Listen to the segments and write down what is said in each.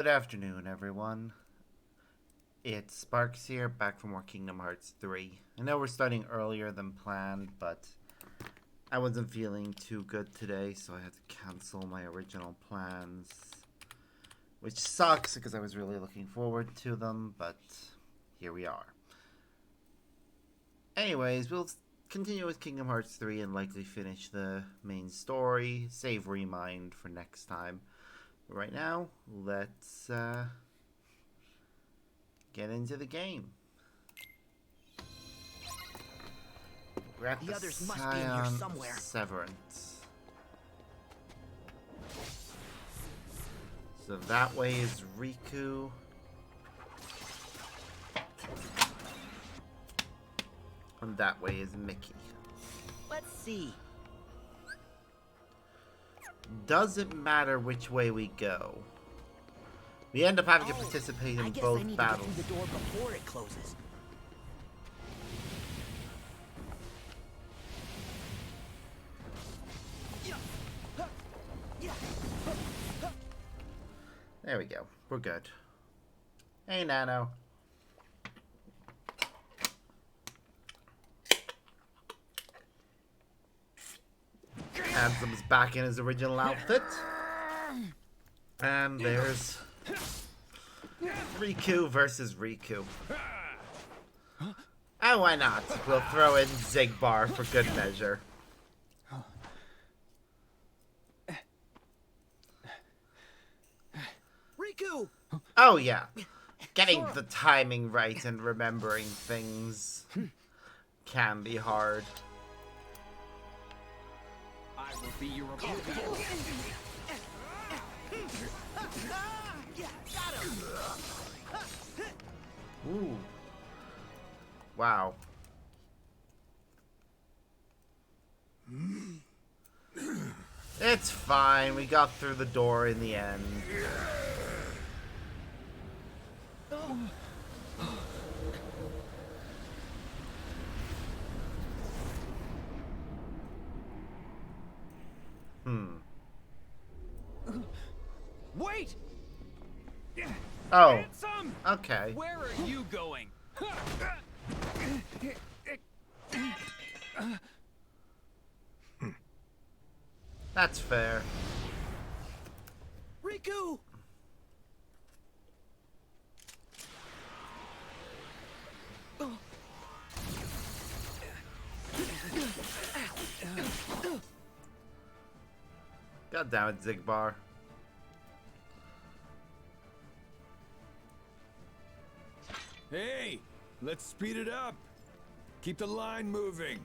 Good afternoon, everyone. It's Sparks here, back from more Kingdom Hearts 3. I know we're starting earlier than planned, but I wasn't feeling too good today, so I had to cancel my original plans. Which sucks, because I was really looking forward to them, but here we are. Anyways, we'll continue with Kingdom Hearts 3 and likely finish the main story, save Remind for next time. But right now, let's get into the game. We're at the others must be in here somewhere. Severance. So that way is Riku. And that way is Mickey. Let's see. Doesn't matter which way we go. We end up having to participate in both battles. I guess I need to get through the door before it closes. There we go. We're good. Hey, Nano. Hansem's back in his original outfit. And there's Riku versus Riku. And why not? We'll throw in Zigbar for good measure. Riku! Oh yeah. Getting the timing right and remembering things can be hard. I will be your opponent. Ooh. Wow. It's fine. We got through the door in the end. Wait! Oh. Handsome! Okay. Where are you going? That's fair. Riku! God damn it, Zigbar. Hey, let's speed it up. Keep the line moving.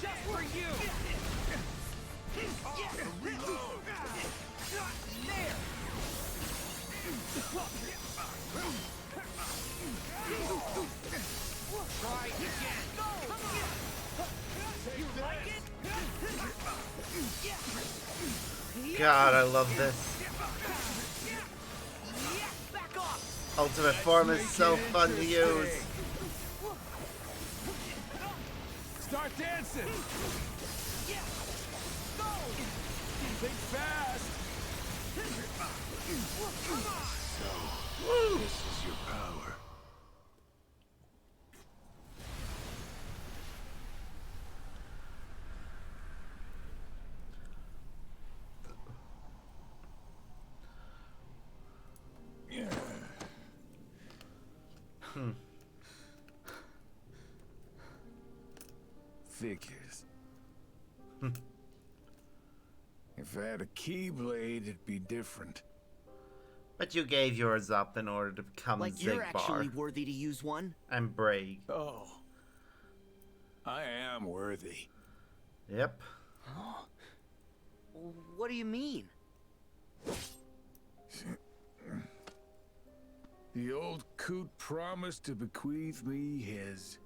Just for you! Try again! You like it? God, I love this. Back off! Ultimate form is so fun to use. Start dancing. Think fast. So, this is your power. Figures. If I had a Keyblade, it'd be different. But you gave yours up in order to become Like Zigbar. you're actually worthy to use one? And Braig. Oh. I am worthy. Yep. What do you mean? The old coot promised to bequeath me his.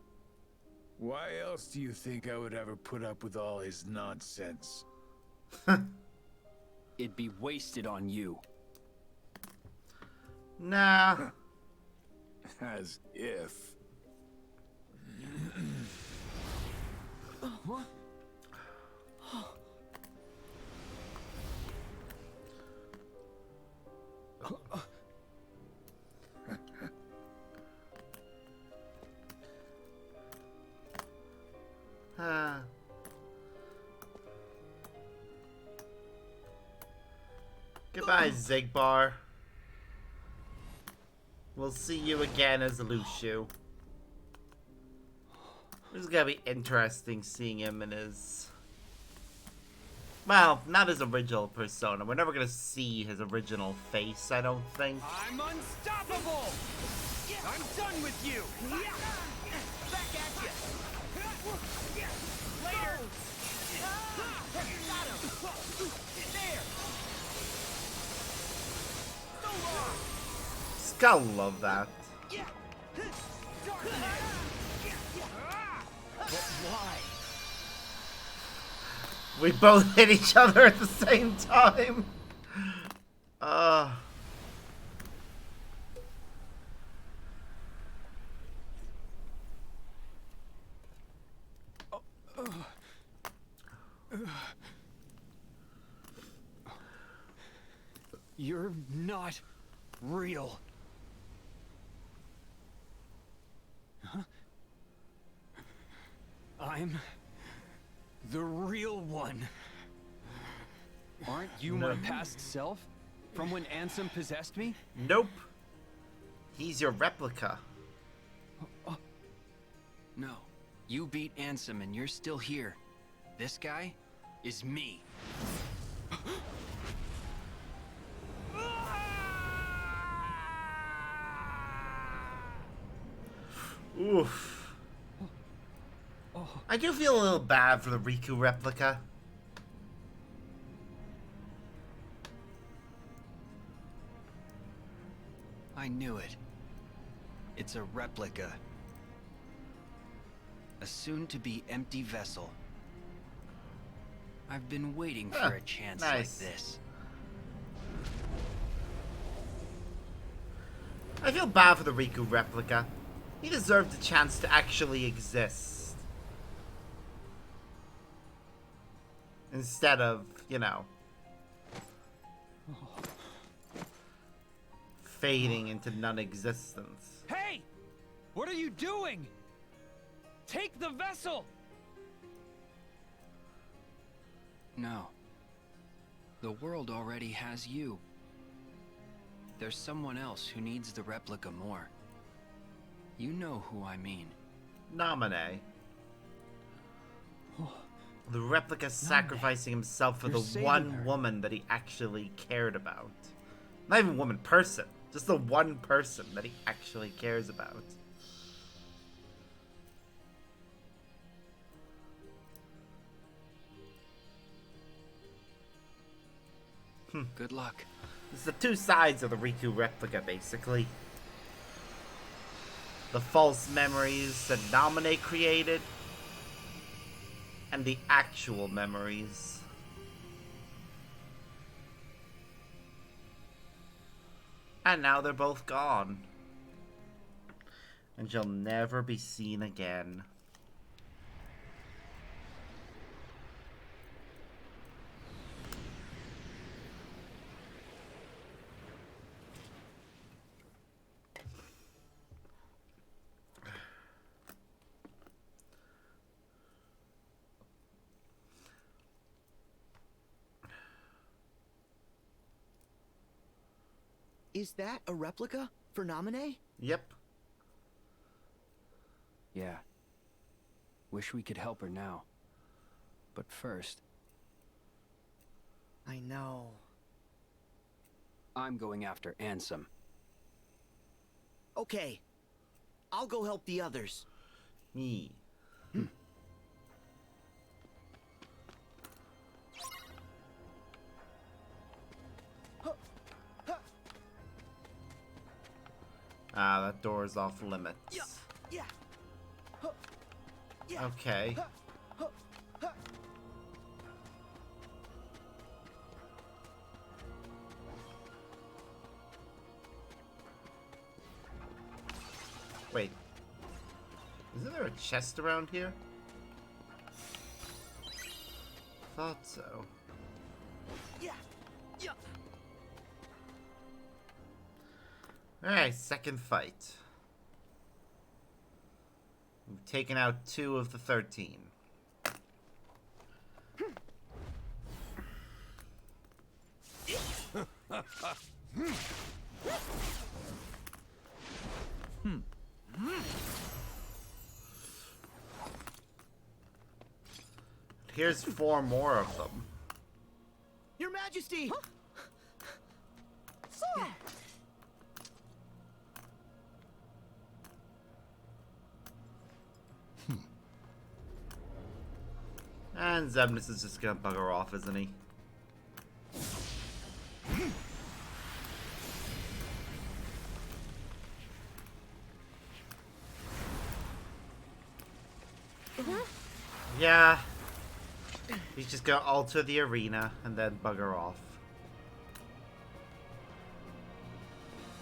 Why else do you think I would ever put up with all his nonsense? It'd be wasted on you. Nah. As if. Ah. Goodbye, Zigbar. We'll see you again as Lucio. This is gonna be interesting seeing him in his... Well, not his original persona. We're never gonna see his original face, I don't think. I'm unstoppable! I'm done with you! Back at you! Later! Got him! There! So long! Skull love that. But why? We both hit each other at the same time. You're not real. Huh? I'm the real one. Aren't you my past self? From when Ansem possessed me? Nope. He's your replica. No. You beat Ansem and you're still here. This guy is me. Oof. I do feel a little bad for the Riku replica. I knew it. It's a replica. A soon-to-be empty vessel. I've been waiting for a chance nice. like this. I feel bad for the Riku replica. He deserved a chance to actually exist. Instead of, you know, fading into non-existence. Hey! What are you doing? Take the vessel! No. The world already has you. There's someone else who needs the replica more. You know who I mean. Namine. The replica sacrificing himself for You're the saving one her. woman that he actually cared about. Not even woman, person. Just the one person that he actually cares about. Good luck. It's the two sides of the Riku replica, basically. The false memories that Namine created, and the actual memories. And now they're both gone. And she'll never be seen again. Is that a replica for Namine? Yep. Yeah. Wish we could help her now. But first, I know. I'm going after Ansem. Okay. I'll go help the others. Me. Ah, that door is off limits. Yeah. Okay. Wait. Isn't there a chest around here? Thought so. Yeah. Yeah. Alright, second fight. We've taken out 2 of the 13. Here's 4 more of them. Your Majesty! Sora! And Xemnas is just gonna bugger off, isn't he? Yeah. He's just gonna alter the arena and then bugger off.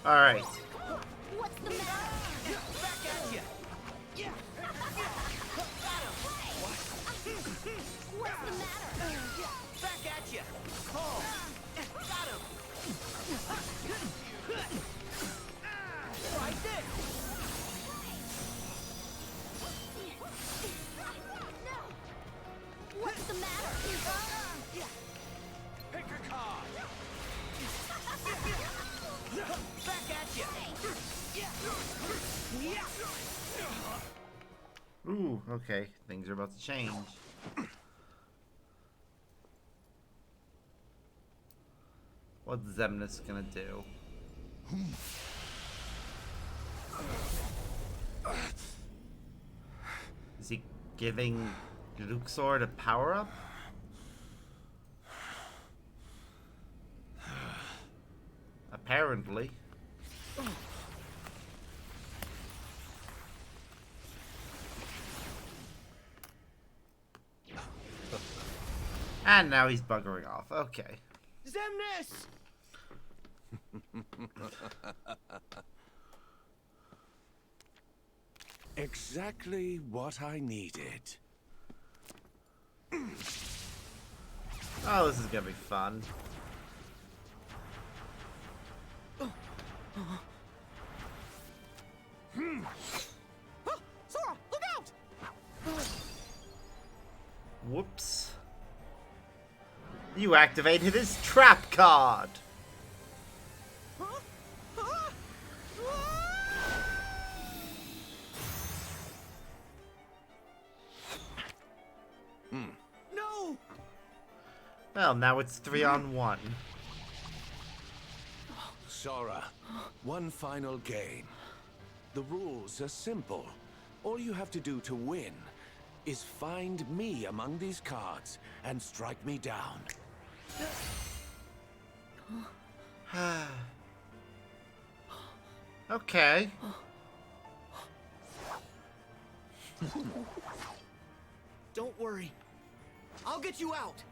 Alright. What's the matter? Back at you! Yeah! What's the matter? Back at you! Oh! Got him! Like this! What's the matter? Pick a card. Back at you! Ooh, okay. Things are about to change. What's Xemnas gonna do? Is he giving Luxord a power-up? Apparently. And now he's buggering off. Okay. Xemnas! Exactly what I needed. Oh, this is gonna be fun. Sora, look out! Whoops. You activated his trap card! No! Well, now it's 3-on-1. Sora, one final game. The rules are simple. All you have to do to win is find me among these cards and strike me down. Okay. Don't worry. I'll get you out.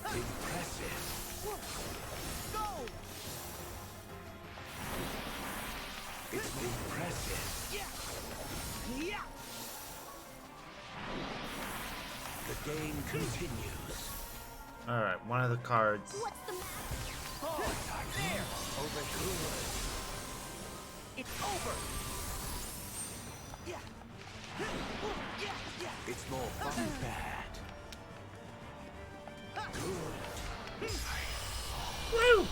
Impressive. Go! It's impressive. Yeah! Yeah! The game continues. Alright, one of the cards. What's the matter? Oh, there! Over here. It's over! Yeah! Yeah! Yeah! It's more fun than bad. Woo!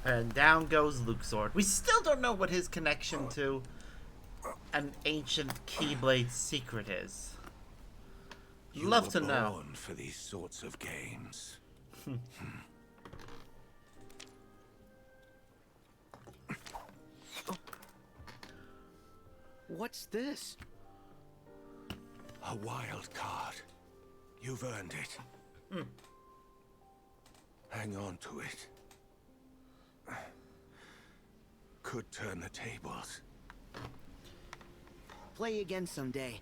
And down goes Luxord. We still don't know what his connection to an ancient Keyblade secret is. You Love were to know. born for these sorts of games. What's this? A wild card. You've earned it. Hang on to it. Could turn the tables. Play again someday.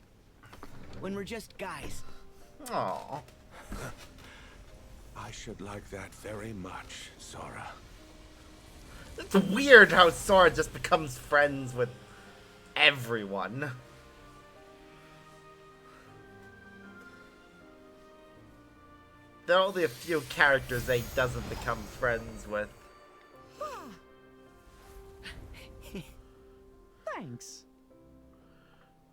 When we're just guys. Aww. I should like that very much, Sora. It's weird how Sora just becomes friends with everyone. There are only a few characters that he doesn't become friends with. Thanks.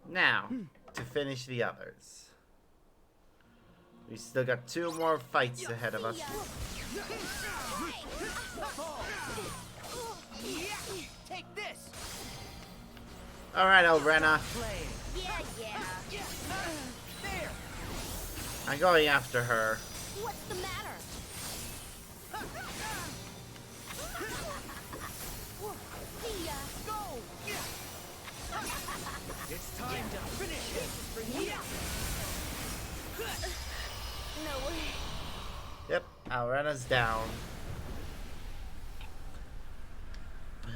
Now, to finish the others. We still got 2 more fights ahead of us. Take this. Alright, Elrena. Yeah. There. I'm going after her. What's the matter? See ya. Go. It's time to finish it. No way. Yep, Elrena's down.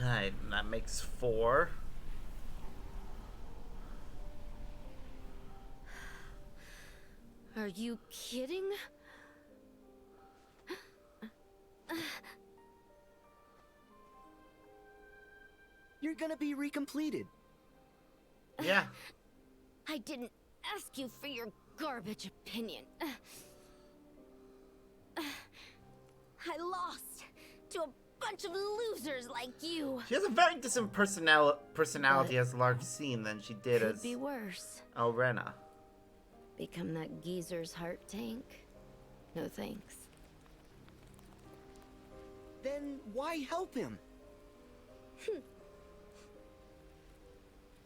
Alright, that makes 4. Are you kidding? You're gonna be recompleted. Yeah. I didn't ask you for your garbage opinion. I lost to a bunch of losers like you. She has a very different personality as Larxene than she did Could as be worse. Elrena. Become that geezer's heart tank? No thanks. Then why help him?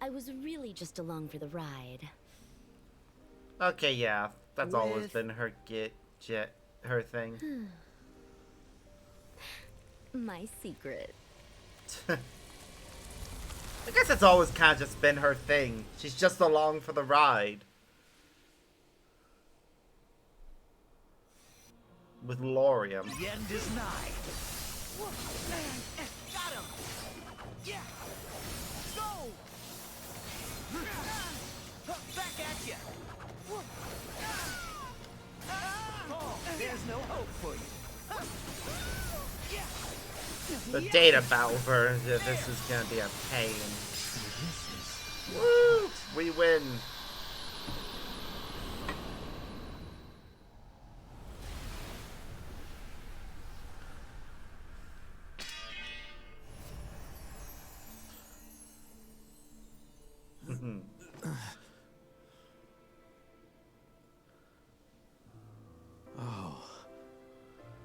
I was really just along for the ride. Okay, yeah, that's always With- been her her thing. My secret. I guess that's always kind of just been her thing. She's just along for the ride. With Lorium. The end is nigh. Got him. Yeah. Go. Back at you. Oh, there's no hope for you. The data battle version, this is gonna be a pain. Woo! We win.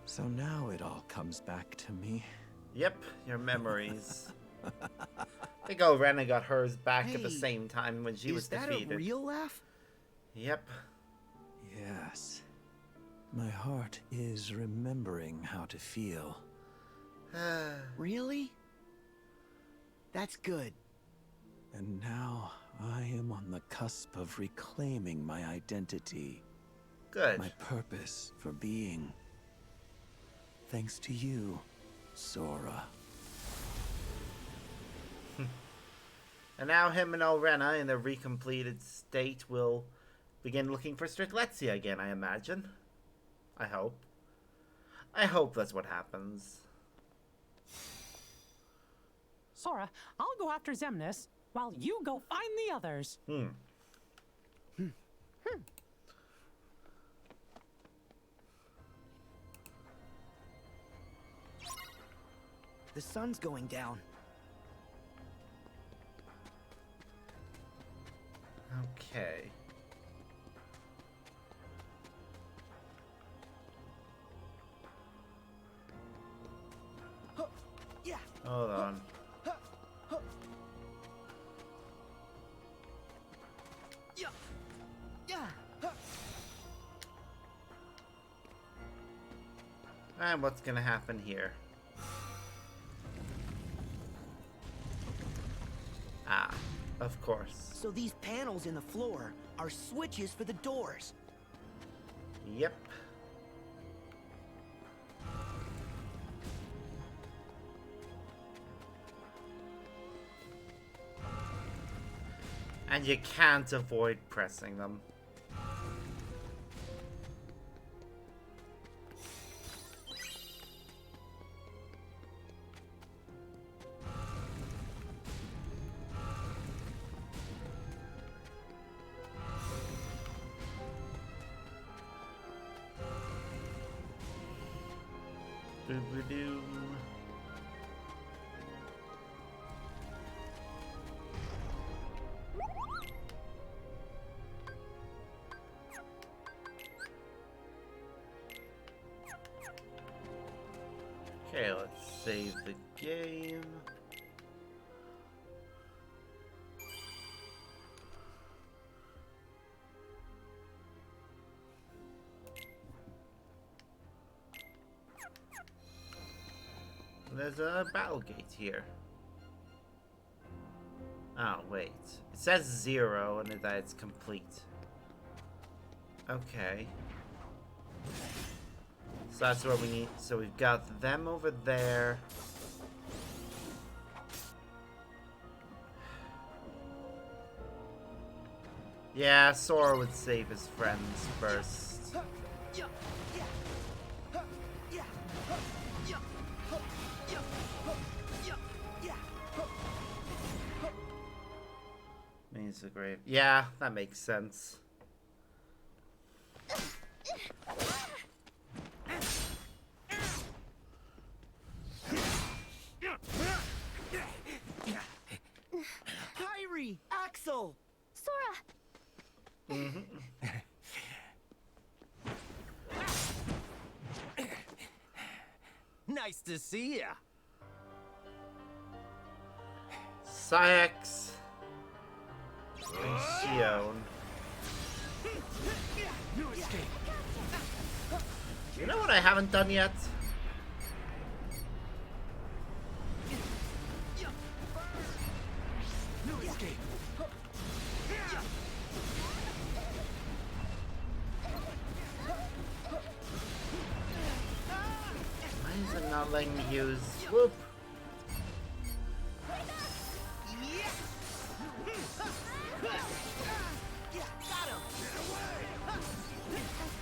So now it all comes back to me. Yep, your memories. I think Elrena got hers back at the Hey, same time when she was Is that defeated. a real laugh? Yep. Yes. My heart is remembering how to feel. Really? That's good. And now I am on the cusp of reclaiming my identity. Good. My purpose for being. Thanks to you, Sora. And now him and Elrena, in their recompleted state, will begin looking for Strelitzia again, I imagine. I hope. I hope that's what happens. Sora, I'll go after Xemnas, while you go find the others. The sun's going down. Okay. Yeah. Hold on. Yeah. Yeah. And what's gonna happen here? Ah, of course. So these panels in the floor are switches for the doors. Yep. And you can't avoid pressing them. Boo-boo-doo. Okay, let's save the game. There's a battle gate here. Oh, wait. It says 0 and that it's complete. Okay. So that's where we need. So we've got them over there. Yeah, Sora would save his friends first. Means the grave. Yeah, that makes sense. Kyrie! Axel! Sora! Nice to see ya! Syx and Shion. You know what I haven't done yet? Why is it not letting me use whoop?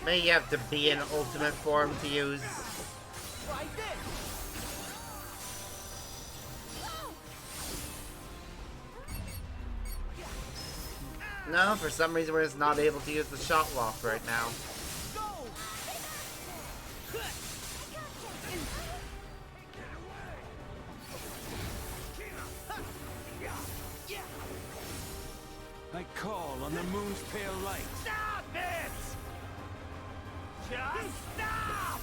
May you have to be in ultimate form to use. No, for some reason we're just not able to use the shot lock right now. I call on the moon's pale light. Stop it! Just stop!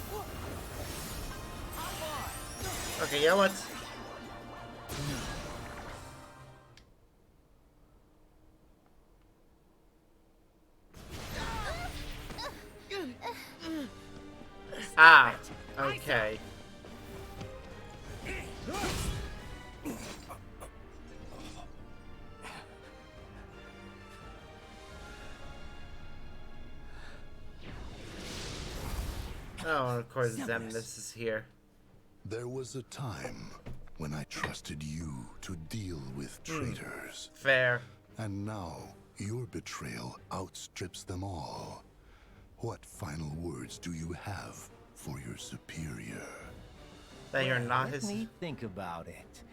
Okay, you know what? Ah, okay. Oh, and of course Xemnas is here. There was a time when I trusted you to deal with traitors. Fair. And now, your betrayal outstrips them all. What final words do you have for your superior? That you're not Let his... me think about it.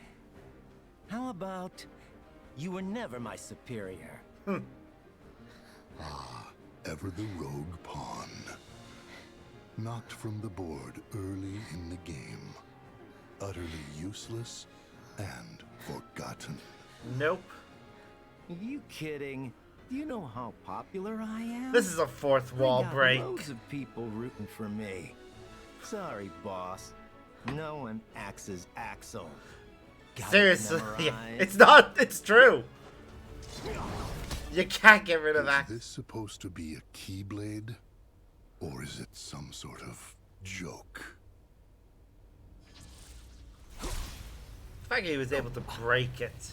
How about you were never my superior? Ah, ever the rogue pawn. Knocked from the board early in the game. Utterly useless and forgotten. Nope. Are you kidding? Do you know how popular I am? This is a fourth wall I got break. loads of people rooting for me. Sorry, boss. No one axes Axel. Got it Seriously, yeah, memorized? it's not. It's true. You can't get rid of Is that. this supposed to be a keyblade? Or is it some sort of joke? The fact that he was able to break it.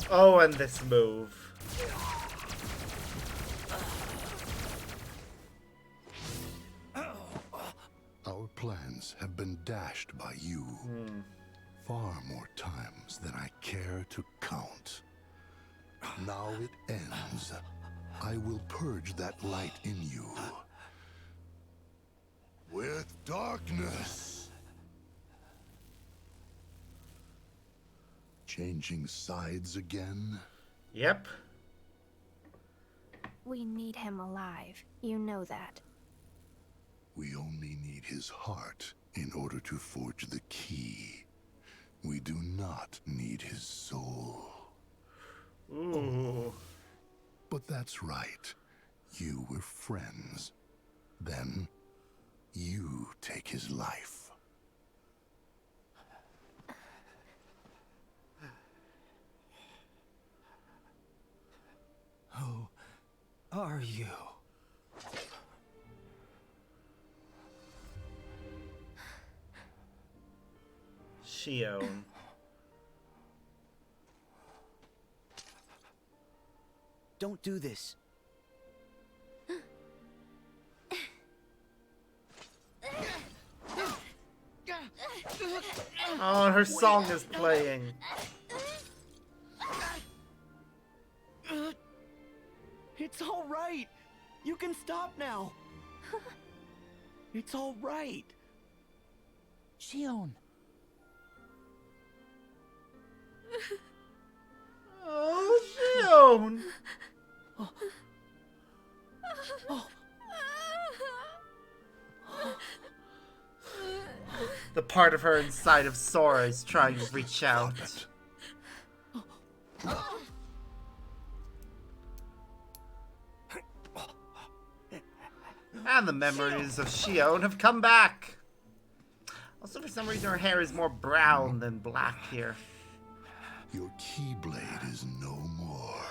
Oh, and this move. Our plans have been dashed by you. Far more times than I care to count. Now it ends. I will purge that light in you. With darkness. Changing sides again? Yep. We need him alive. You know that. We only need his heart in order to forge the key. We do not need his soul. Ooh. But that's right. You were friends. Then, you take his life. Who are you? Shion. Don't do this. Oh, her song is playing. It's all right. You can stop now. It's all right. Shion. Oh, Shion. The part of her inside of Sora is trying to reach out. And the memories of Shion have come back. Also, for some reason, her hair is more brown than black here. Your Keyblade is no more.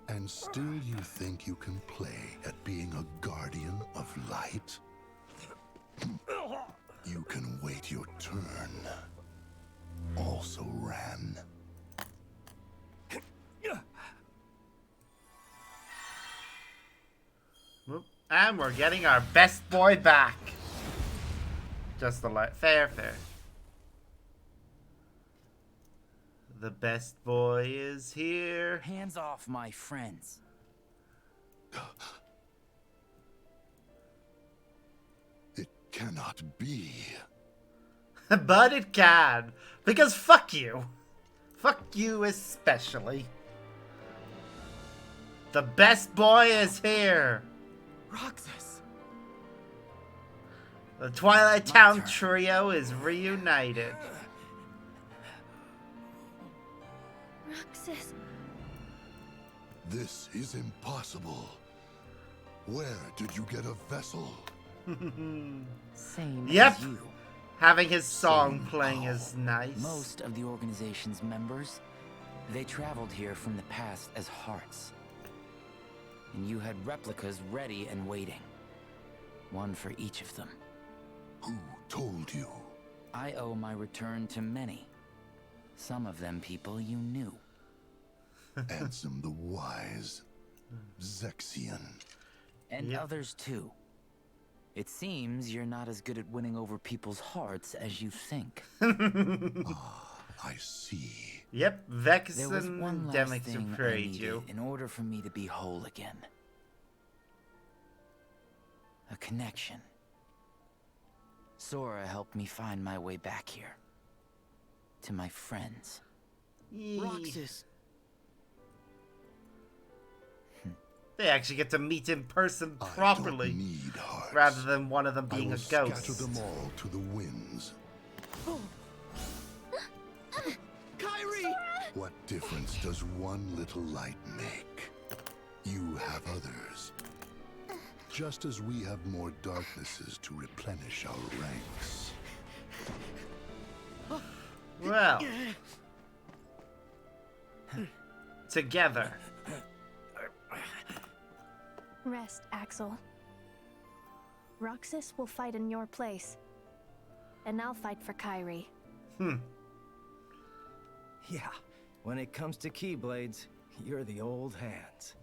And still you think you can play at being a guardian of light? You can wait your turn. Also ran. Whoop. And we're getting our best boy back. Just the light. Fair. The best boy is here. Hands off my friends. It cannot be. But it can. Because fuck you. Fuck you especially. The best boy is here. Roxas. The Twilight Town trio is reunited. Roxas. This is impossible. Where did you get a vessel? Same Yep. as you. Having his song playing is nice. Most of the organization's members, they traveled here from the past as hearts. And you had replicas ready and waiting. One for each of them. Who told you? I owe my return to many. Some of them people you knew. Ansem the Wise. Zexion. And others too. It seems you're not as good at winning over people's hearts as you think. I see. Yep, There was Vexen one and last Demix thing have I prayed needed you. in order for me to be whole again. A connection. Sora helped me find my way back here. To my friends. Roxas. They actually get to meet in person properly, rather than one of them being a Scatter ghost. them all to the winds. Kyrie! What difference does one little light make? You have others. Just as we have more darknesses to replenish our ranks. Well, together. Rest, Axel. Roxas will fight in your place. And I'll fight for Kyrie. Yeah, when it comes to Keyblades, you're the old hands.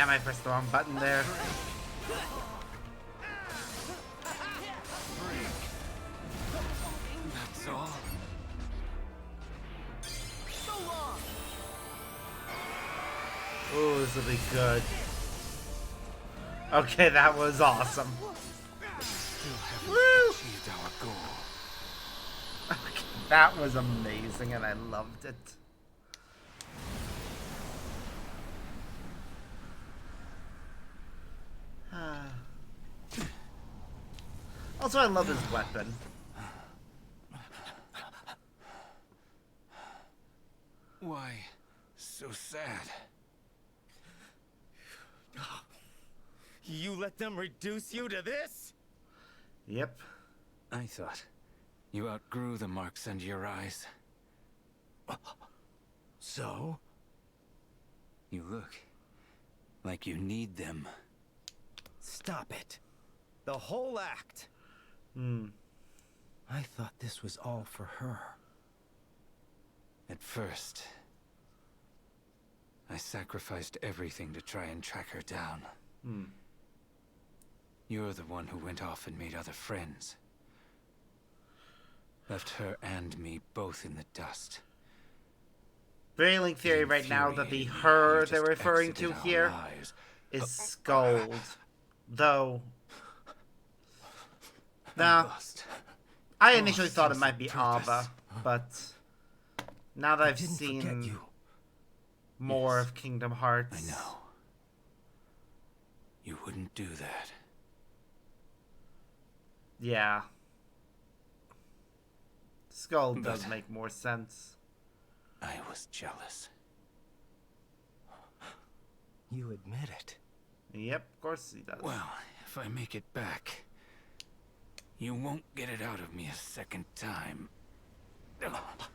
Damn, I pressed the wrong button there. That's all. Ooh, this will be good. Okay, that was awesome. Woo! Achieved our goal. Okay, that was amazing, and I loved it. Also, I love his weapon. Why so sad? You let them reduce you to this? Yep. I thought you outgrew the marks under your eyes. So? You look like you need them. Stop it. The whole act. I thought this was all for her. At first, I sacrificed everything to try and track her down. You're the one who went off and made other friends. Left her and me both in the dust. Prevailing theory right now that the her they're referring to here is Scold. Though... Now, I initially thought it might be Ava, but now that I've seen more of Kingdom Hearts... I know. You wouldn't do that. Yeah. Skull does make more sense. I was jealous. You admit it. Yep, of course he does. Well, if I make it back, you won't get it out of me a second time. Aw,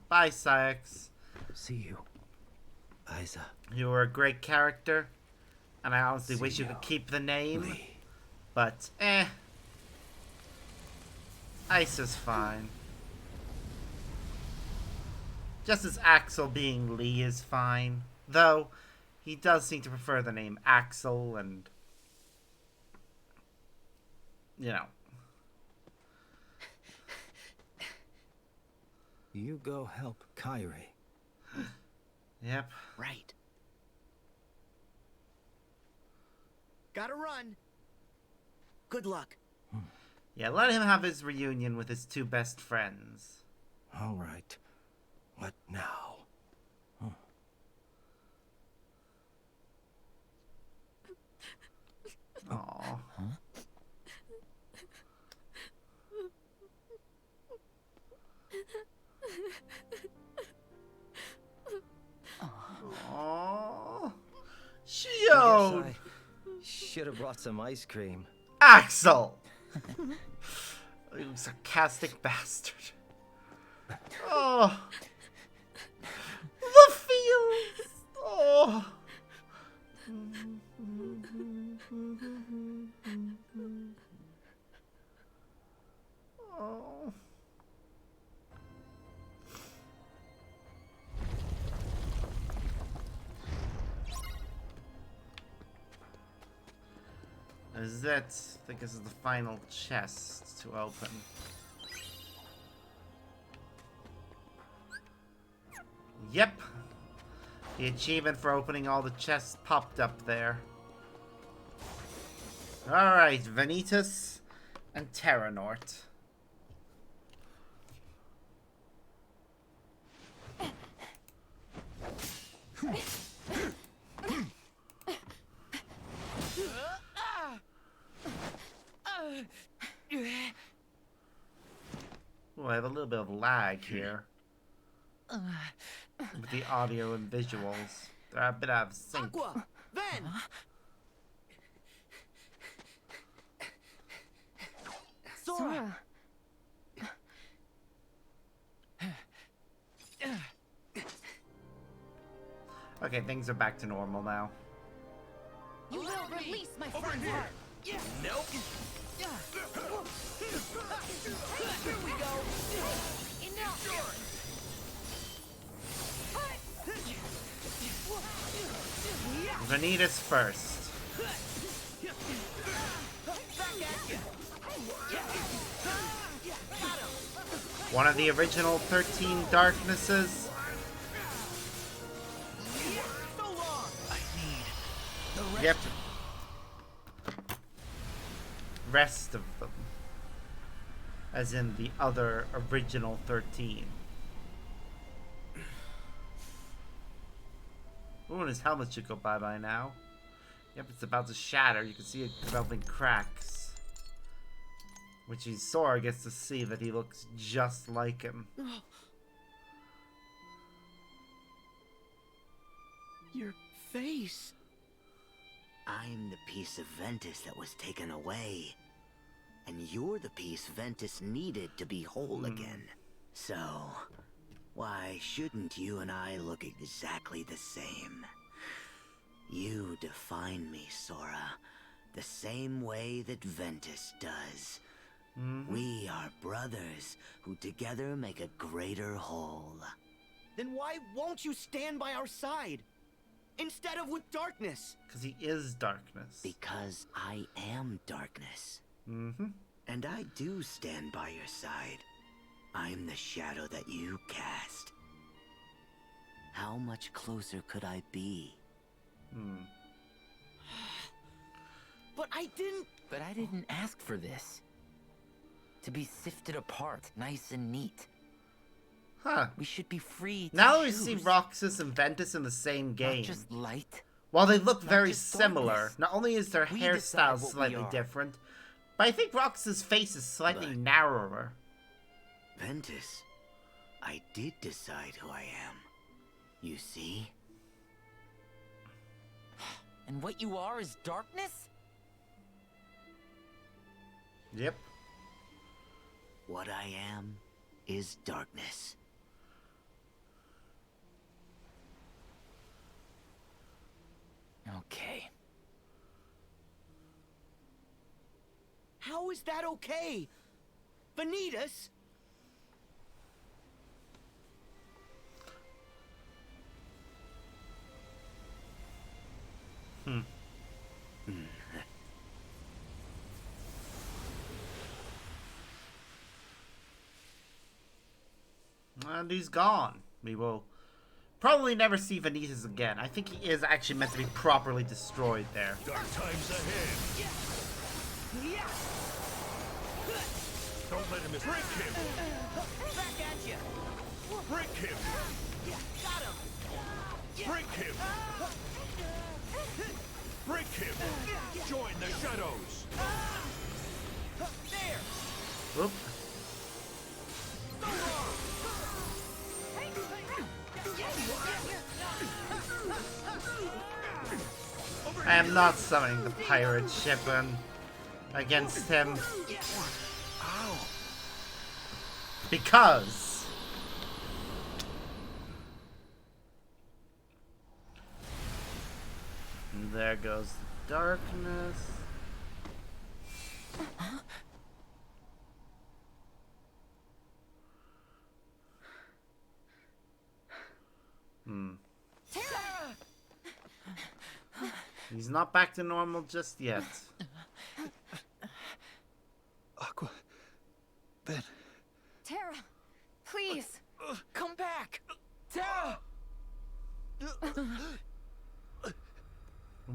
bye, Syx. See you, Isa. You were a great character, and I honestly wish you could keep the name, but Isa's fine. Just as Axel being Lee is fine, though he does seem to prefer the name Axel, and you know. You go help Kyrie. Yep. Right. Gotta run. Good luck. Yeah, let him have his reunion with his two best friends. All right. What now? Aww. Aww. Shio! I should have brought some ice cream. Axel! You sarcastic bastard. Oh. The feels. Oh. Oh. Is that? I think this is the final chest to open. Yep. The achievement for opening all the chests popped up there. Alright, Vanitas and Terranort. Oh, I have a little bit of lag here. With the audio and visuals. They're a bit out of sync. Aqua! Ven! Sora! Okay, things are back to normal now. You will release my friend's heart. Nope. Here we go. Enough. Vanitas first. One of the original 13 darknesses. Yep. Rest of them. As in the other original 13. Ooh, and his helmet should go bye-bye now. Yep, it's about to shatter. You can see it developing cracks. Which Sora gets to see that he looks just like him. Your face. I'm the piece of Ventus that was taken away. And you're the piece Ventus needed to be whole again. So, why shouldn't you and I look exactly the same? You define me, Sora, the same way that Ventus does. We are brothers who together make a greater whole. Then why won't you stand by our side? Instead of with darkness? Because he is darkness. Because I am darkness. And I do stand by your side. I'm the shadow that you cast. How much closer could I be? But I didn't ask for this. To be sifted apart, nice and neat. Huh. We should be free to Now that we choose. see Roxas and Ventus in the same game. Not just light. While they look Not very just similar, darkness. not only is their We hairstyle decide what we slightly are. different, but I think Roxas' face is slightly narrower. Ventus, I did decide who I am. You see? And what you are is darkness? Yep. What I am is darkness. Okay. How is that okay? Vanitas? And he's gone. We will probably never see Vanitas again. I think he is actually meant to be properly destroyed there. Dark times ahead. Don't let him break him. Back at you. Break him. Got him. Break him. Break him. Join the shadows. There. Whoop. I am not summoning the pirate ship against him. Because and there goes the darkness. He's not back to normal just yet. Aqua. Ben. Terra, please. Come back. Terra.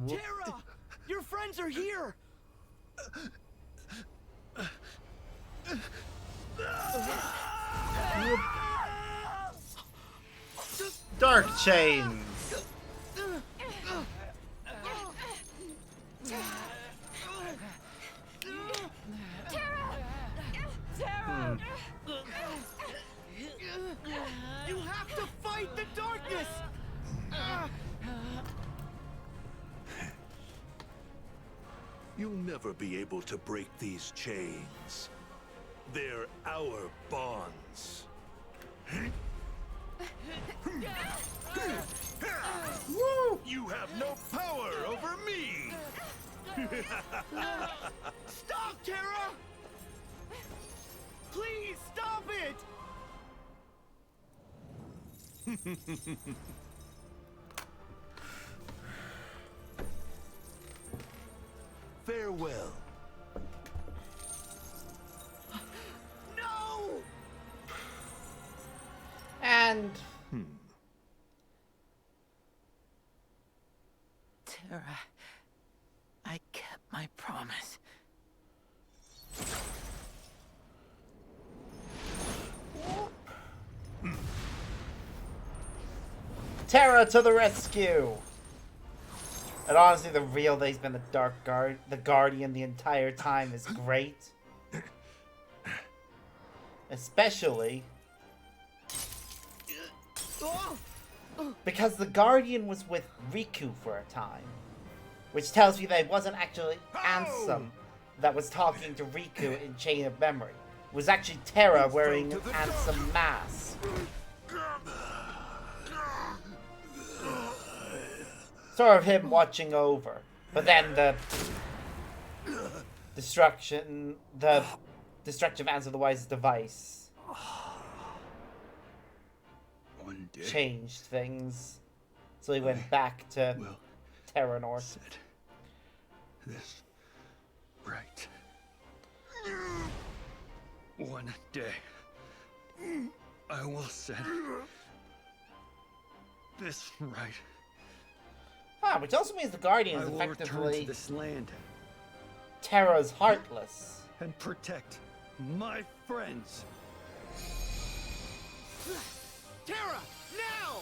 Terra, your friends are here. Dark chains. You have to fight the darkness. You'll never be able to break these chains. They're our bonds. Woo! You have no power over me! Stop, Terra! Please stop it! will. No! And Terra, I kept my promise. Terra to the rescue! And honestly, the real that he's been the Guardian the entire time is great. Especially because the Guardian was with Riku for a time. Which tells me that it wasn't actually Ansem that was talking to Riku in Chain of Memory. It was actually Terra wearing an Ansem mask. Sort of him watching over. But then the destruction of Ansem the Wise's device One day changed things. So he went back to Terra North. set this right. One day I will set this right. Ah, which also means the Guardian is I will return effectively to this land Terra's Heartless. and protect my friends. Terra, now!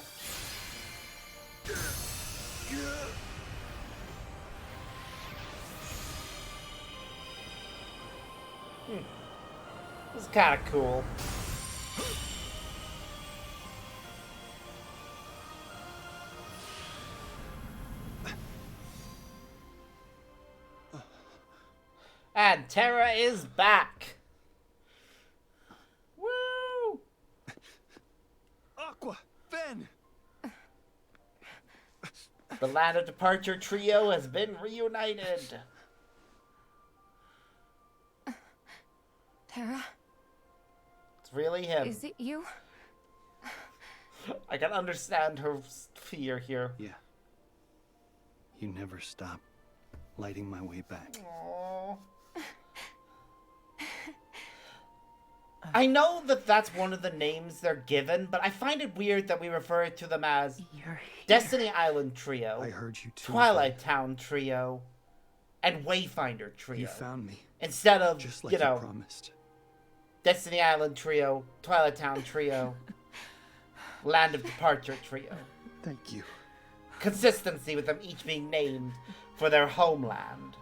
This is kind of cool. And Terra is back. Woo! Aqua, Ben! The Land of Departure trio has been reunited. Terra, It's really him. is it you? I can understand her fear here. Yeah. You never stop lighting my way back. Aww. I know that that's one of the names they're given, but I find it weird that we refer to them as Destiny Island Trio, I heard you too. Twilight Town Trio, and Wayfinder Trio. You found me. Instead of, Just like you know, promised. Destiny Island Trio, Twilight Town Trio, Land of Departure Trio. Thank you. Consistency with them each being named for their homeland.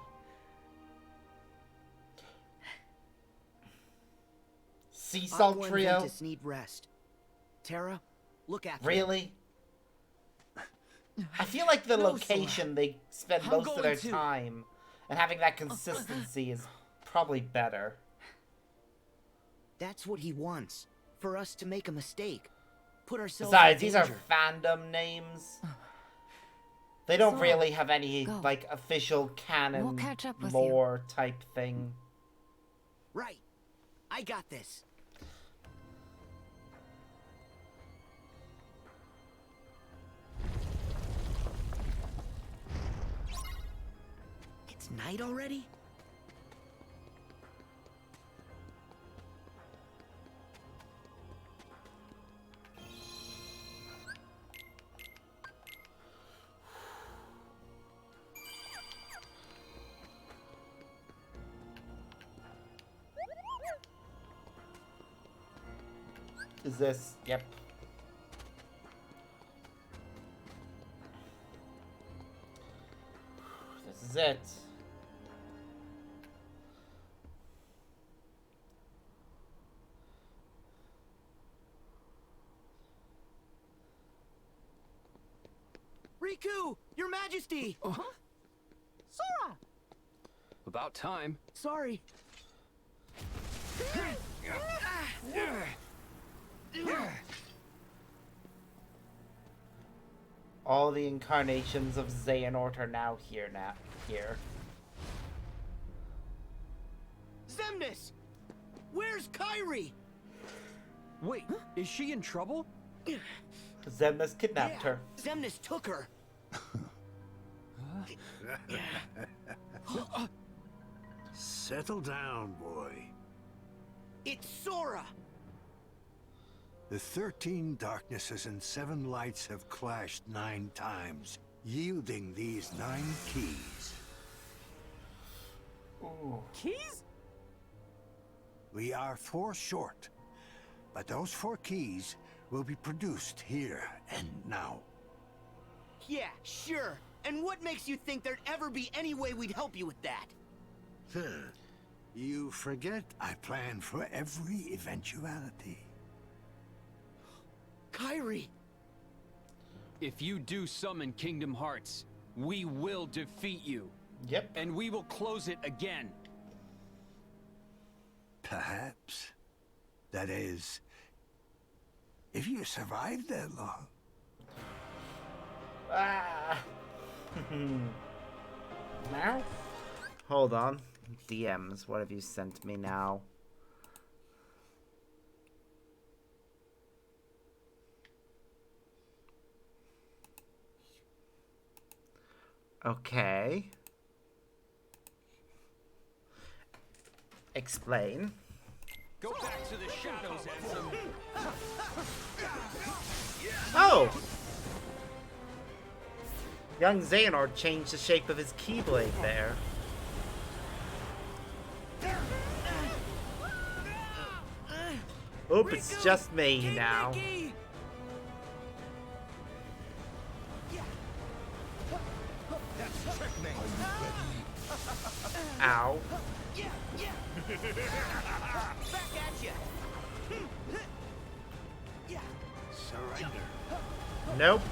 Sea Salt Aqua and Trio? Ventus need rest. Terra, look after Really? I feel like the No, location they spend I'm most of their going to. time and having that consistency is probably better. That's what he wants. For us to make a mistake. Put ourselves Besides, in these are danger. fandom names. They don't So, really have any, go. like, official canon We'll catch up with you. lore type thing. Right. I got this. It's night already? Is this? Yep. This is it. Riku! Your Majesty! Sora! About time. Sorry. All the incarnations of Xehanort are now here. Xemnas! Where's Kairi? Wait, is she in trouble? Xemnas kidnapped her. Xemnas took her. Settle down, boy. It's Sora! The 13 darknesses and 7 lights have clashed 9 times, yielding these 9 keys. Keys? We are 4 short, but those 4 keys will be produced here and now. Yeah, sure. And what makes you think there'd ever be any way we'd help you with that? You forget I plan for every eventuality. Kairi! If you do summon Kingdom Hearts, we will defeat you. Yep. And we will close it again. Perhaps. That is, if you survive that long. Ah. Now? Hold on. DMs, what have you sent me now? Okay. Explain. Go back to the shadows, Ansem. Oh! Young Xehanort changed the shape of his Keyblade there. Oop, it's just me now. Ow. Back at ya! Surrender. Nope.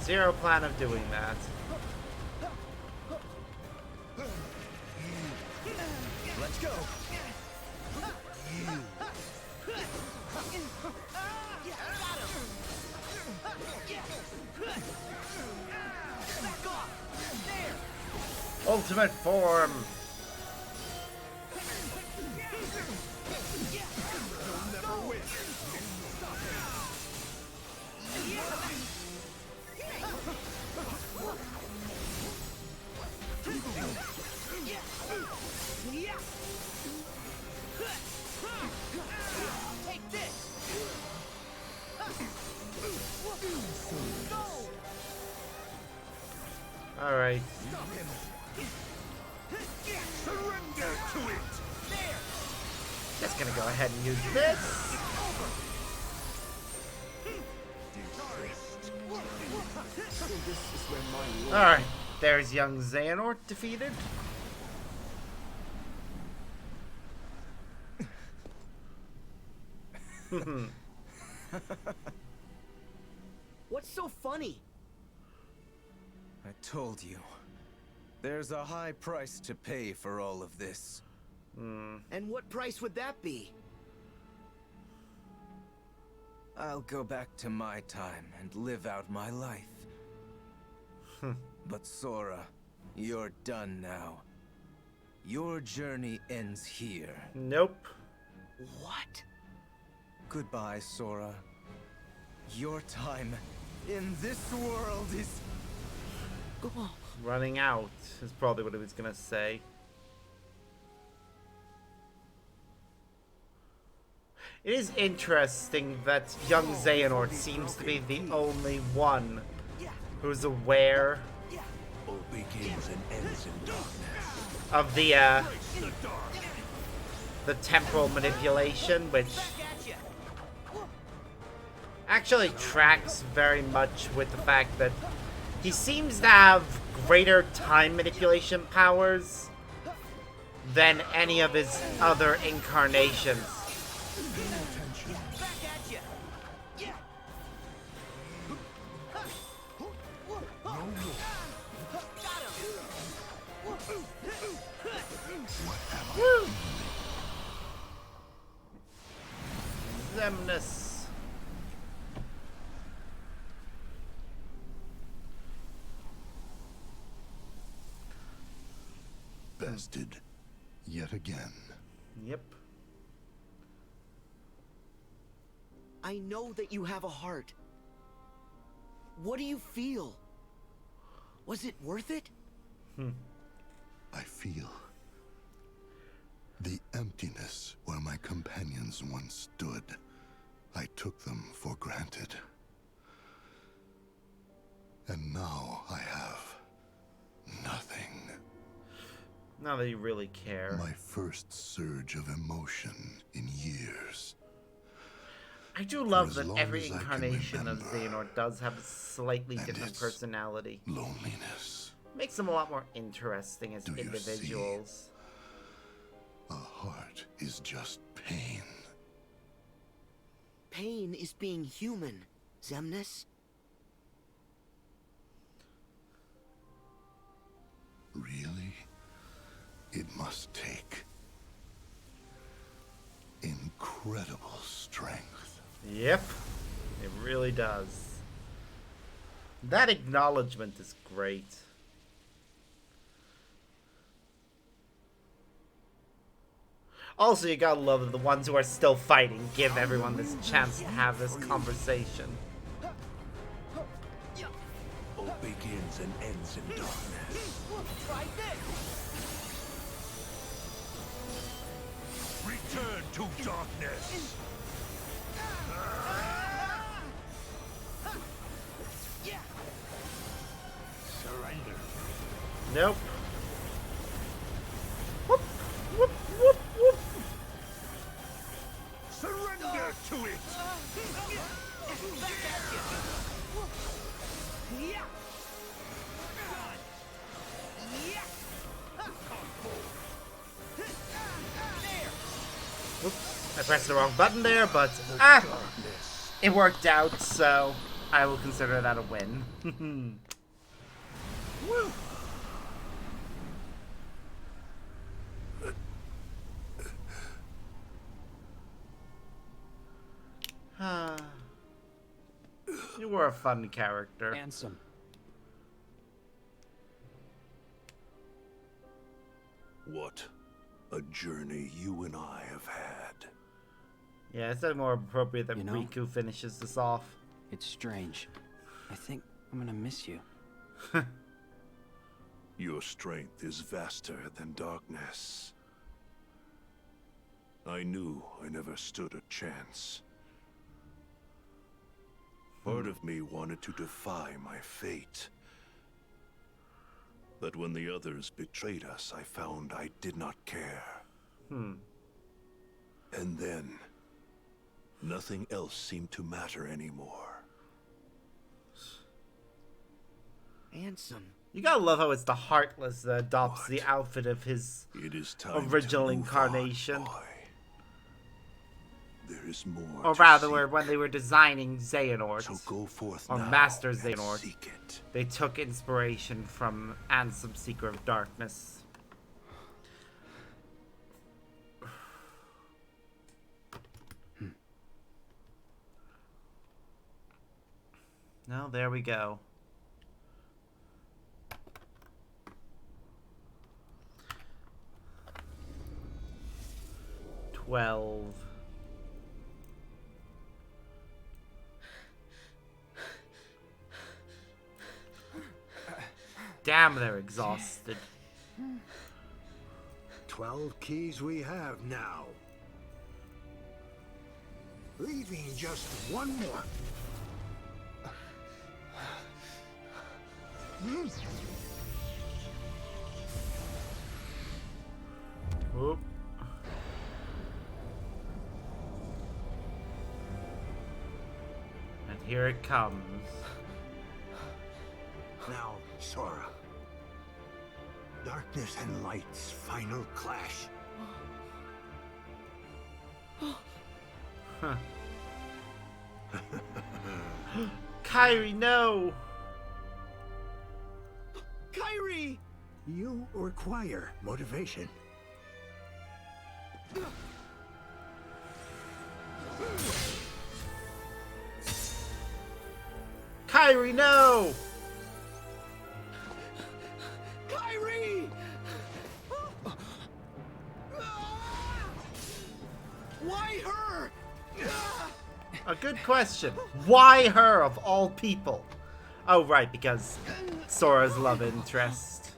Zero plan of doing that. Let's go. Ultimate form. Take this! All right. Surrender to it. Just gonna go ahead and use this. Alright, there's young Xehanort defeated. What's so funny? I told you. There's a high price to pay for all of this. And what price would that be? I'll go back to my time and live out my life. But Sora, you're done now. Your journey ends here. Nope. What? Goodbye, Sora. Your time in this world is... Running out is probably what he was gonna say. It is interesting that young Xehanort seems to be the only one who's aware All begins and ends in darkness. of the temporal manipulation, which actually tracks very much with the fact that he seems to have greater time manipulation powers than any of his other incarnations. Woo! Xemnas. Bested yet again. Yep. I know that you have a heart. What do you feel? Was it worth it? I feel The emptiness where my companions once stood, I took them for granted. And now I have nothing. Now that you really care. My first surge of emotion in years. I do love For as that long every as I can incarnation of remember. Xehanort does have a slightly And different it's personality. Loneliness. Makes them a lot more interesting as Do you individuals. A heart is just pain. Pain is being human, Xemnas. Really? It must take incredible strength. Yep, it really does. That acknowledgement is great. Also, you gotta love that the ones who are still fighting give everyone this chance to have this conversation. All begins and ends in darkness. Try this! Return to darkness! Surrender. Nope. Whoop, whoop, whoop, whoop. Surrender to it! Whoops, I pressed the wrong button there, but it worked out, so I will consider that a win. Woo. You were a fun character. Handsome. What a journey you and I have had. Yeah, it's more appropriate that You know? Riku finishes this off. It's strange. I think I'm gonna miss you. Your strength is vaster than darkness. I knew I never stood a chance. Part of me wanted to defy my fate. But when the others betrayed us, I found I did not care. And then, nothing else seemed to matter anymore. Ansem. You gotta love how it's the Heartless that adopts the outfit of his It is time original to move incarnation. on, boy. There is more. Or to rather, seek. when they were designing Xehanort, So go forth or now Master and Xehanort, seek it. they took inspiration from Ansem, Seeker of Darkness. Now, there we go. Damn, they're exhausted. 12 keys we have now. Leaving just one more. Whoop. And here it comes. Now, Sora. Darkness and light's final clash. Huh. Kairi, no! Kairi! You require motivation. Kairi, no! Kairi! Why her? A good question. Why her of all people? Oh, right, because Sora's love interest.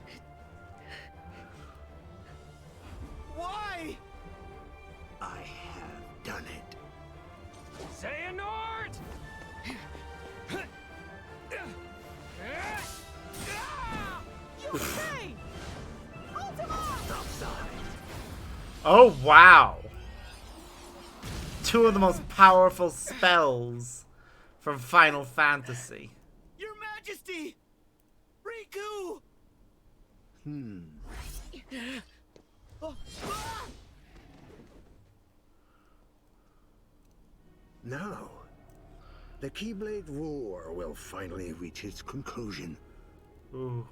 Why? Oh, wow. Two of the most powerful spells from Final Fantasy. Your Majesty! Riku! Now, the Keyblade War will finally reach its conclusion. Ooh.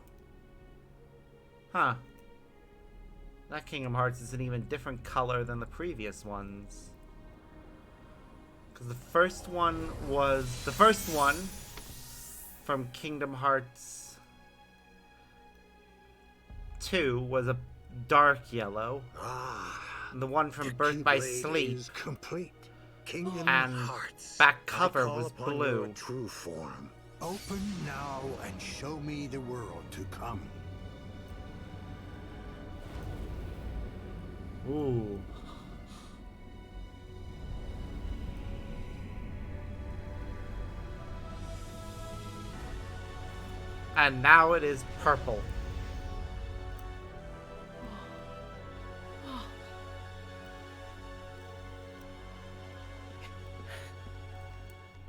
Huh. That Kingdom Hearts is an even different color than the previous ones. Because the first one from Kingdom Hearts 2 was a dark yellow. And the one from Birth by Sleep Is complete. Kingdom and Hearts. back cover I call was upon blue. your true form. Open now and show me the world to come. Ooh. And now it is purple.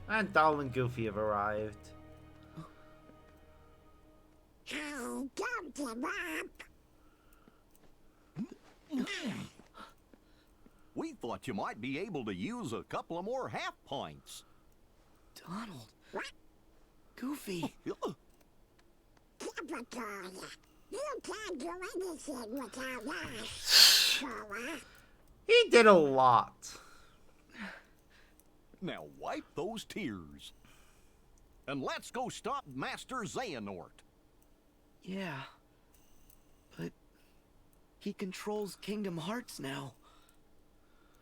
And Donald and Goofy have arrived. We thought you might be able to use a couple of more half pints. Donald. Goofy. You can't do anything without us, Sora. He did a lot. Now wipe those tears. And let's go stop Master Xehanort. Yeah. But he controls Kingdom Hearts now.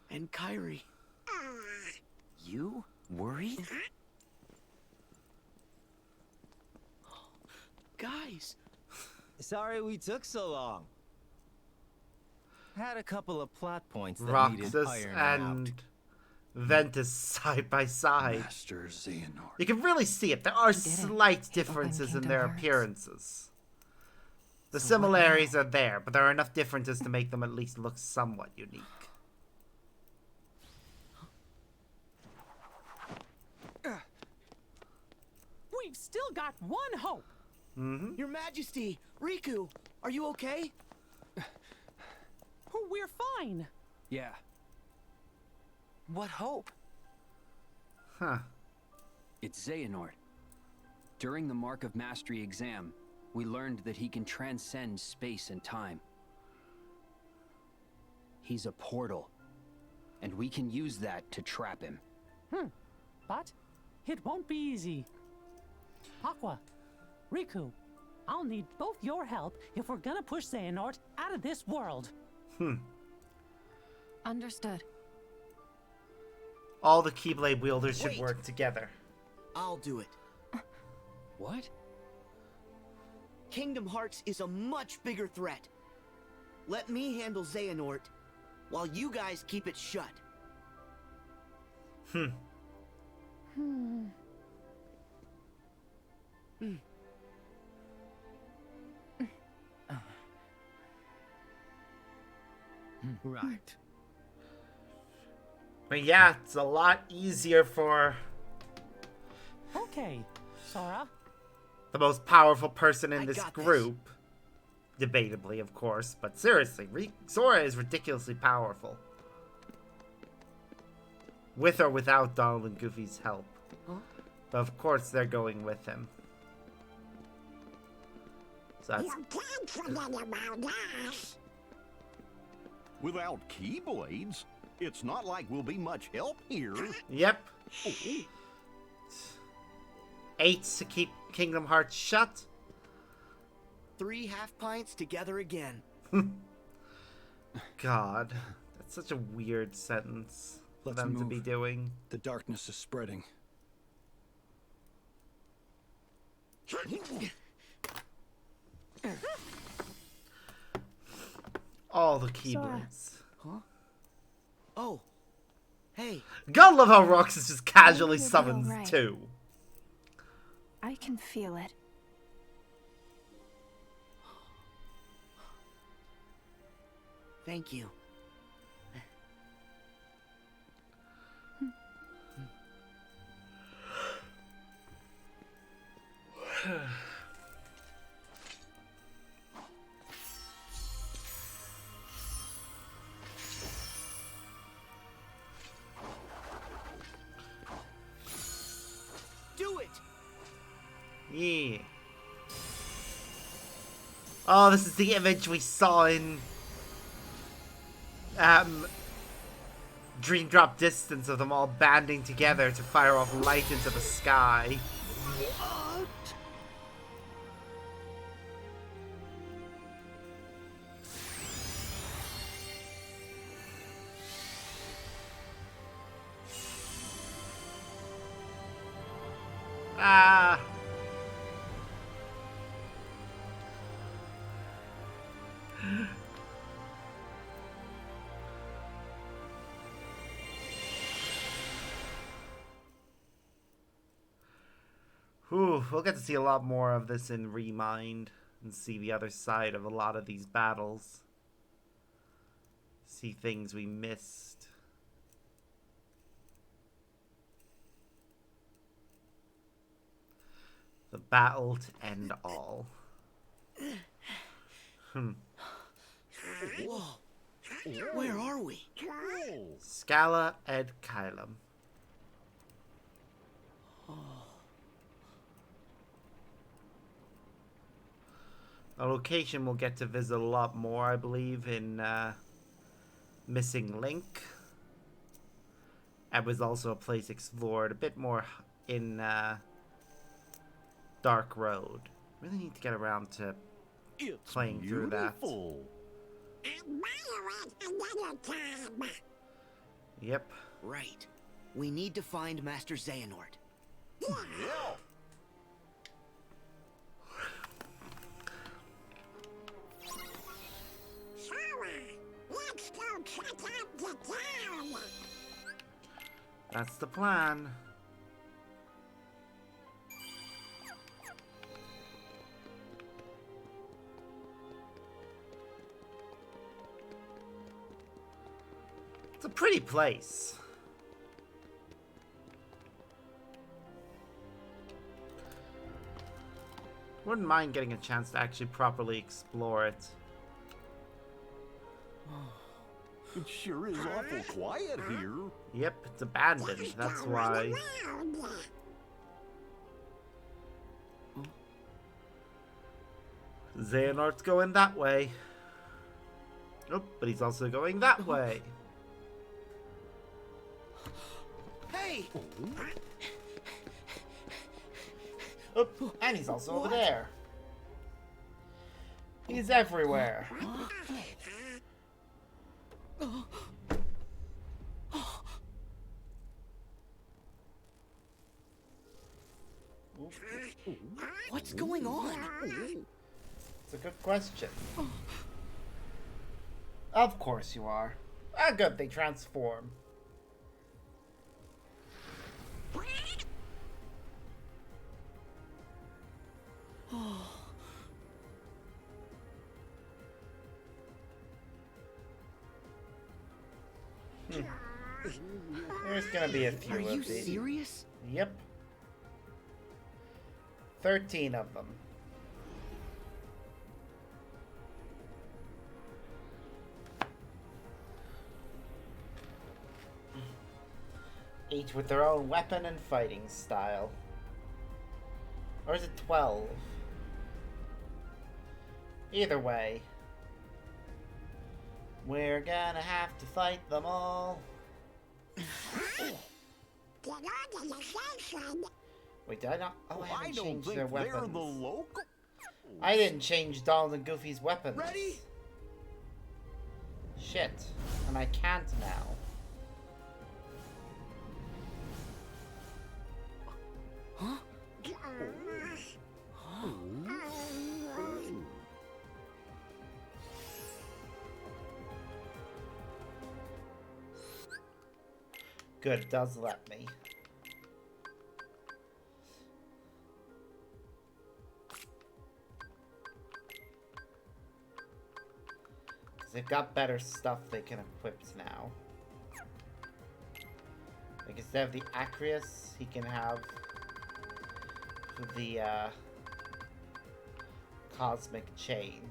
And Kairi. You worried? Guys. Sorry we took so long. Had a couple of plot points that needed Roxas ironing and out. Ventus side by side. Master Xehanort. You can really see it. There are slight differences in their appearances. The similarities are there, but there are enough differences to make them at least look somewhat unique. We've still got one hope. Your Majesty, Riku, are you okay? We're fine. Yeah. What hope? Huh. It's Xehanort. During the Mark of Mastery exam, we learned that he can transcend space and time. He's a portal, and we can use that to trap him. But it won't be easy. Aqua, Riku, I'll need both your help if we're gonna push Xehanort out of this world. Understood. All the Keyblade wielders should Wait. work together. I'll do it. What? Kingdom Hearts is a much bigger threat. Let me handle Xehanort, while you guys keep it shut. Right. But yeah, it's a lot easier for Okay, Sora. the most powerful person in I this got this. group. Debatably, of course, but seriously, Sora is ridiculously powerful. With or without Donald and Goofy's help. Huh? But of course, they're going with him. So that's... You can't forget about us. Without Keyblades, it's not like we'll be much help here. Yep. Oh. 8 to keep Kingdom Hearts shut. 3 half pints together again. God, that's such a weird sentence for Let's them to move. be doing. The darkness is spreading. All the Keyblades. Huh? Oh. Hey. God love how Roxas just casually You'll be summons alright. 2. I can feel it. Thank you. Do it! Yeah. Oh, this is the image we saw in Dream Drop Distance of them all banding together to fire off light into the sky. What? Ah. Whew, we'll get to see a lot more of this in Remind and see the other side of a lot of these battles. See things we missed. The battle to end all. Whoa. Where are we? Scala ed Kylum. A location we'll get to visit a lot more, I believe, in Missing Link. It was also a place explored a bit more in Dark Road. Really need to get around to playing through that. Another time. Yep. Right. We need to find Master Xehanort. Yeah. Let's go check out the town. That's the plan. It's a pretty place. Wouldn't mind getting a chance to actually properly explore it. It sure is awful quiet here. Yep, it's abandoned. That's why. Xehanort's going that way. Oh, but he's also going that way. Hey! Oh, and he's also over there. He's everywhere. What's going on? It's a good question. Of course you are. Ah, good, they transform. There's gonna be a few Are of you these. serious? Yep. 13 of them. Each with their own weapon and fighting style. Or is it 12? Either way. We're gonna have to fight them all. Get on to the station. Wait, did I not? Oh, I haven't don't changed think their they're weapons. the local. I didn't change Donald and Goofy's weapons. Ready? Shit. And I can't now. Huh? Good, it does let me. They've got better stuff they can equip now. Like instead of the Acreus, he can have the cosmic chain.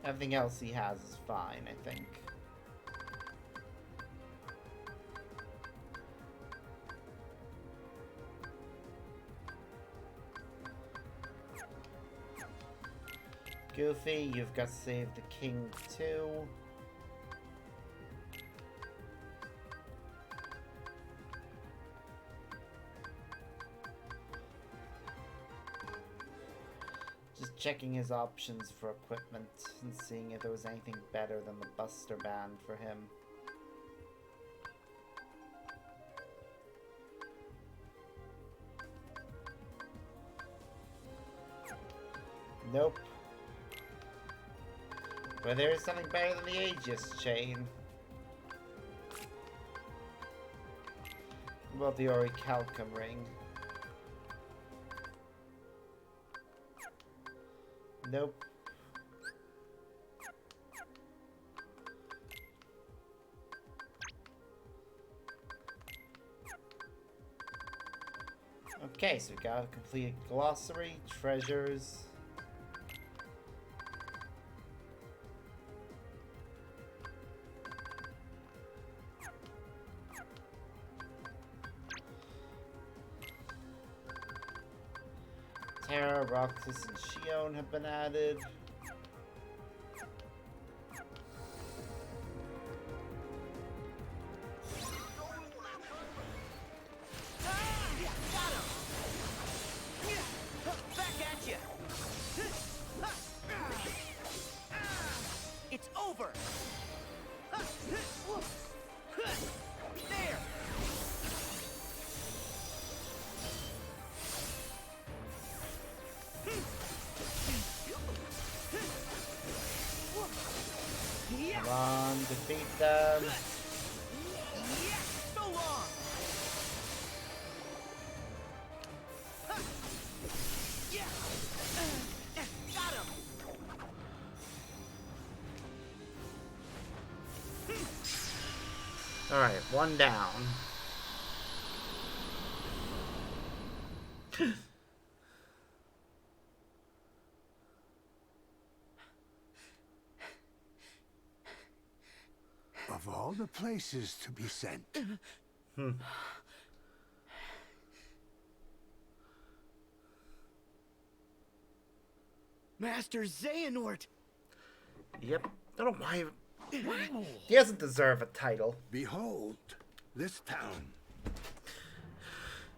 Everything else he has is fine, I think. Goofy, you've got to save the king too. Just checking his options for equipment and seeing if there was anything better than the Buster Band for him. Nope. But there is something better than the Aegis chain. What about the Orichalcum ring? Nope. Okay, so we got a complete glossary, treasures. Terra, Roxas, and Shion have been added. Back at you. It's over. There. Come on, defeat them. So long. Got him. All right, one down. Of all the places to be sent. Master Xehanort! Yep. I don't know why. He doesn't deserve a title. Behold, this town.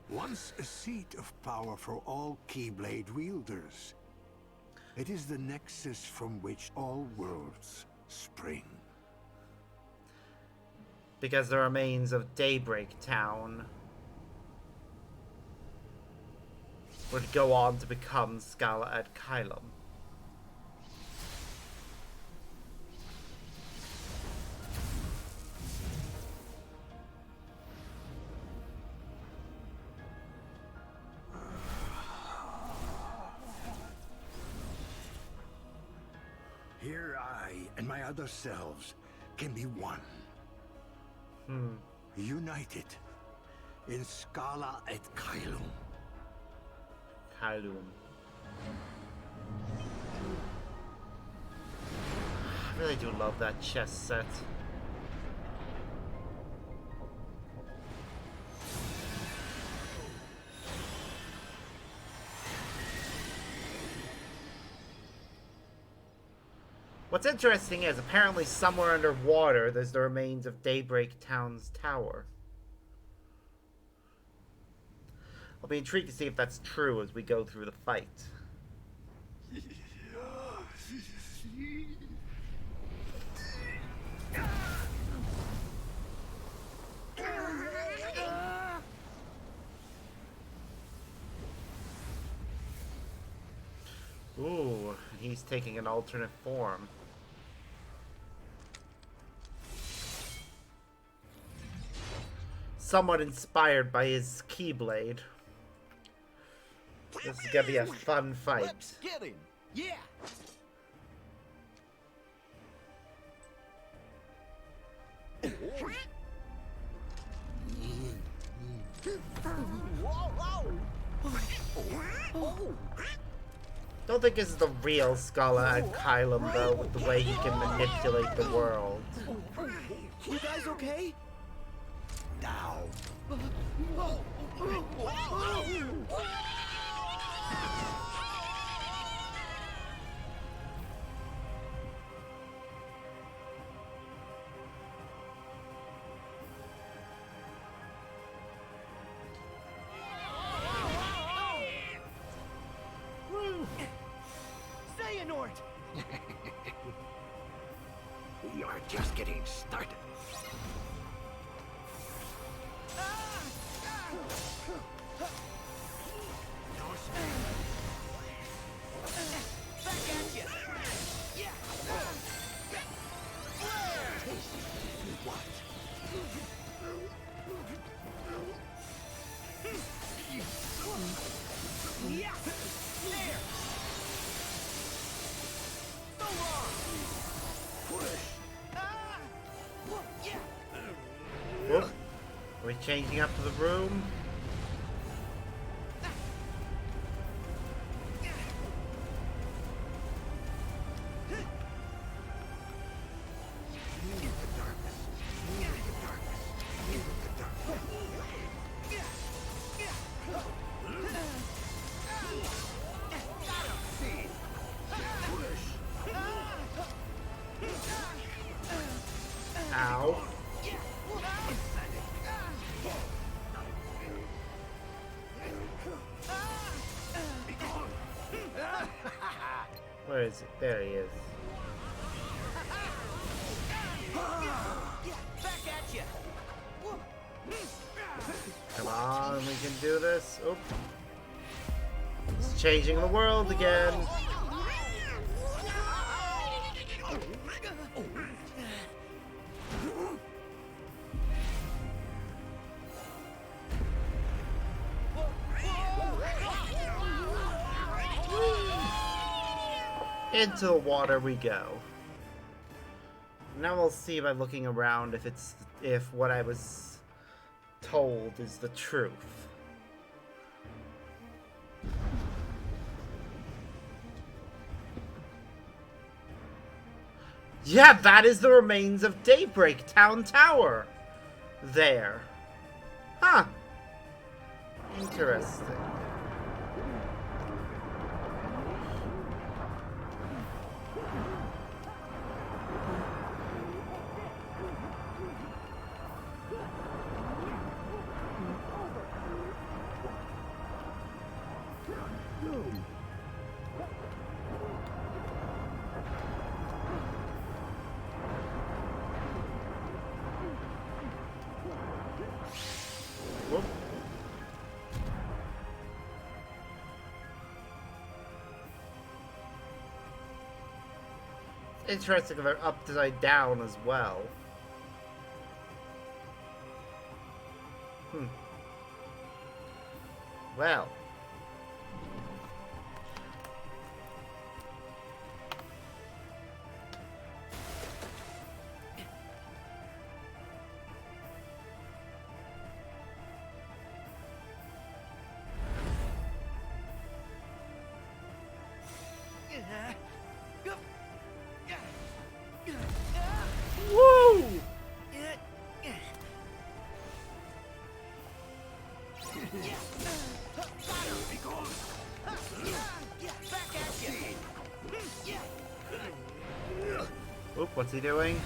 Once a seat of power for all Keyblade wielders. It is the nexus from which all worlds spring. Because the remains of Daybreak Town would go on to become Scala at Kylum. Here I and my other selves can be one. United in Scala at Kylum. Kylum. I really do love that chess set. What's interesting is apparently somewhere underwater there's the remains of Daybreak Town's tower. I'll be intrigued to see if that's true as we go through the fight. Ooh, he's taking an alternate form. Somewhat inspired by his Keyblade. This is gonna be a fun fight. Let's get him. Yeah. Whoa, whoa. Don't think this is the real scholar at Kylum, though, with the way he can manipulate the world. You guys okay? Now. Xehanort! We are just getting started. Back at you! Yeah! Yeah! There! So long! Push! Yeah! Whoop. Are we changing up to the room? Ow. Where is it? There he is. Back at you! Come on, we can do this. Oop. It's changing the world again. Into the water we go. Now we'll see by looking around if what I was told is the truth. Yeah, that is the remains of Daybreak Town Tower. There. Huh. Interesting. Whoop. Interesting, they're upside down as well. Well. Woo! Oop, what's he doing?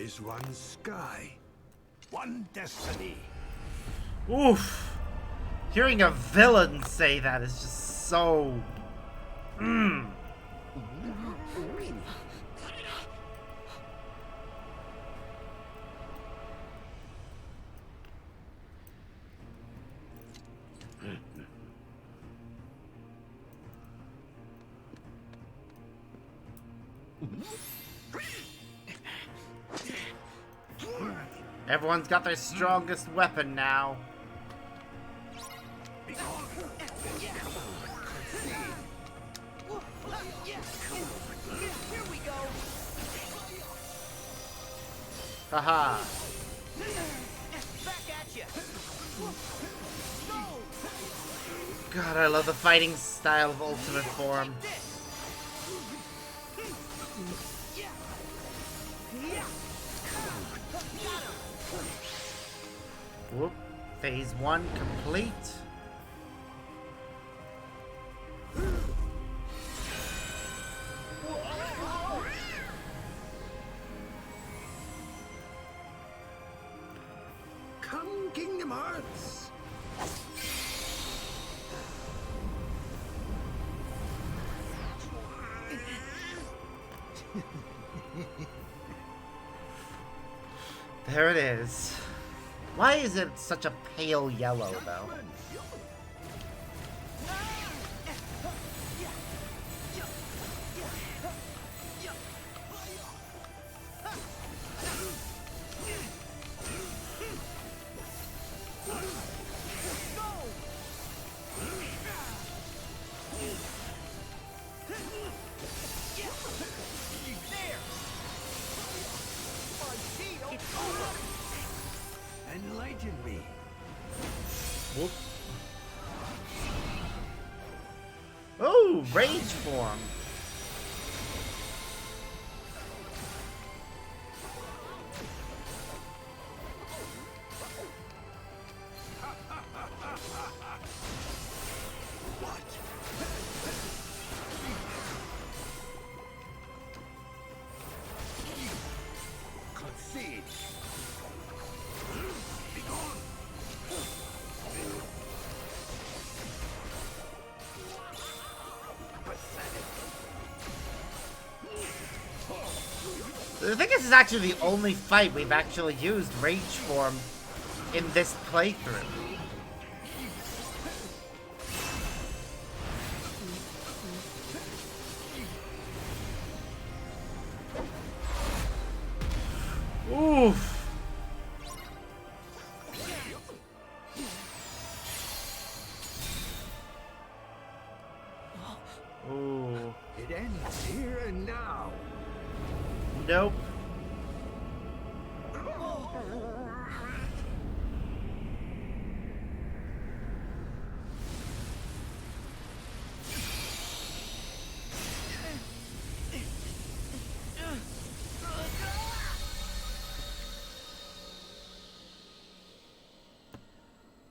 is one sky, one destiny. Oof. Hearing a villain say that is just so... Everyone's got their strongest weapon now. Here we go. Haha. Back at you. God, I love the fighting style of Ultimate Form. Whoop. Phase 1 complete. Come, Kingdom Hearts! There it is. Why is it such a pale yellow, though? Enlighten me. Whoop. Oh, rage form. Concede. I think this is actually the only fight we've actually used rage form in this playthrough. Oof. Ooh. It ends here and now. Nope.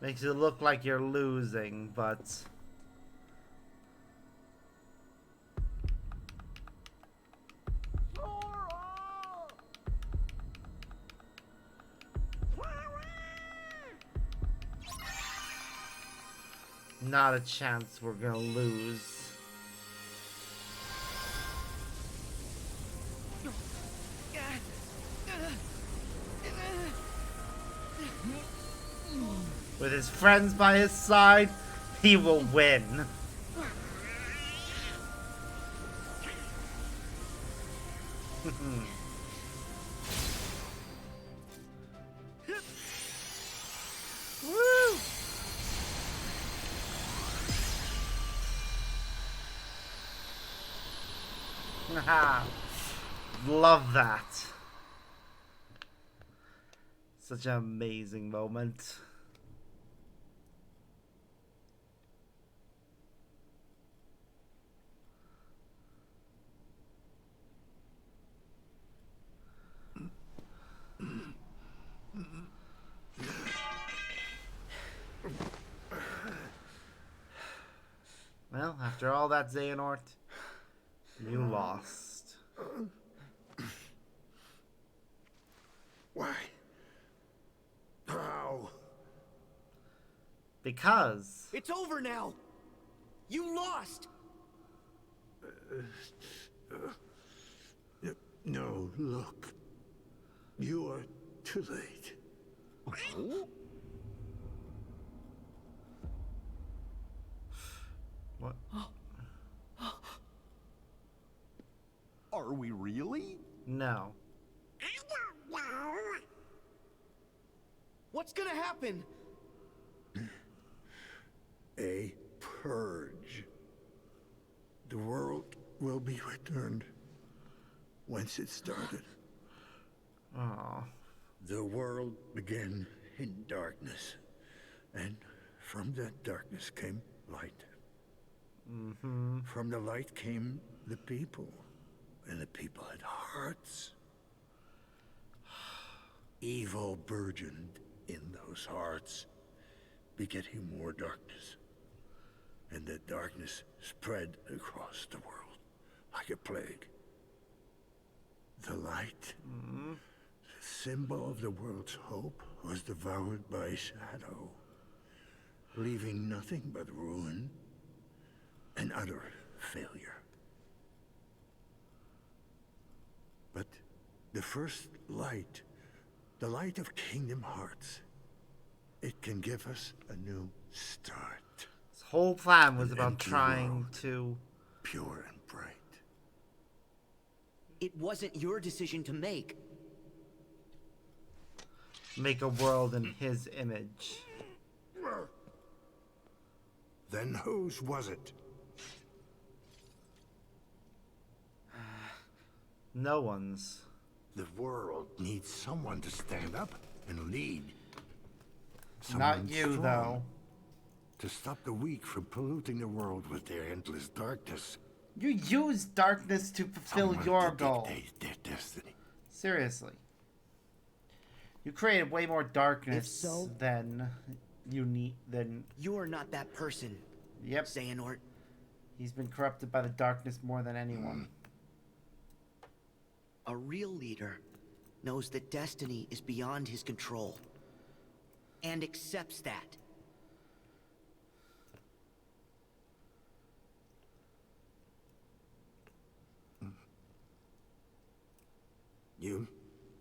Makes it look like you're losing, but... not a chance we're gonna lose. With his friends by his side, he will win. Woo! Haha. Love that. Such an amazing moment. Well, after all that, Xehanort, you lost. Why? How? Because. It's over now! You lost! No, look. You are too late. What? Are we really? No. I don't know. What's gonna happen? A purge. The world will be returned whence it started. Oh. The world began in darkness, and from that darkness came light. Mm-hmm. From the light came the people, and the people had hearts. Evil burgeoned in those hearts, begetting more darkness. And that darkness spread across the world like a plague. The light, the symbol of the world's hope, was devoured by shadow, leaving nothing but ruin and utter failure. But the first light, the light of Kingdom Hearts, it can give us a new start. His whole plan was An about empty trying world, to... pure and bright. It wasn't your decision to make. make a world in his image. Then whose was it? No one's. The world needs someone to stand up and lead. Not you, though. To stop the weak from polluting the world with their endless darkness. You use darkness to fulfill Someone your to goal. dictate their destiny. Seriously. You created way more darkness If so, than you need. Than you're not that person. Yep. Xehanort. He's been corrupted by the darkness more than anyone. A real leader knows that destiny is beyond his control. And accepts that. You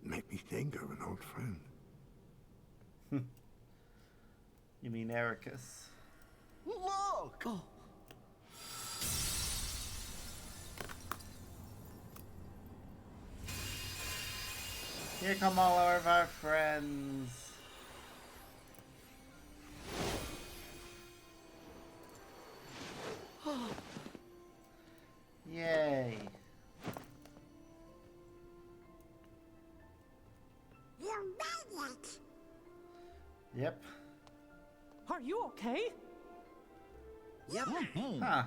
make me think of an old friend. You mean Ericus? Look! Oh. Here come all of our friends. Yay. You made it! Yep. Are you okay? Yep. Huh.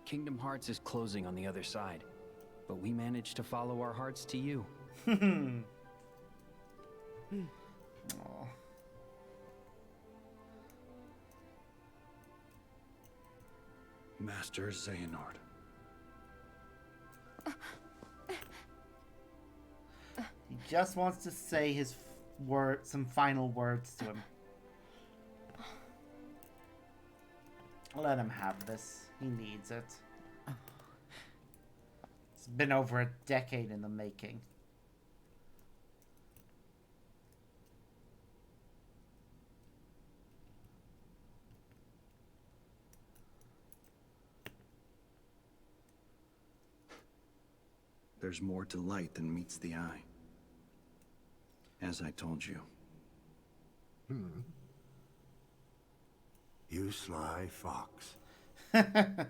Kingdom Hearts is closing on the other side, but we managed to follow our hearts to you. Aw. Master Xehanort. He just wants to say his some final words to him. Let him have this. He needs it. It's been over a decade in the making. There's more to light than meets the eye. As I told you. You sly fox. Good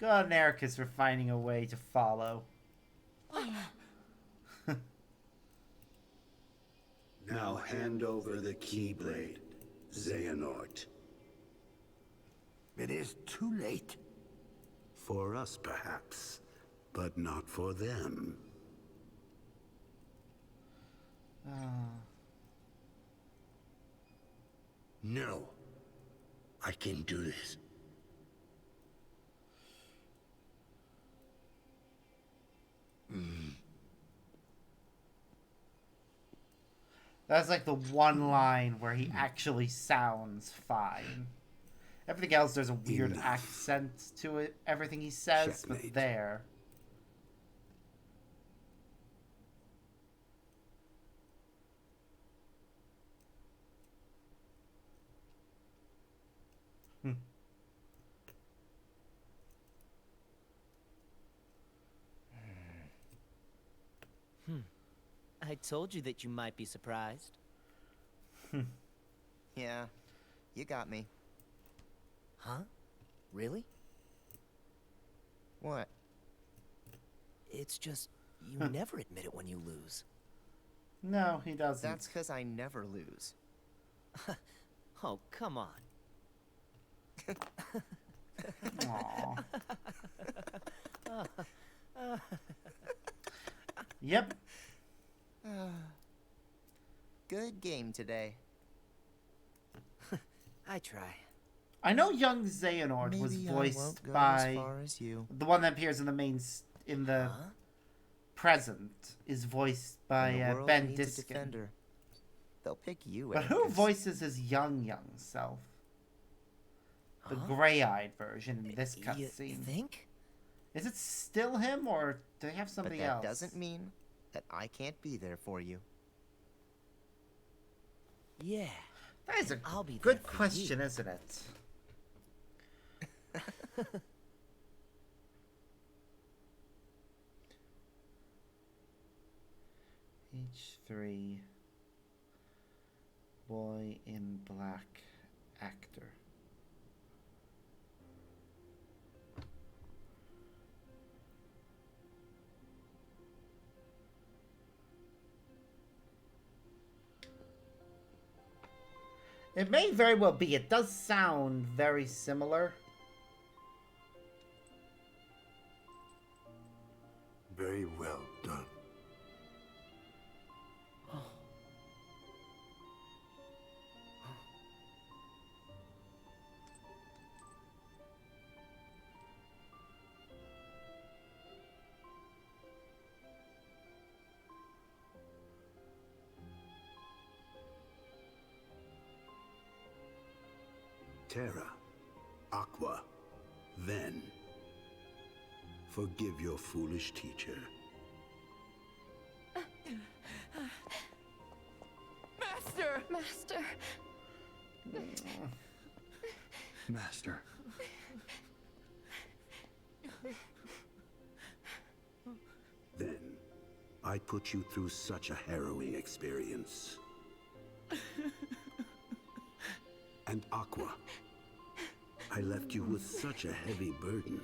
on Ericus for finding a way to follow. Now hand over the Keyblade, Xehanort. It is too late. For us, perhaps, but not for them. No. I can do this. That's like the one line where he actually sounds fine. Everything else, there's a weird Enough. accent to it. Everything he says, but Checkmate. there. I told you that you might be surprised. Yeah, you got me. Huh? Really? What? It's just, you never admit it when you lose. No, he doesn't. That's because I never lose. Oh, come on. Aww. Yep. Good game today. I try. I know young Xehanort was Maybe I voiced won't go by as far as you. the one that appears in the main in the present is voiced by When the world Ben needs a Diskin. defender, they'll pick you. But who Ericus. voices his young self? The gray-eyed version in this cutscene. Think? Is it still him, or do they have But somebody that else? doesn't mean that I can't be there for you. Yeah. That is a I'll be good there for question, you. isn't it? H3 Boy in Black actor. It may very well be. It does sound very similar. Very well done. Terra, Aqua, Ven. Forgive your foolish teacher. Master! Master! Master. Then, I put you through such a harrowing experience. And Aqua, I left you with such a heavy burden.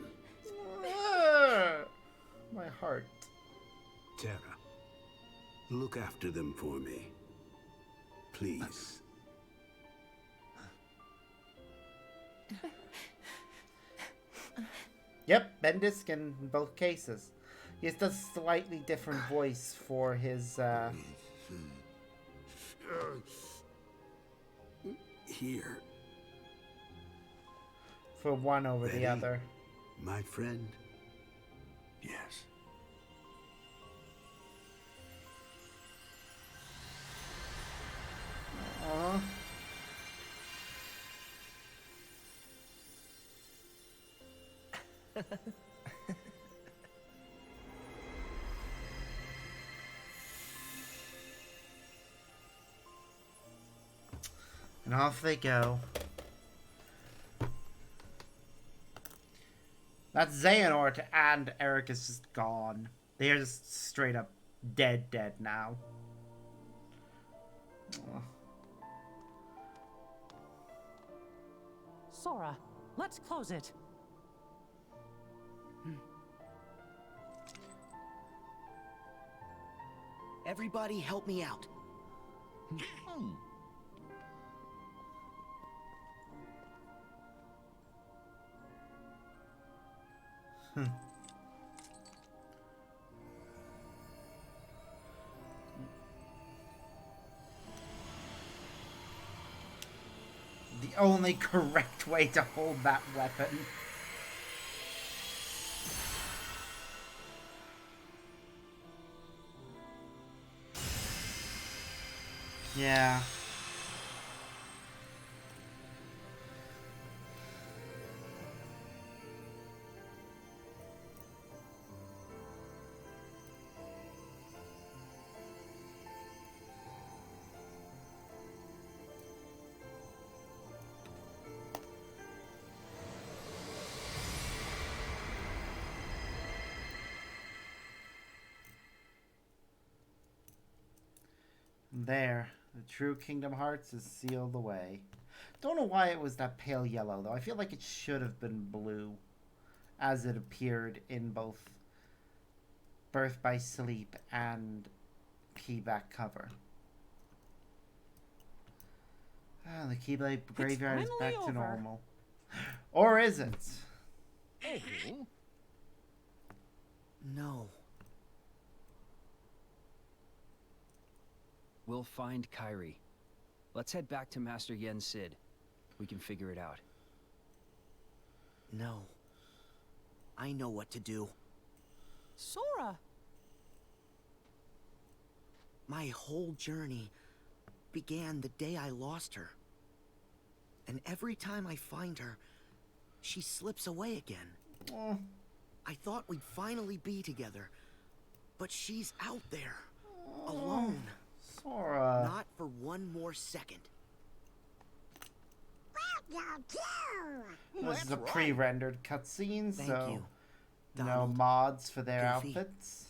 My heart. Terra, look after them for me. Please. Yep, Ben Diskin in both cases. He has a slightly different voice for his, Here. for one over the Betty? other. My friend? Yes. Aww. And off they go. That's Xehanort, and Eric is just gone. They're just straight up dead now. Ugh. Sora, let's close it. Everybody help me out. the only correct way to hold that weapon. Yeah. There, the true Kingdom Hearts is sealed away. Don't know why it was that pale yellow, though. I feel like it should have been blue, as it appeared in both Birth by Sleep and key back cover. Ah, the Keyblade Graveyard is back to normal. Or is it? No. We'll find Kairi. Let's head back to Master Yen Sid. We can figure it out. No. I know what to do. Sora! My whole journey began the day I lost her. And every time I find her, she slips away again. I thought we'd finally be together, but she's out there, alone. Sora. Not for one more second. This is a pre-rendered cutscene, Thank so you, no Donald, mods for their Goofy. outfits.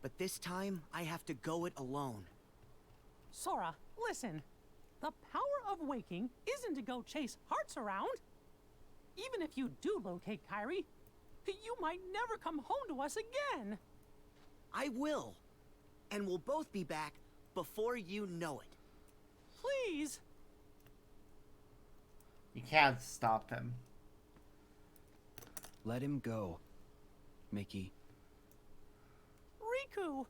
But this time, I have to go it alone. Sora, listen. The power of waking isn't to go chase hearts around. Even if you do locate Kairi, you might never come home to us again. I will. And we'll both be back before you know it. Please. You can't stop him. Let him go, Mickey. Riku!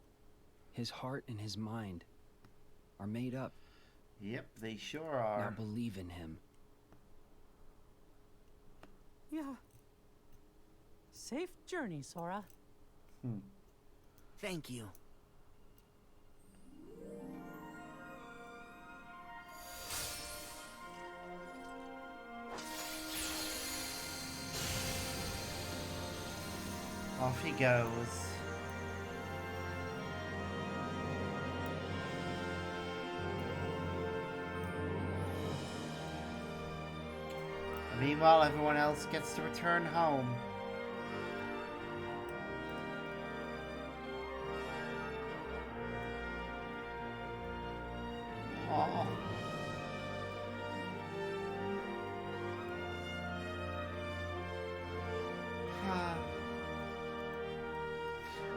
His heart and his mind are made up. Yep, they sure are. Now believe in him. Yeah. Safe journey, Sora. Thank you. Off he goes. Meanwhile, everyone else gets to return home. Aww.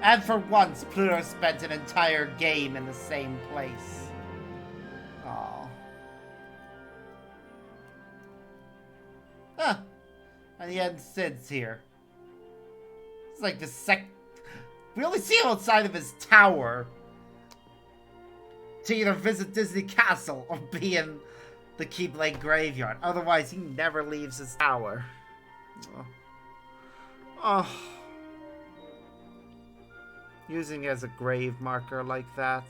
And for once, Pluto spent an entire game in the same place. Aww. Huh. And the end, Sid's here. It's like the we only see him outside of his tower to either visit Disney Castle or be in the Keyblade Graveyard. Otherwise, he never leaves his tower. Oh. Using it as a grave marker like that.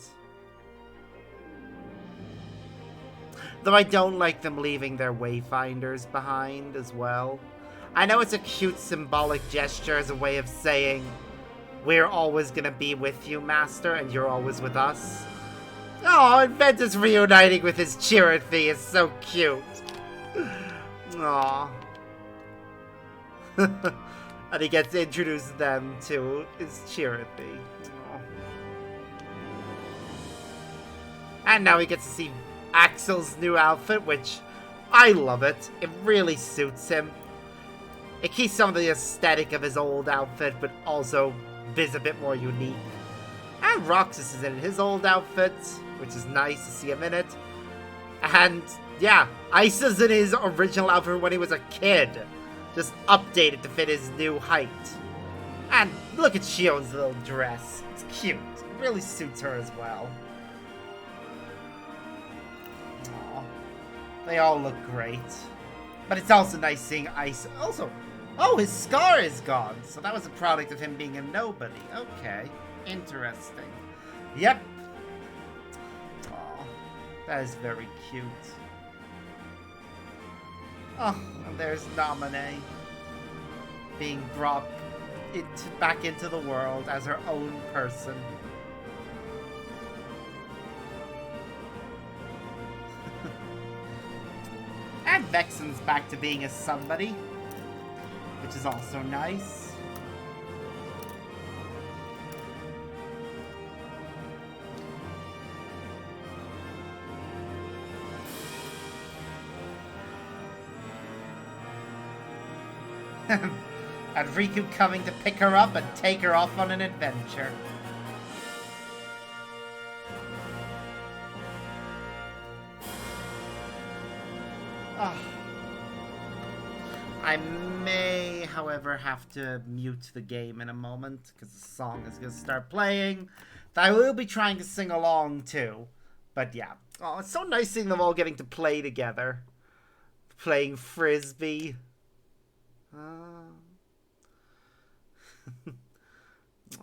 Though I don't like them leaving their wayfinders behind as well. I know it's a cute symbolic gesture as a way of saying, we're always gonna be with you, Master, and you're always with us. Oh, and Ventus reuniting with his Chirithy is so cute. Aww. And he gets to introduce them to his Chirithy. And now he gets to see Axel's new outfit, which I love it. It really suits him. It keeps some of the aesthetic of his old outfit, but also is a bit more unique. And Roxas is in his old outfit, which is nice to see him in it. And yeah, Isa's in his original outfit when he was a kid. Just updated to fit his new height. And look at Shion's little dress. It's cute. It really suits her as well. Aww. They all look great. But it's also nice seeing Ice. Also, oh, his scar is gone. So that was a product of him being a nobody. Okay. Interesting. Yep. Oh, that is very cute. Oh, and there's Naminé being brought back into the world as her own person. And Vexen's back to being a somebody, which is also nice. And Riku coming to pick her up and take her off on an adventure. Oh. I may, however, have to mute the game in a moment because the song is going to start playing. I will be trying to sing along too. But yeah. Oh, it's so nice seeing them all getting to play together. Playing Frisbee.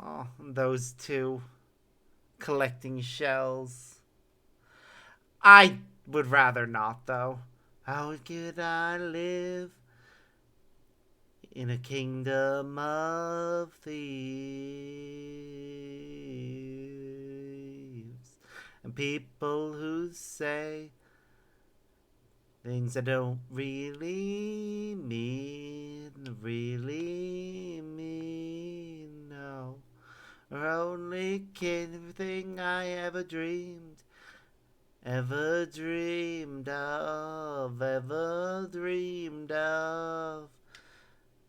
Oh, those two collecting shells. I would rather not, though. How could I live in a kingdom of thieves? And people who say things I don't really mean, no. Or only everything I ever dreamed of.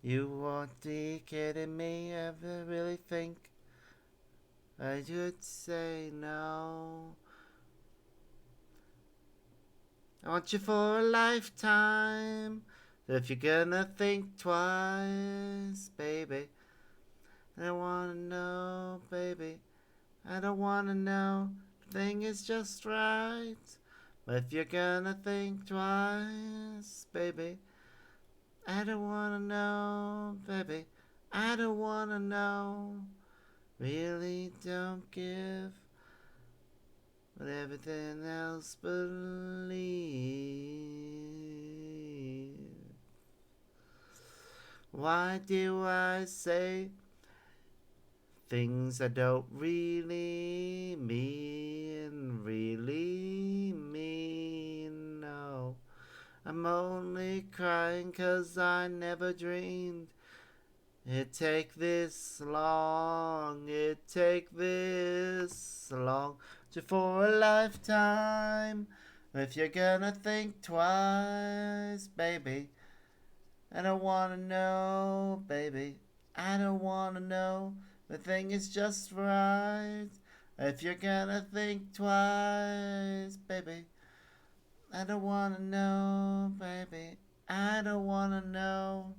You won't be kidding me, ever really think I should say no? I want you for a lifetime. If you're gonna think twice, baby, I don't wanna know, baby. I don't wanna know. The thing is just right. But if you're gonna think twice, baby, I don't wanna know, baby. I don't wanna know. Really don't give. But everything else believe. Why do I say things I don't really mean, no. I'm only crying 'cause I never dreamed it'd take this long, just for a lifetime. If you're gonna think twice, baby, I don't wanna know, baby, I don't wanna know. The thing is just right. If you're gonna think twice, baby, I don't wanna know, baby, I don't wanna know.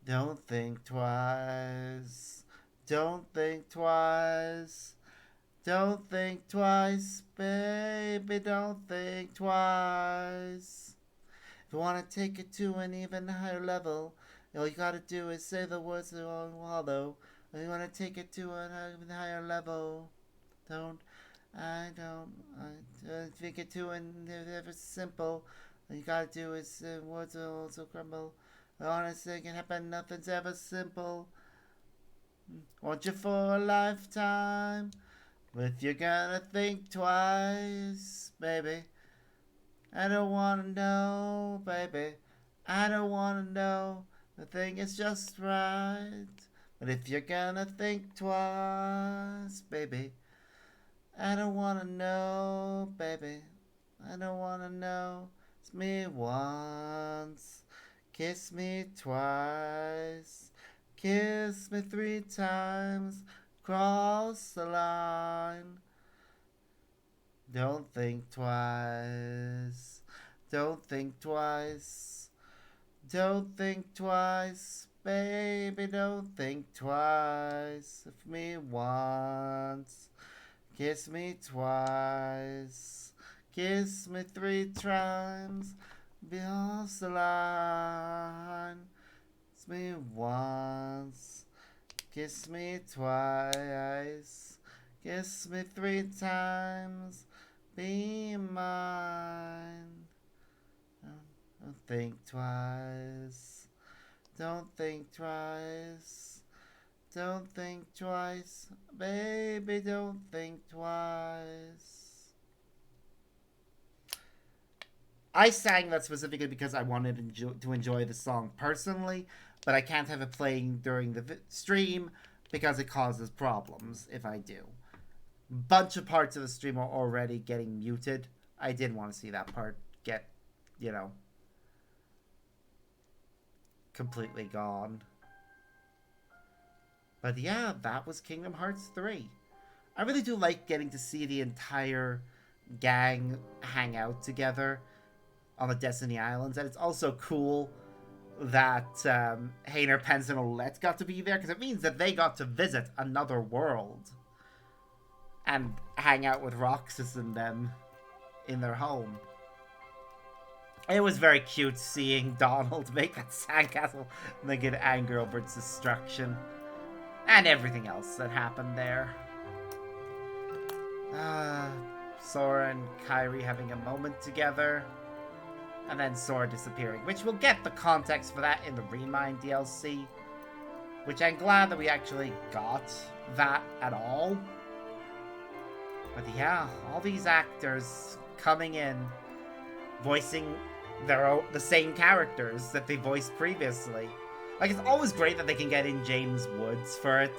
Don't think twice. Don't think twice. Don't think twice, baby, don't think twice. If you want to take it to an even higher level, all you gotta do is say the words that are hollow. If you want to take it to an even higher level, I take it to an ever simple. All you gotta do is say words that also crumble. Honestly, it can happen, nothing's ever simple. Want you for a lifetime. If you're gonna think twice, baby, I don't wanna know, baby, I don't wanna know. The thing is just right. But if you're gonna think twice, baby, I don't wanna know, baby, I don't wanna know. It's me once, kiss me twice, kiss me 3 times, cross the line. Don't think twice. Don't think twice. Don't think twice. Baby, don't think twice. Of me once. Kiss me twice. Kiss me 3 times across the line. Kiss me once. Kiss me twice. Kiss me 3 times. Be mine. Don't think twice. Don't think twice. Don't think twice. Baby, don't think twice. I sang that specifically because I wanted to enjoy the song personally, but I can't have it playing during the stream because it causes problems if I do. Bunch of parts of the stream are already getting muted. I didn't want to see that part get, you know, completely gone. But yeah, that was Kingdom Hearts 3. I really do like getting to see the entire gang hang out together on the Destiny Islands, and it's also cool that Hayner, Pence, and Olette got to be there, because it means that they got to visit another world and hang out with Roxas and them in their home. It was very cute seeing Donald make that sandcastle and then get angry over its destruction. And everything else that happened there. Sora and Kairi having a moment together. And then Sora disappearing. Which we'll get the context for that in the Remind DLC. Which I'm glad that we actually got that at all. But yeah, all these actors coming in, voicing the same characters that they voiced previously. Like, it's always great that they can get in James Woods for it.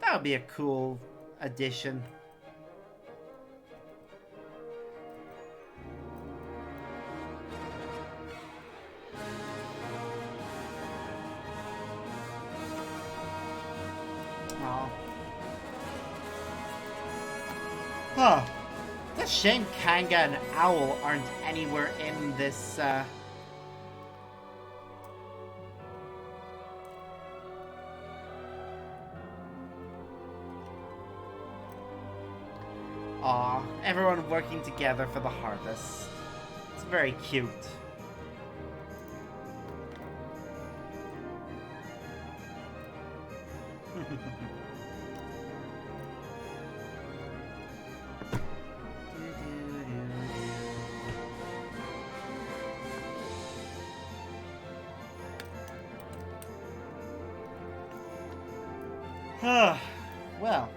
That would be a cool addition. Aw. Huh. It's a shame Kanga and Owl aren't anywhere in this, Aw, everyone working together for the harvest. It's very cute. Well.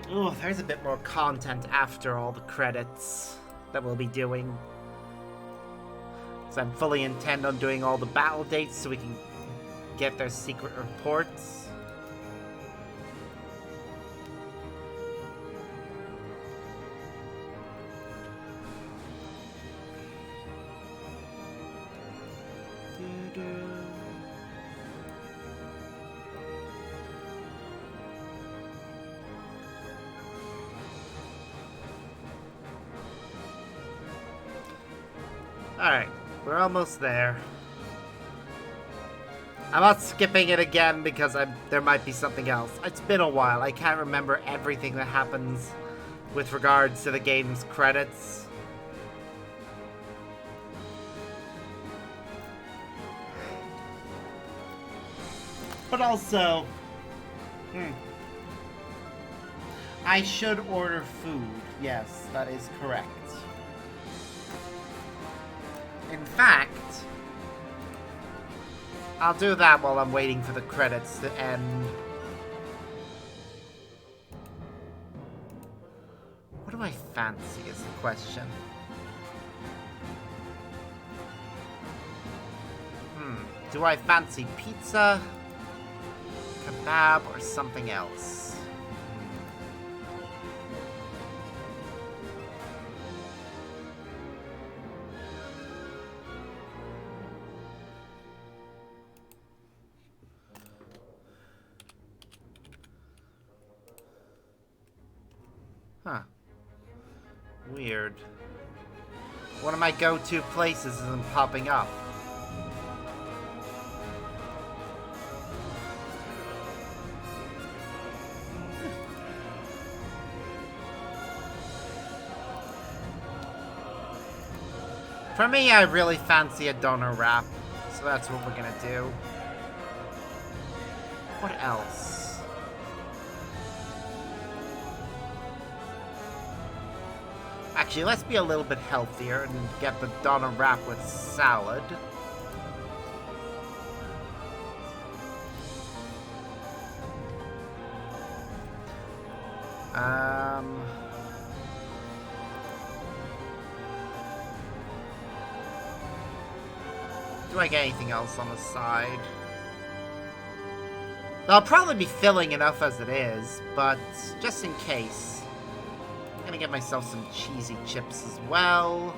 Ooh, there's a bit more content after all the credits that we'll be doing. So I'm fully intend on doing all the battle dates so we can get their secret reports. Alright, we're almost there. I'm not skipping it again because there might be something else. It's been a while. I can't remember everything that happens with regards to the game's credits. But also, I should order food. Yes, that is correct. In fact, I'll do that while I'm waiting for the credits to end. What do I fancy is the question. Do I fancy pizza, kebab, or something else? Huh. Weird. One of my go-to places isn't popping up. For me, I really fancy a donor wrap, so that's what we're gonna do. What else? Actually, let's be a little bit healthier and get the doner wrap with salad. Do I get anything else on the side? I'll probably be filling enough as it is, but just in case. I'm gonna get myself some cheesy chips as well.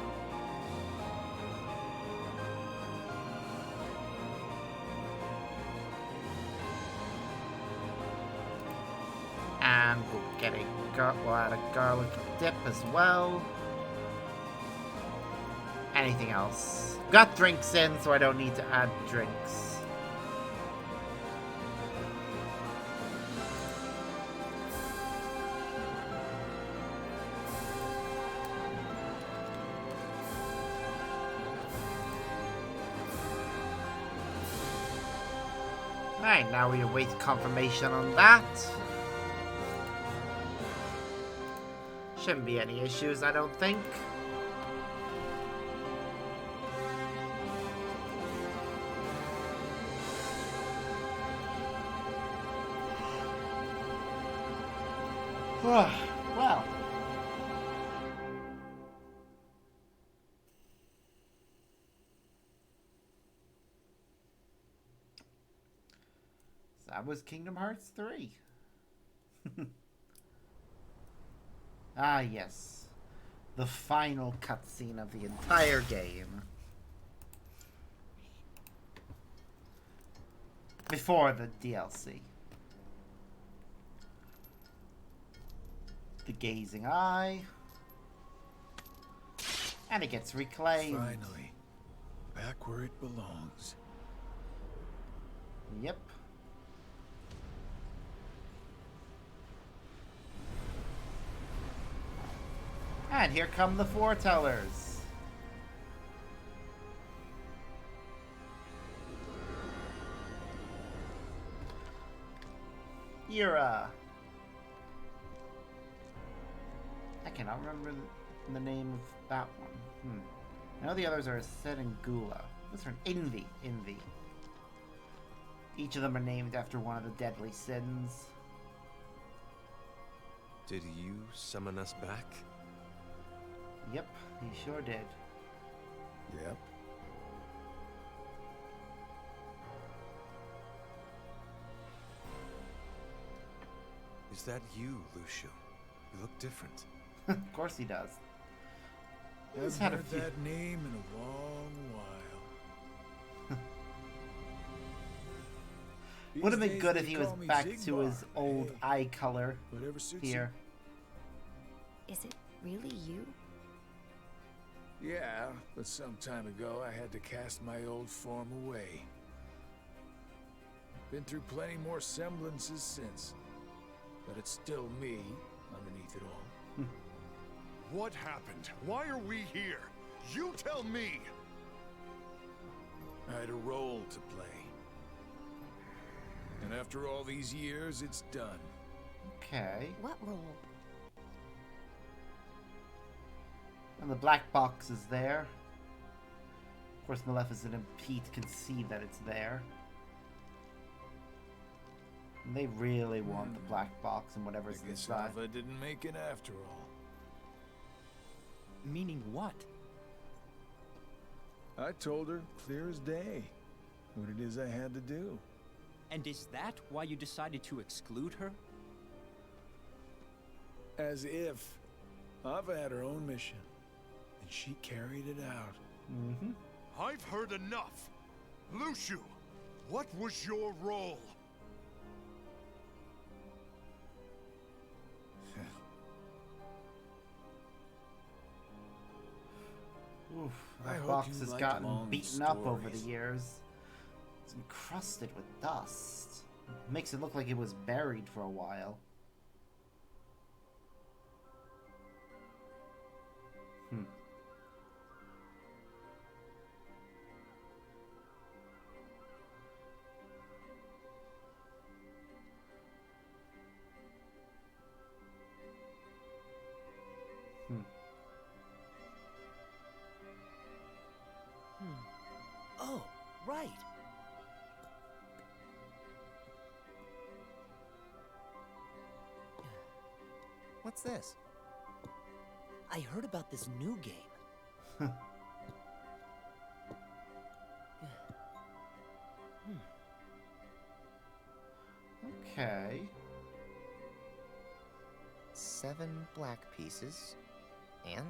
And we'll get we'll add a garlic dip as well. Anything else? Got drinks in, so I don't need to add drinks. Alright, now we await confirmation on that. Shouldn't be any issues, I don't think. Well. That was Kingdom Hearts 3. Ah, yes. The final cutscene of the entire game. Before the DLC. The Gazing Eye. And it gets reclaimed. Finally. Back where it belongs. Yep. And here come the foretellers. Yura. I cannot remember the name of that one. I know the others are Set and Gula. What's her name? Envy. Envy. Each of them are named after one of the deadly sins. Did you summon us back? Yep, he sure did. Yep. Is that you, Lucio? You look different. Of course he does. He's Haven't had a heard few. that name in a long while. Would have These been days good they if he was call me back to his Zigbar. old Hey, eye color whatever suits here. Is it really you? Yeah, but some time ago I had to cast my old form away. Been through plenty more semblances since, but it's still me underneath it all. What happened? Why are we here? You tell me! I had a role to play. And after all these years, it's done. Okay. What role? And the black box is there. Of course, Maleficent and Pete can see that it's there. And they really want the black box and whatever's I guess inside. Alpha didn't make it after all. Meaning what? I told her, clear as day, what it is I had to do. And is that why you decided to exclude her? As if. Ava had her own mission, and she carried it out. Mm-hmm. I've heard enough! Lucio, what was your role? Oof, I that hope box you has like gotten long beaten up over the stories. years. It's encrusted with dust. Makes it look like it was buried for a while. Hmm. Oh, right. What's this? I heard about this new game. Okay. 7 black pieces. And?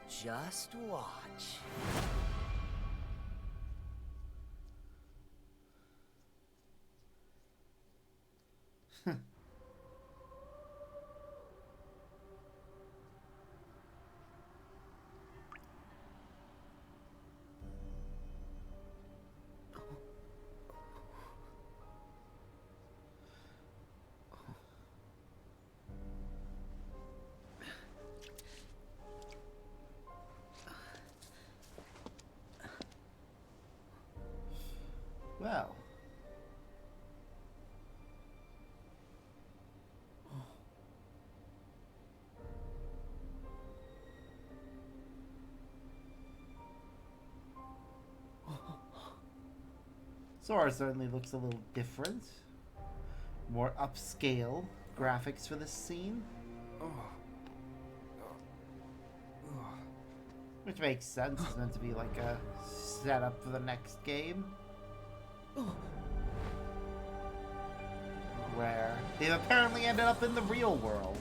Just watch. Well. Sora certainly looks a little different. More upscale graphics for this scene. Which makes sense. It's meant to be like a setup for the next game. Where they've apparently ended up in the real world.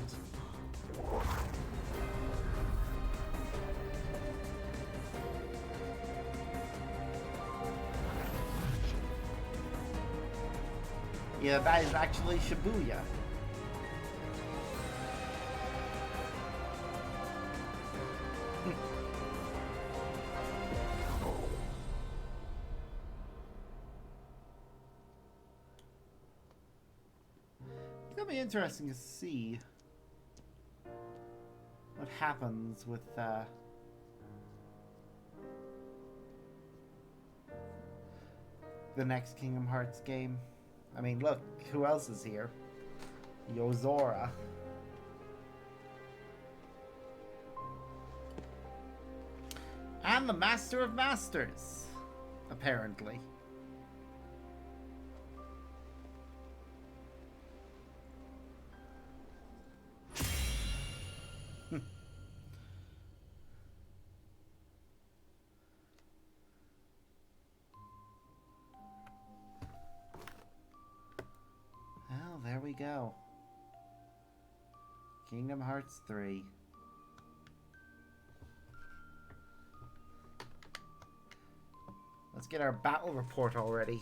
Yeah, that is actually Shibuya. It's gonna be interesting to see what happens with the next Kingdom Hearts game. I mean, look, who else is here? Yozora. And the Master of Masters, apparently. Well, there we go. Kingdom Hearts 3. Let's get our battle report already.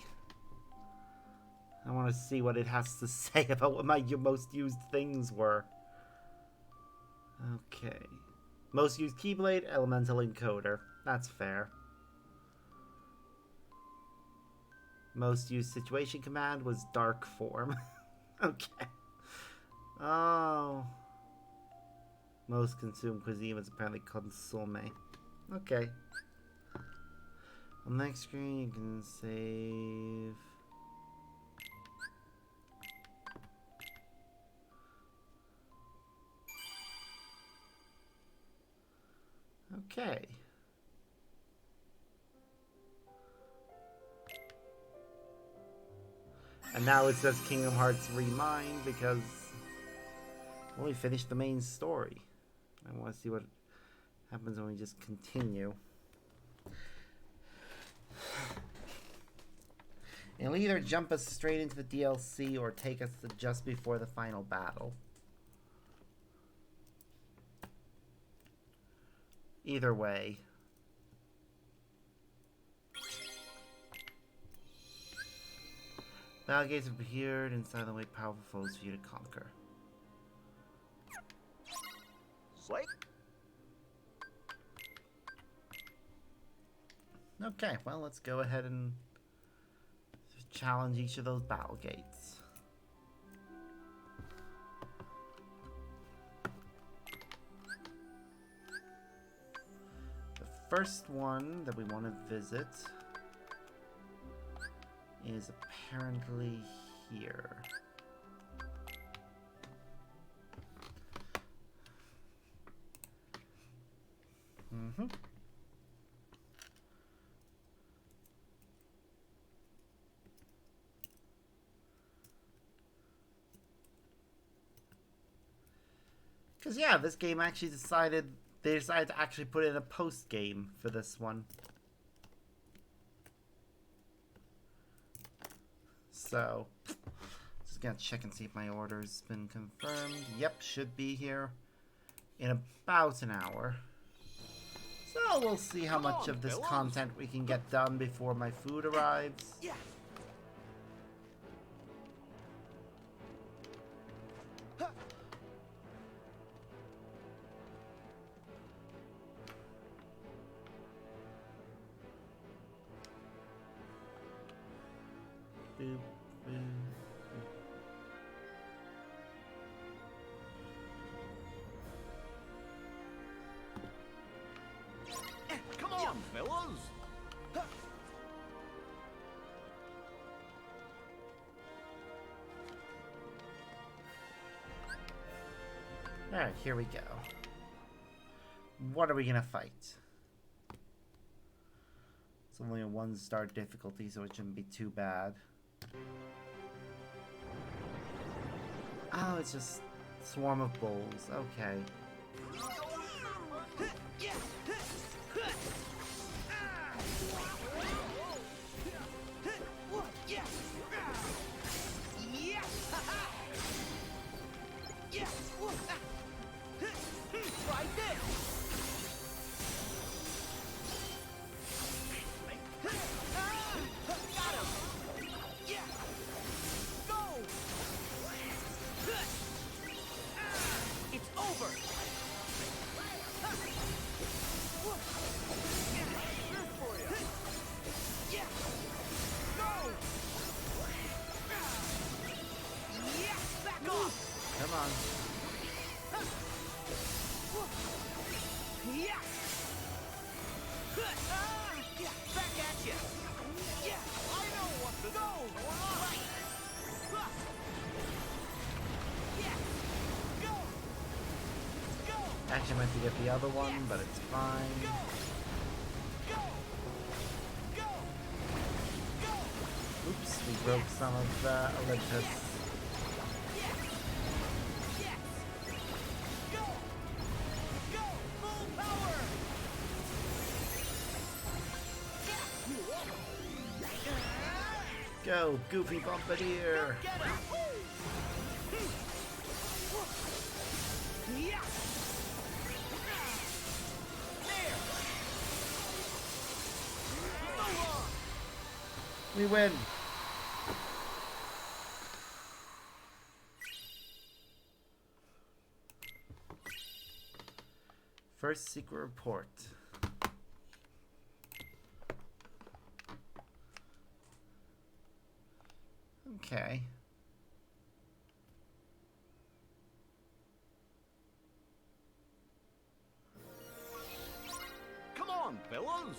I want to see what it has to say about what my most used things were. Okay. Most used Keyblade, Elemental Encoder. That's fair. Most used Situation Command was Dark Form. Okay. Oh. Most consumed cuisine was apparently Consomme. Okay. On the next screen, you can save. Okay. And now it says Kingdom Hearts Remind because well, we finished the main story. I want to see what happens when we just continue. It'll either jump us straight into the DLC or take us to just before the final battle. Either way. Battle gates have appeared inside the way powerful foes for you to conquer. Slate. Okay, well, let's go ahead and challenge each of those battle gates. The first one that we want to visit is apparently here. Because, yeah, this game actually they decided to actually put in a post game for this one. So, just gonna check and see if my order's been confirmed. Yep, should be here in about an hour. So, we'll see how much of this content we can get done before my food arrives. Yeah. Boop, boop. Come on, fellas. Alright, here we go. What are we gonna fight? It's only a 1-star difficulty, so it shouldn't be too bad. Oh, it's just Swarm of Bulls. Okay. Actually meant to get the other one, but it's fine. Oops, we broke some of the Olympus. Go, Goofy Bombardier! We win! First secret report. Okay. Come on, fellas!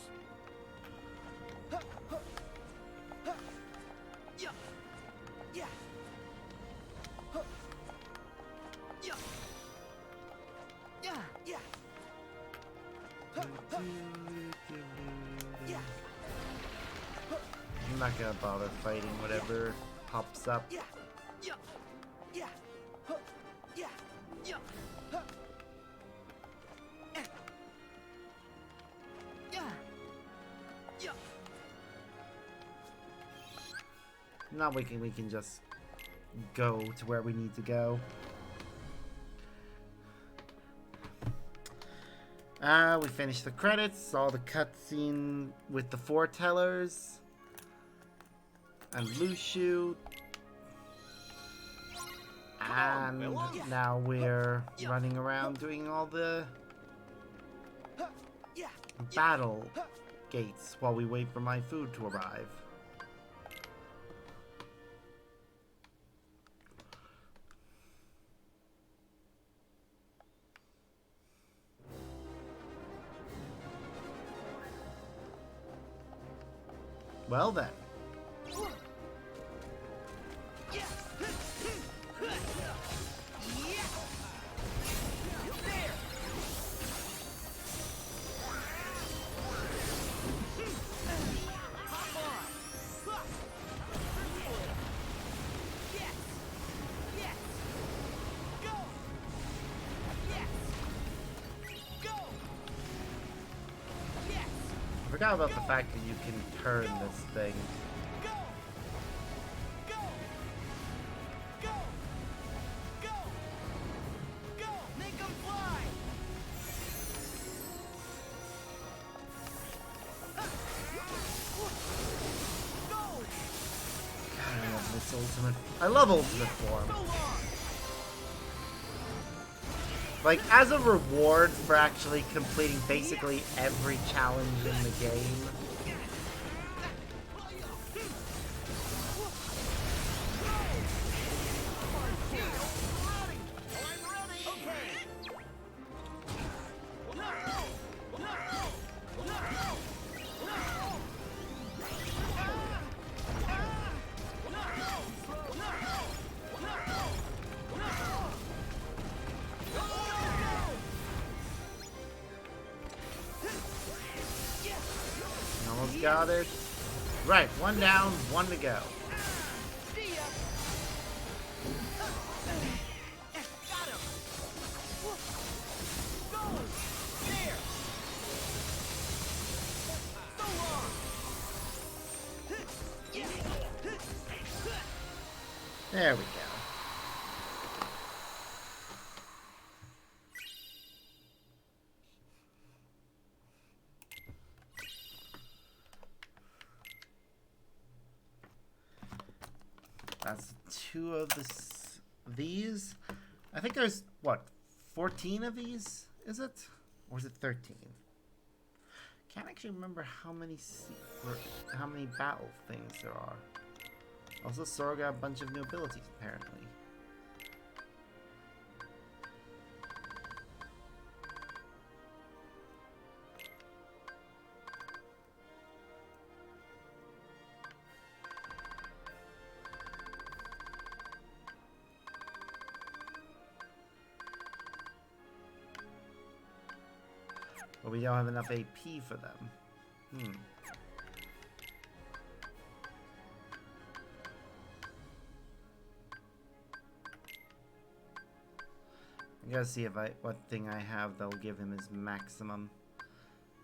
Yeah. Yeah. Yeah. Yeah. Yeah. Yeah. I'm not gonna bother fighting whatever pops up. Yeah. Yeah. Yeah. Yeah. Yeah. Yeah. Yeah. Now we can just go to where we need to go. We finished the credits, saw the cutscene with the foretellers and Lushu, and now we're running around doing all the battle gates while we wait for my food to arrive. Well then. I forgot about the fact that you can turn this thing. I love Ultimate Form. Like, as a reward for actually completing basically every challenge in the game. Got it. Right, one down, one to go. There we go. That's two of these. I think there's, what, 14 of these, is it? Or is it 13? Can't actually remember how many battle things there are. Also, Sora got a bunch of new abilities, apparently. But we don't have enough AP for them. I gotta see if what thing I have that'll give him his maximum.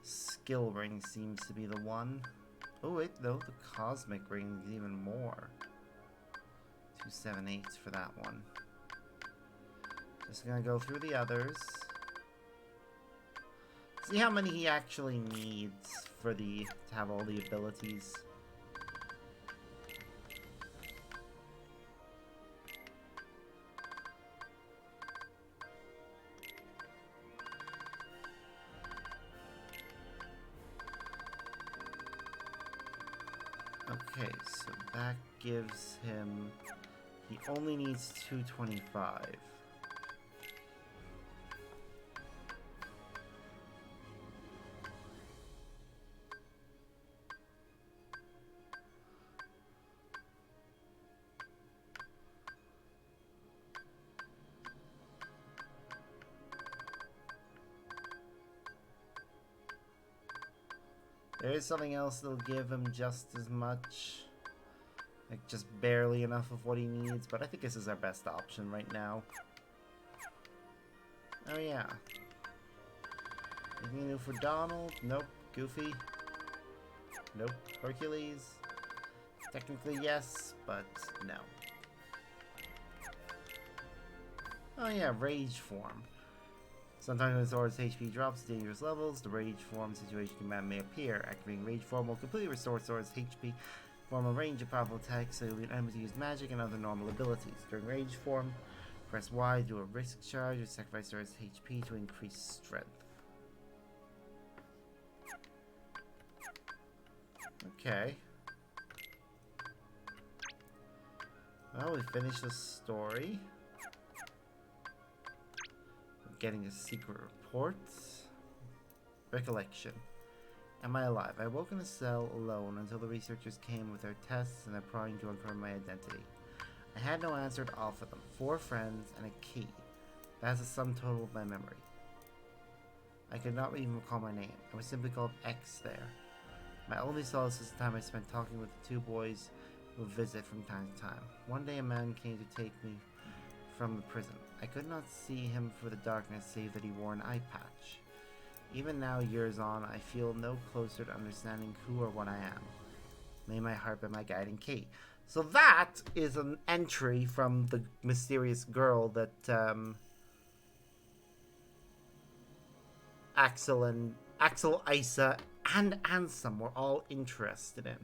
Skill ring seems to be the one. Oh wait, though the cosmic ring is even more. 278 for that one. Just gonna go through the others. See how many he actually needs for to have all the abilities. Okay, so that gives him... He only needs 225. There is something else that'll give him just as much. Like, just barely enough of what he needs, but I think this is our best option right now. Oh yeah. Anything new for Donald? Nope. Goofy? Nope. Hercules? Technically yes, but no. Oh yeah, Rage Form. Sometimes when the sword's HP drops to dangerous levels, the Rage Form situation command may appear. Activating Rage Form will completely restore sword's HP, form a range of powerful attacks, so you'll be unable to use magic and other normal abilities. During Rage Form, press Y, do a risk charge, or sacrifice sword's HP to increase strength. Okay. Well, we finished the story. Getting a secret report. Recollection. Am I alive? I woke in a cell alone until the researchers came with their tests and their prying to uncover my identity. I had no answer to offer them. 4 friends and a key. That's the sum total of my memory. I could not even recall my name. I was simply called X there. My only solace is the time I spent talking with the 2 boys who visit from time to time. One day a man came to take me from the prison. I could not see him for the darkness save that he wore an eye patch. Even now, years on, I feel no closer to understanding who or what I am. May my heart be my guiding key. So that is an entry from the mysterious girl that Axel, Isa, and Ansem were all interested in.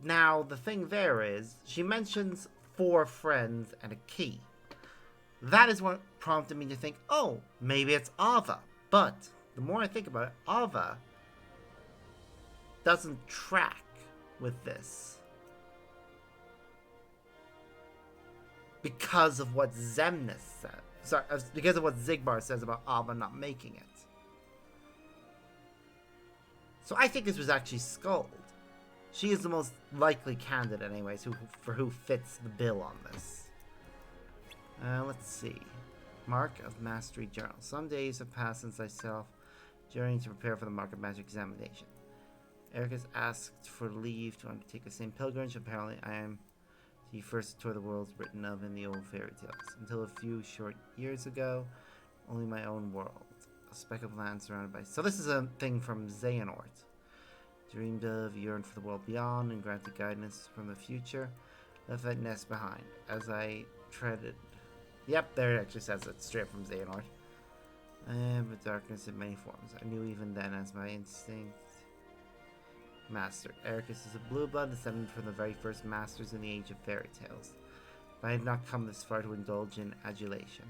Now, the thing there is, she mentions 4 friends and a key. That is what prompted me to think, oh, maybe it's Ava. But the more I think about it, Ava doesn't track with this. Because of what Zemnis said. Sorry, because of what Zigbar says about Ava not making it. So I think this was actually Skuld. She is the most likely candidate anyways for who fits the bill on this. Let's see. Mark of Mastery Journal. Some days have passed since I set off journeying to prepare for the Mark of Magic examination. Eric has asked for leave to undertake the same pilgrimage. Apparently I am the first tour the worlds written of in the old fairy tales. Until a few short years ago, only my own world. A speck of land surrounded by... So this is a thing from Xehanort. Dreamed of, yearned for the world beyond, and granted guidance from the future. Left that nest behind. As I treaded... Yep, there it actually says it, straight from Xehanort. But darkness in many forms. I knew even then as my instinct master. Ericus is a blue blood descended from the very first masters in the age of fairy tales. But I had not come this far to indulge in adulation.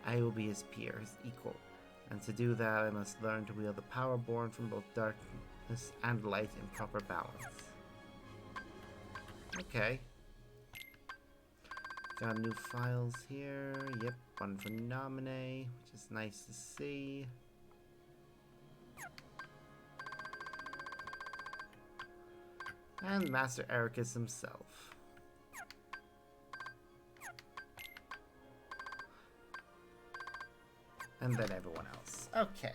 I will be his peer, his equal. And to do that I must learn to wield the power born from both darkness and light in proper balance. Okay. Got new files here. Yep, one for Nominee, which is nice to see. And Master Ericus himself. And then everyone else. Okay.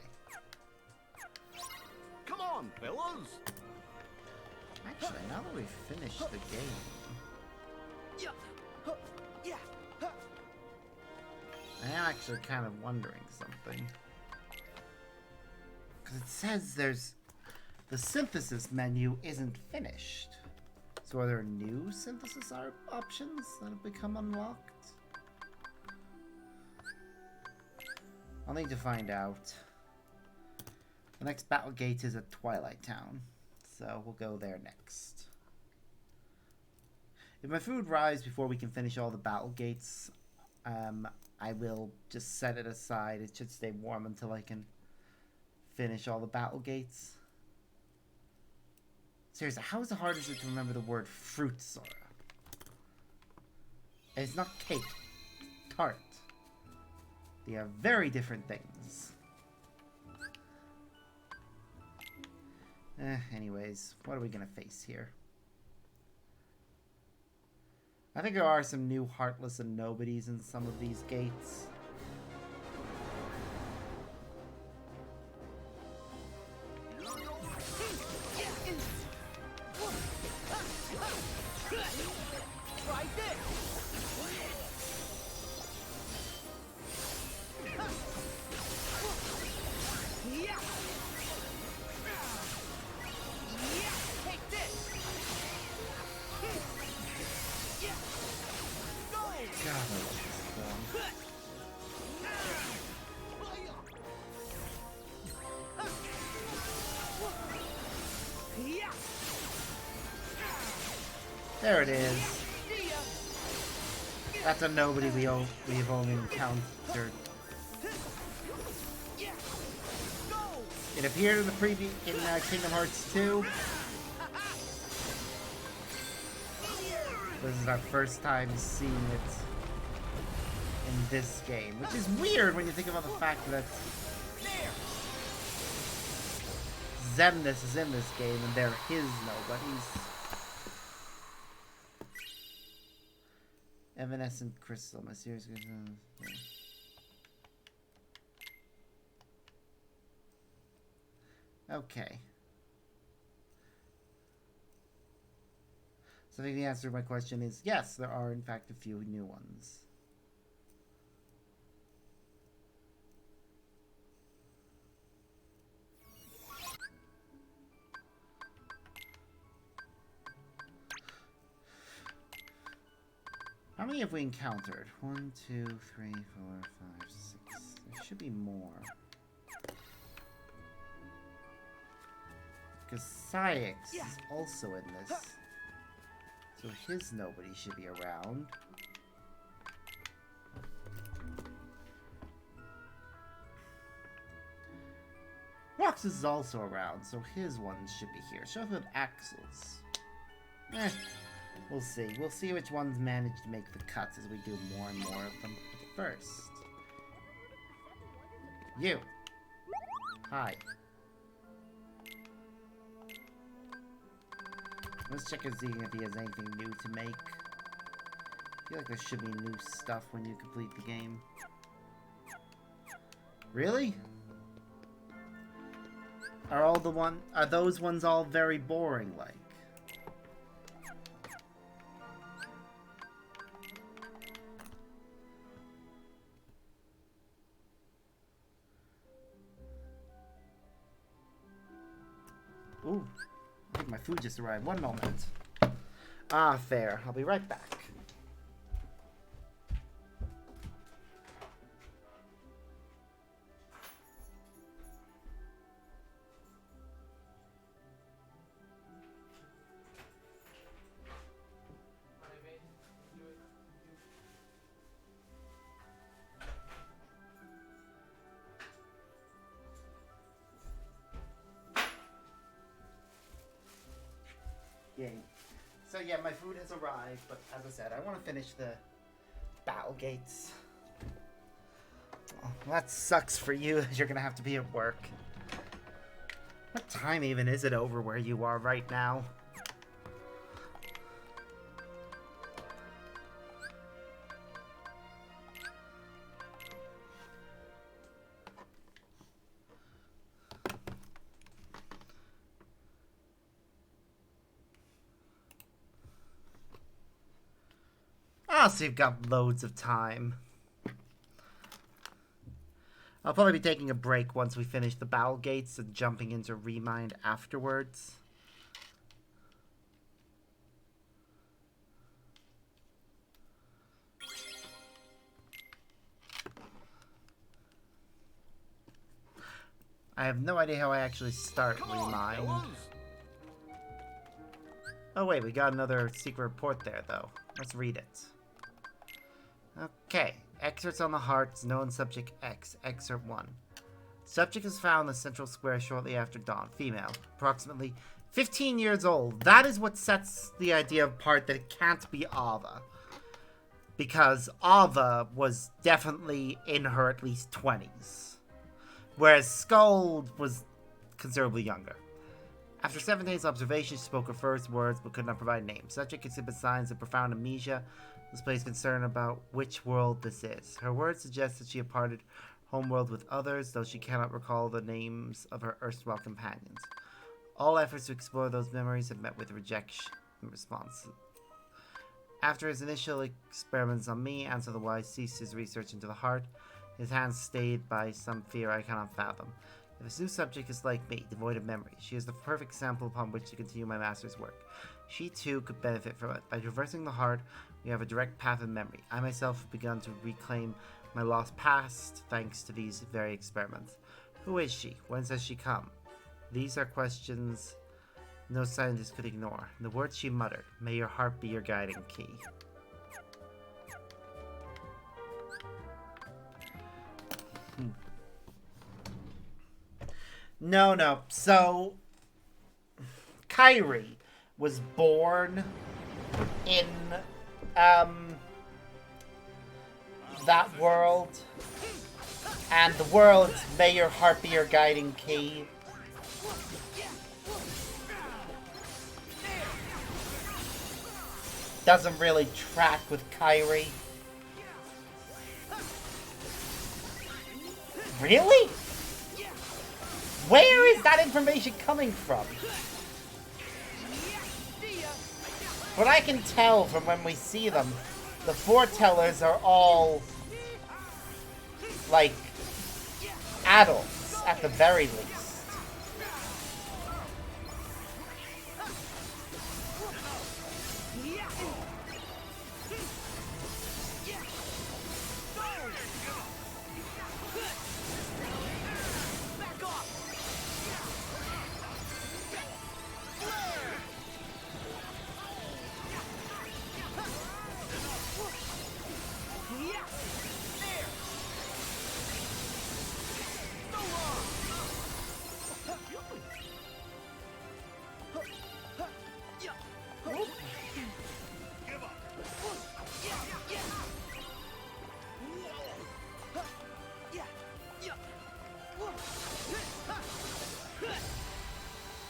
Come on, fellas. Actually, now that we've finished the game, I am actually kind of wondering something. Because it says the synthesis menu isn't finished. So are there new synthesis options that have become unlocked? I'll need to find out. The next battle gate is at Twilight Town, so we'll go there next. If my food arrives before we can finish all the battle gates, I will just set it aside. It should stay warm until I can finish all the battle gates. Seriously, how hard is it to remember the word fruit, Sora? And it's not cake, tart. They are very different things. Anyways, what are we gonna face here? I think there are some new Heartless and Nobodies in some of these gates. Try this! Take this! God, I love this song. There it is. That's a nobody we've only encountered. It appeared in the preview in Kingdom Hearts 2. This is our first time seeing it in this game, which is weird when you think about the fact that Xemnas is in this game and they're his nobodies. Evanescent Crystal, my serious. Okay. So I think the answer to my question is yes, there are in fact a few new ones. How many have we encountered? 1, 2, 3, 4, 5, 6. There should be more. Because Syx is also in this. So his nobody should be around. Roxas is also around, so his ones should be here. Show with Axel's. We'll see. We'll see which ones manage to make the cuts as we do more and more of them. But first, you. Hi. Let's check and see if he has anything new to make. I feel like there should be new stuff when you complete the game. Really? Are those ones all very boring like? Ooh, I think my food just arrived. One moment. Ah, fair. I'll be right back. So yeah, my food has arrived, but as I said, I want to finish the battle gates. Oh, that sucks for you that you're gonna have to be at work. What time even is it over where you are right now? Ah, so you've got loads of time. I'll probably be taking a break once we finish the battle gates and jumping into Remind afterwards. I have no idea how I actually start Remind. Oh wait, we got another secret report there though. Let's read it. Okay. Excerpts on the Hearts, known subject X, Excerpt 1. Subject is found in the central square shortly after dawn. Female, approximately 15 years old. That is what sets the idea apart that it can't be Ava. Because Ava was definitely in her at least 20s. Whereas Skuld was considerably younger. After 7 days' observation, she spoke her first words but could not provide names. Subject exhibits signs of profound amnesia, displays concern about which world this is. Her words suggest that she had parted homeworld with others, though she cannot recall the names of her erstwhile companions. All efforts to explore those memories have met with rejection response. After his initial experiments on me, Answer the Wise ceased his research into the heart, his hands stayed by some fear I cannot fathom. If this new subject is like me, devoid of memory, she is the perfect sample upon which to continue my master's work. She too could benefit from it. By traversing the heart, we have a direct path of memory. I myself have begun to reclaim my lost past thanks to these very experiments. Who is she? Whence has she come? These are questions no scientist could ignore. The words she muttered, may your heart be your guiding key. No. So, Kyrie was born in, that world. And the world, may your heart be your guiding key. Doesn't really track with Kyrie. Really? Where is that information coming from? What I can tell from when we see them, the foretellers are all, like, adults at the very least.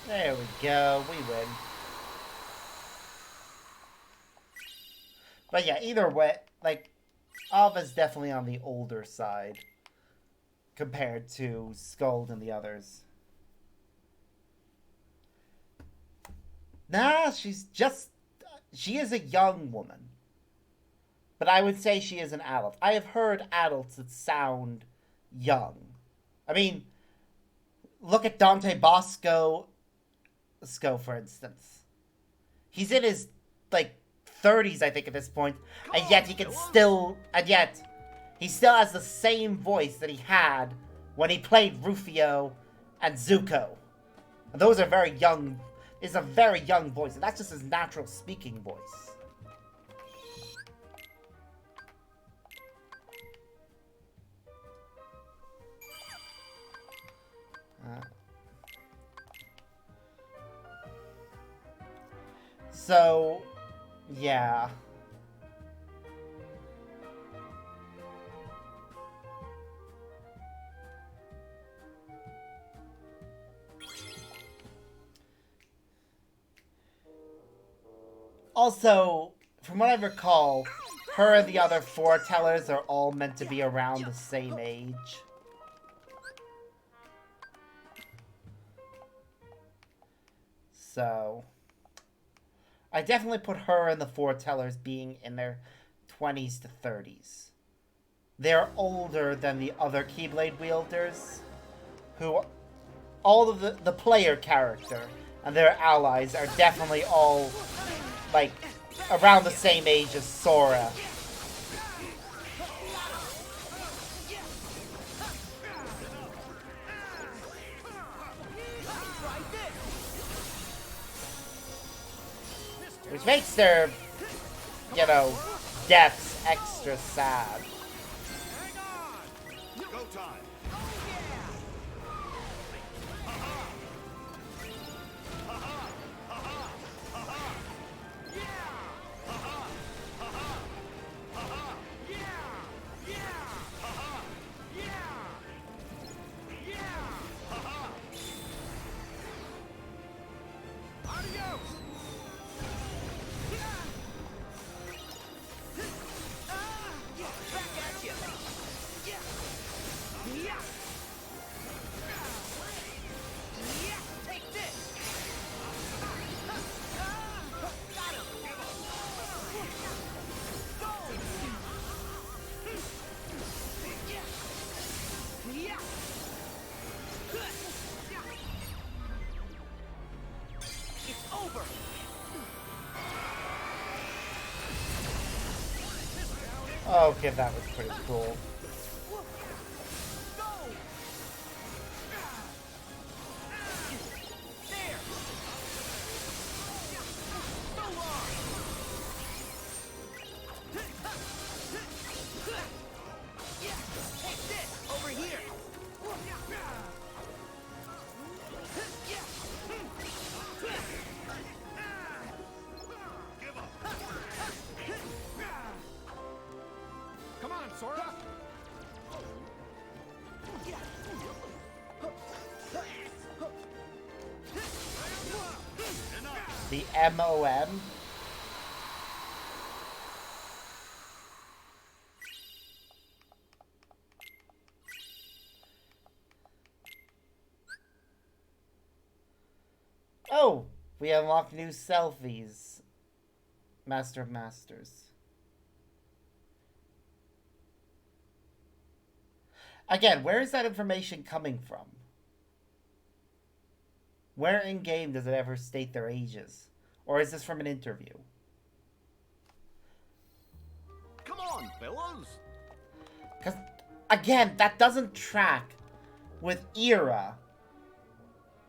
There we go, we win. But yeah, either way, like, Ava's definitely on the older side compared to Skuld and the others. Nah, she is a young woman. But I would say she is an adult. I have heard adults that sound young. I mean, look at Dante Bosco, for instance. He's in his, like, 30s, I think, at this point, and yet he can still, he still has the same voice that he had when he played Rufio and Zuko. And those are very young, it's a very young voice, and that's just his natural speaking voice. So, yeah. Also, from what I recall, her and the other foretellers are all meant to be around the same age. So, I definitely put her and the foretellers being in their 20s to 30s. They're older than the other Keyblade wielders, who all of the player character and their allies are definitely all like around the same age as Sora. Which makes their, you know, deaths extra sad. Go time. Okay, that was pretty cool. The MOM. Oh, we unlocked new selfies. Master of Masters. Again, where is that information coming from? Where in game does it ever state their ages? Or is this from an interview? Come on, fellas. Because, again, that doesn't track with Era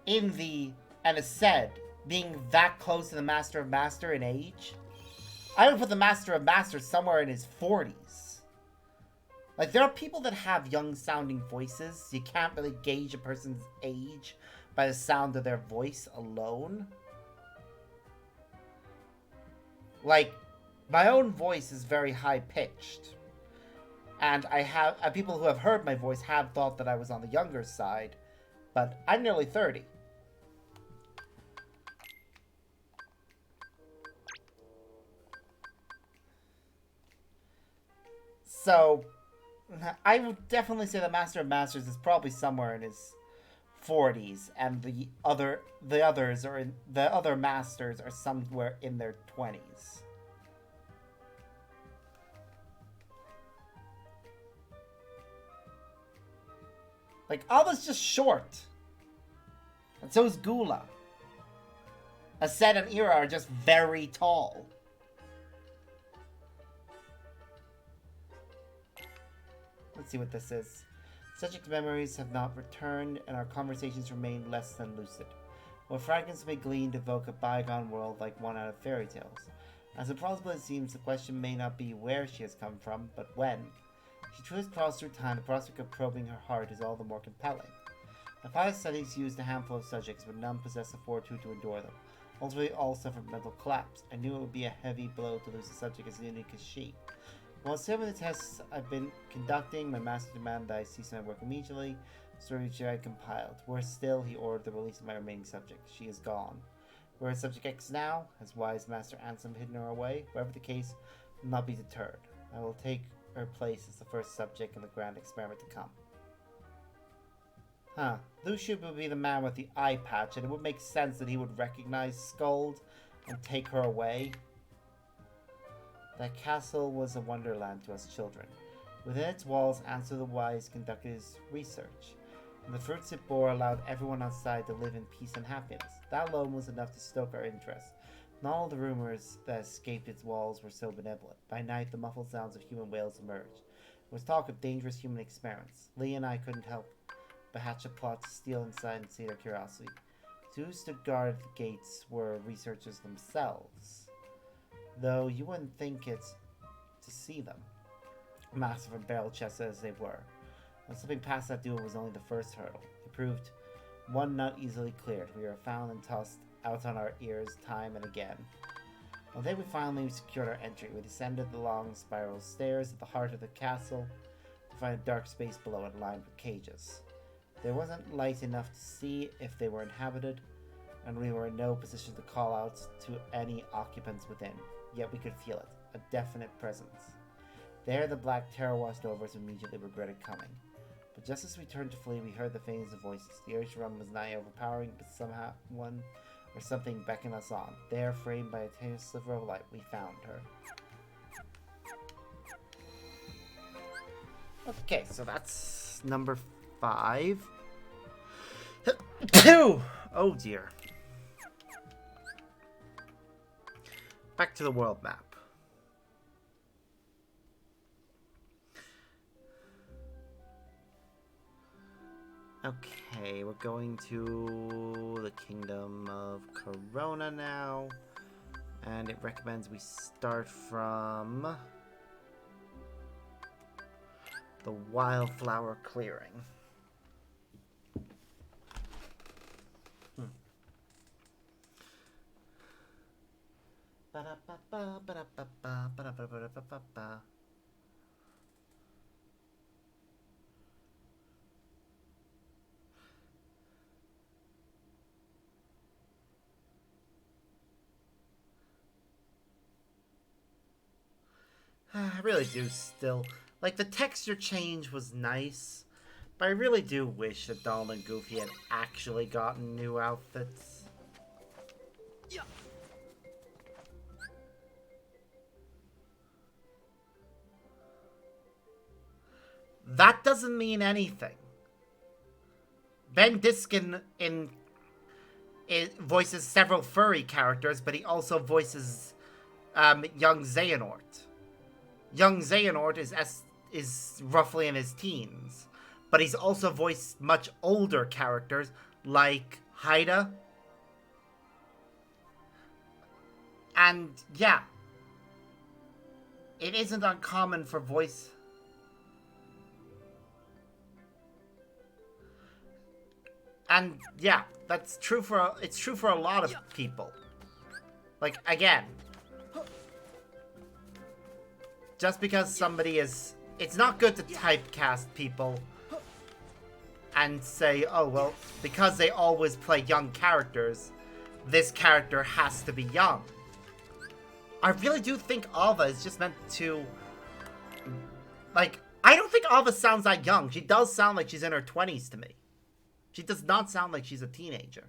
in the, and is said, being that close to the Master of Master in age. I would put the Master of Master somewhere in his 40s. Like, there are people that have young-sounding voices. You can't really gauge a person's age by the sound of their voice alone. Like, my own voice is very high-pitched. And I have people who have heard my voice have thought that I was on the younger side. But I'm nearly 30. So, I would definitely say the Master of Masters is probably somewhere in his 40s, and the other masters are somewhere in their 20s. Like, Alba's just short. And so is Gula. Aset and Era are just very tall. Let's see what this is. Subject memories have not returned, and our conversations remain less than lucid. What fragments may glean evoke a bygone world like one out of fairy tales. As implausible as it seems, the question may not be where she has come from, but when. She truly crossed through time. The prospect of probing her heart is all the more compelling. My pilot studies used a handful of subjects, but none possessed the fortitude to endure them. Ultimately, all suffered mental collapse. I knew it would be a heavy blow to lose a subject as unique as she. While some of the tests I've been conducting, my master demanded that I cease my work immediately, story which I compiled. Worse still, he ordered the release of my remaining subject. She is gone. Where is Subject X now? Has wise Master Ansem hidden her away? Whatever the case, I will not be deterred. I will take her place as the first subject in the grand experiment to come. Huh. Lucian would be the man with the eye patch, and it would make sense that he would recognize Scold and take her away. That castle was a wonderland to us children. Within its walls, Answer the Wise conducted his research, and the fruits it bore allowed everyone outside to live in peace and happiness. That alone was enough to stoke our interest. Not all the rumors that escaped its walls were so benevolent. By night, the muffled sounds of human wails emerged. There was talk of dangerous human experiments. Lee and I couldn't help but hatch a plot to steal inside and sate our curiosity. Two who stood guard at the gates were researchers themselves, though you wouldn't think it to see them, massive and barrel-chested as they were. And slipping past that duel was only the first hurdle. It proved one not easily cleared. We were found and tossed out on our ears time and again. One day we finally secured our entry. We descended the long spiral stairs at the heart of the castle to find a dark space below it lined with cages. There wasn't light enough to see if they were inhabited, and we were in no position to call out to any occupants within, yet we could feel it, a definite presence. There the black terror washed over us and immediately regretted coming. But just as we turned to flee, we heard the faintest of voices. The urge to run was nigh overpowering, but somehow one or something beckoned us on. There, framed by a tiny sliver of light, we found her. Okay, so that's number 5. Oh dear. Back to the world map. Okay, we're going to the Kingdom of Corona now. And it recommends we start from the Wildflower Clearing. I really do still... Like, the texture change was nice, but I really do wish that Donald and Goofy had actually gotten new outfits. Yeah. That doesn't mean anything. Ben Diskin voices several furry characters, but he also voices young Xehanort. Young Xehanort is roughly in his teens, but he's also voiced much older characters like Haida. And yeah, it isn't uncommon for voice... And yeah, that's true for it's true for a lot of people. Like, again, just because somebody is, it's not good to typecast people and say, oh well, because they always play young characters, this character has to be young. I really do think Ava is just meant to, like, I don't think Ava sounds that young. She does sound like she's in her 20s to me. She does not sound like she's a teenager.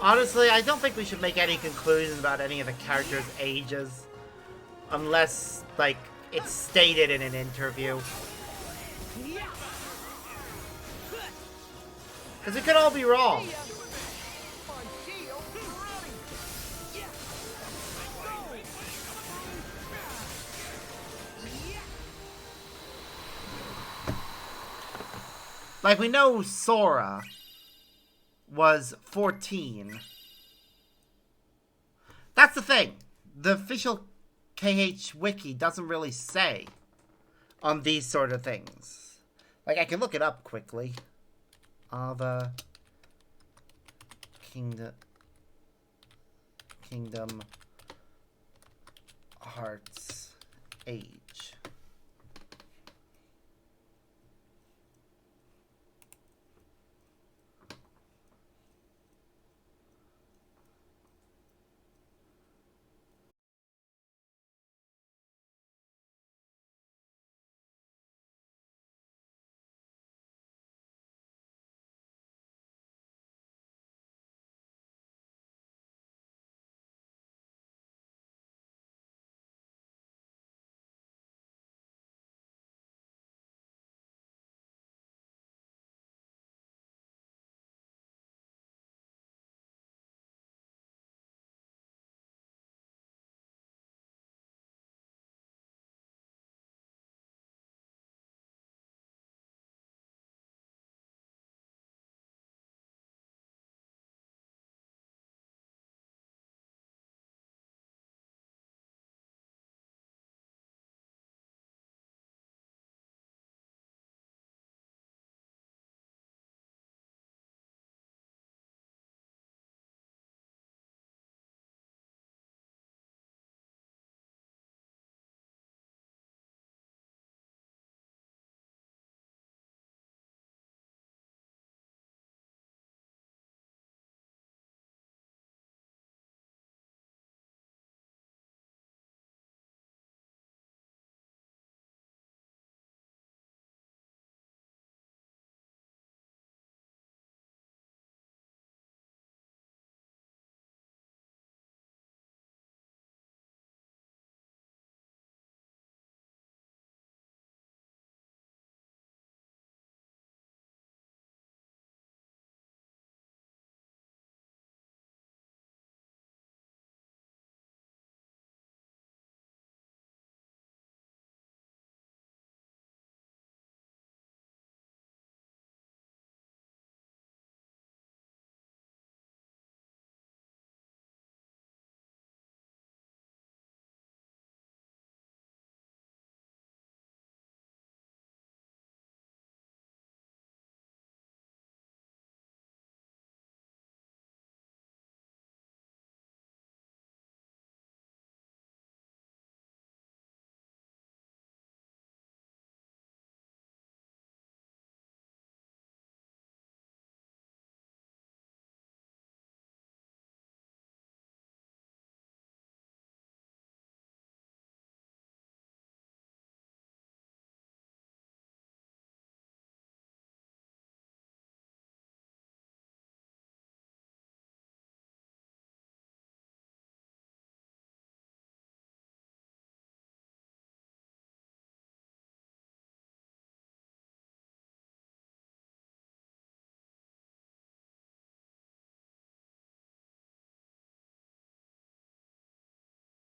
Honestly, I don't think we should make any conclusions about any of the characters' ages. Unless, like, it's stated in an interview. Because it could all be wrong. Like, we know Sora was 14. That's the thing. The official KH Wiki doesn't really say on these sort of things. Like, I can look it up quickly. Ava Kingdom Hearts age.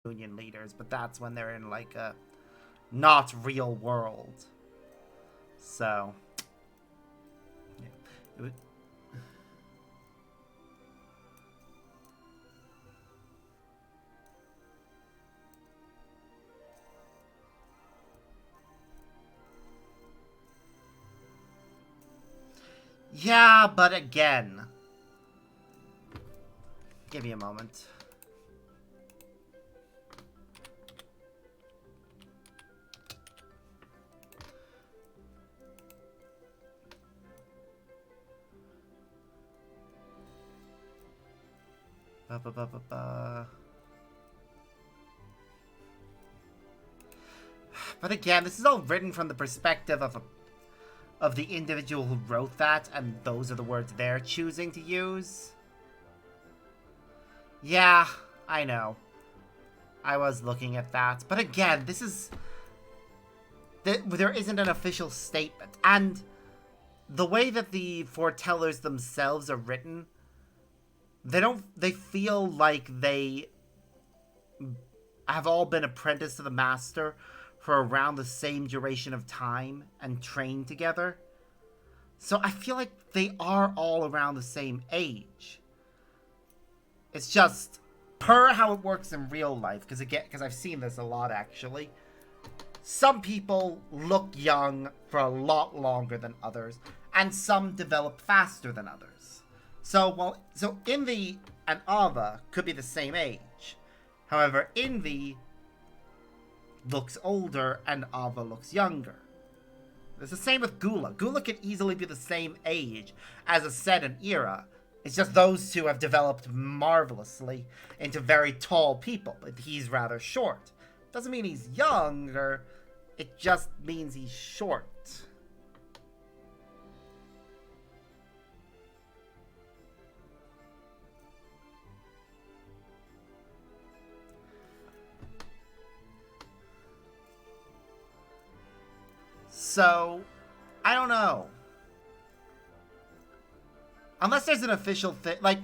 Union leaders, but that's when they're in like a not real world. So yeah. It would, yeah, but again, give me a moment. Ba, ba, ba, ba, ba. But again, this is all written from the perspective of the individual who wrote that, and those are the words they're choosing to use. Yeah, I know. I was looking at that. But again, this is... There isn't an official statement. And the way that the foretellers themselves are written, they feel like they have all been apprenticed to the master for around the same duration of time and trained together. So I feel like they are all around the same age. It's just per how it works in real life, because I've seen this a lot actually. Some people look young for a lot longer than others, and some develop faster than others. So Envy and Ava could be the same age. However, Envy looks older and Ava looks younger. It's the same with Gula. Gula could easily be the same age as Aced and Ira. It's just those two have developed marvelously into very tall people, but he's rather short. Doesn't mean he's younger, it just means he's short. So, I don't know. Unless there's an official thing, like...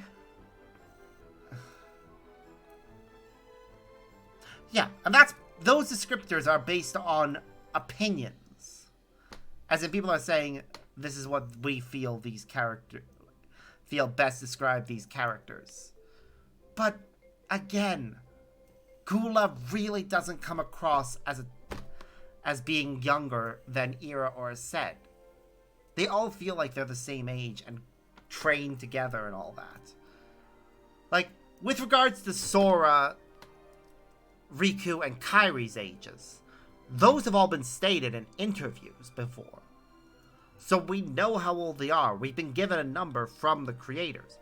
Yeah, and those descriptors are based on opinions. As in, people are saying, this is what we feel best describe these characters. But, again, Gula really doesn't come across as being younger than Ira or Aced. They all feel like they're the same age and trained together and all that. Like, with regards to Sora, Riku, and Kairi's ages, those have all been stated in interviews before. So we know how old they are. We've been given a number from the creators.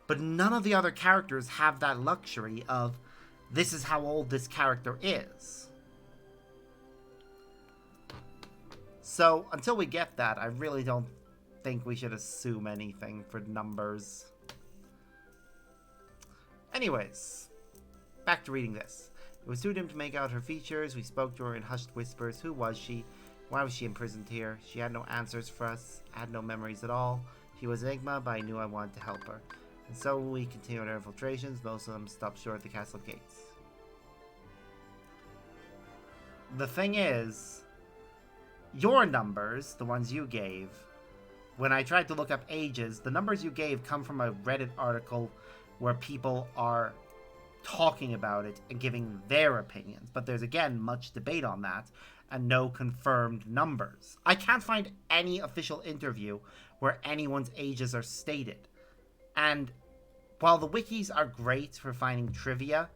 But none of the other characters have that luxury of, this is how old this character is. So, until we get that, I really don't think we should assume anything for numbers. Anyways, back to reading this. It was too dim to make out her features. We spoke to her in hushed whispers. Who was she? Why was she imprisoned here? She had no answers for us, had no memories at all. She was Enigma, but I knew I wanted to help her. And so we continued our infiltrations. Most of them stopped short at the castle gates. The thing is, your numbers, the ones you gave, when I tried to look up ages, the numbers you gave come from a Reddit article where people are talking about it and giving their opinions. But there's, again, much debate on that and no confirmed numbers. I can't find any official interview where anyone's ages are stated. And while the wikis are great for finding trivia,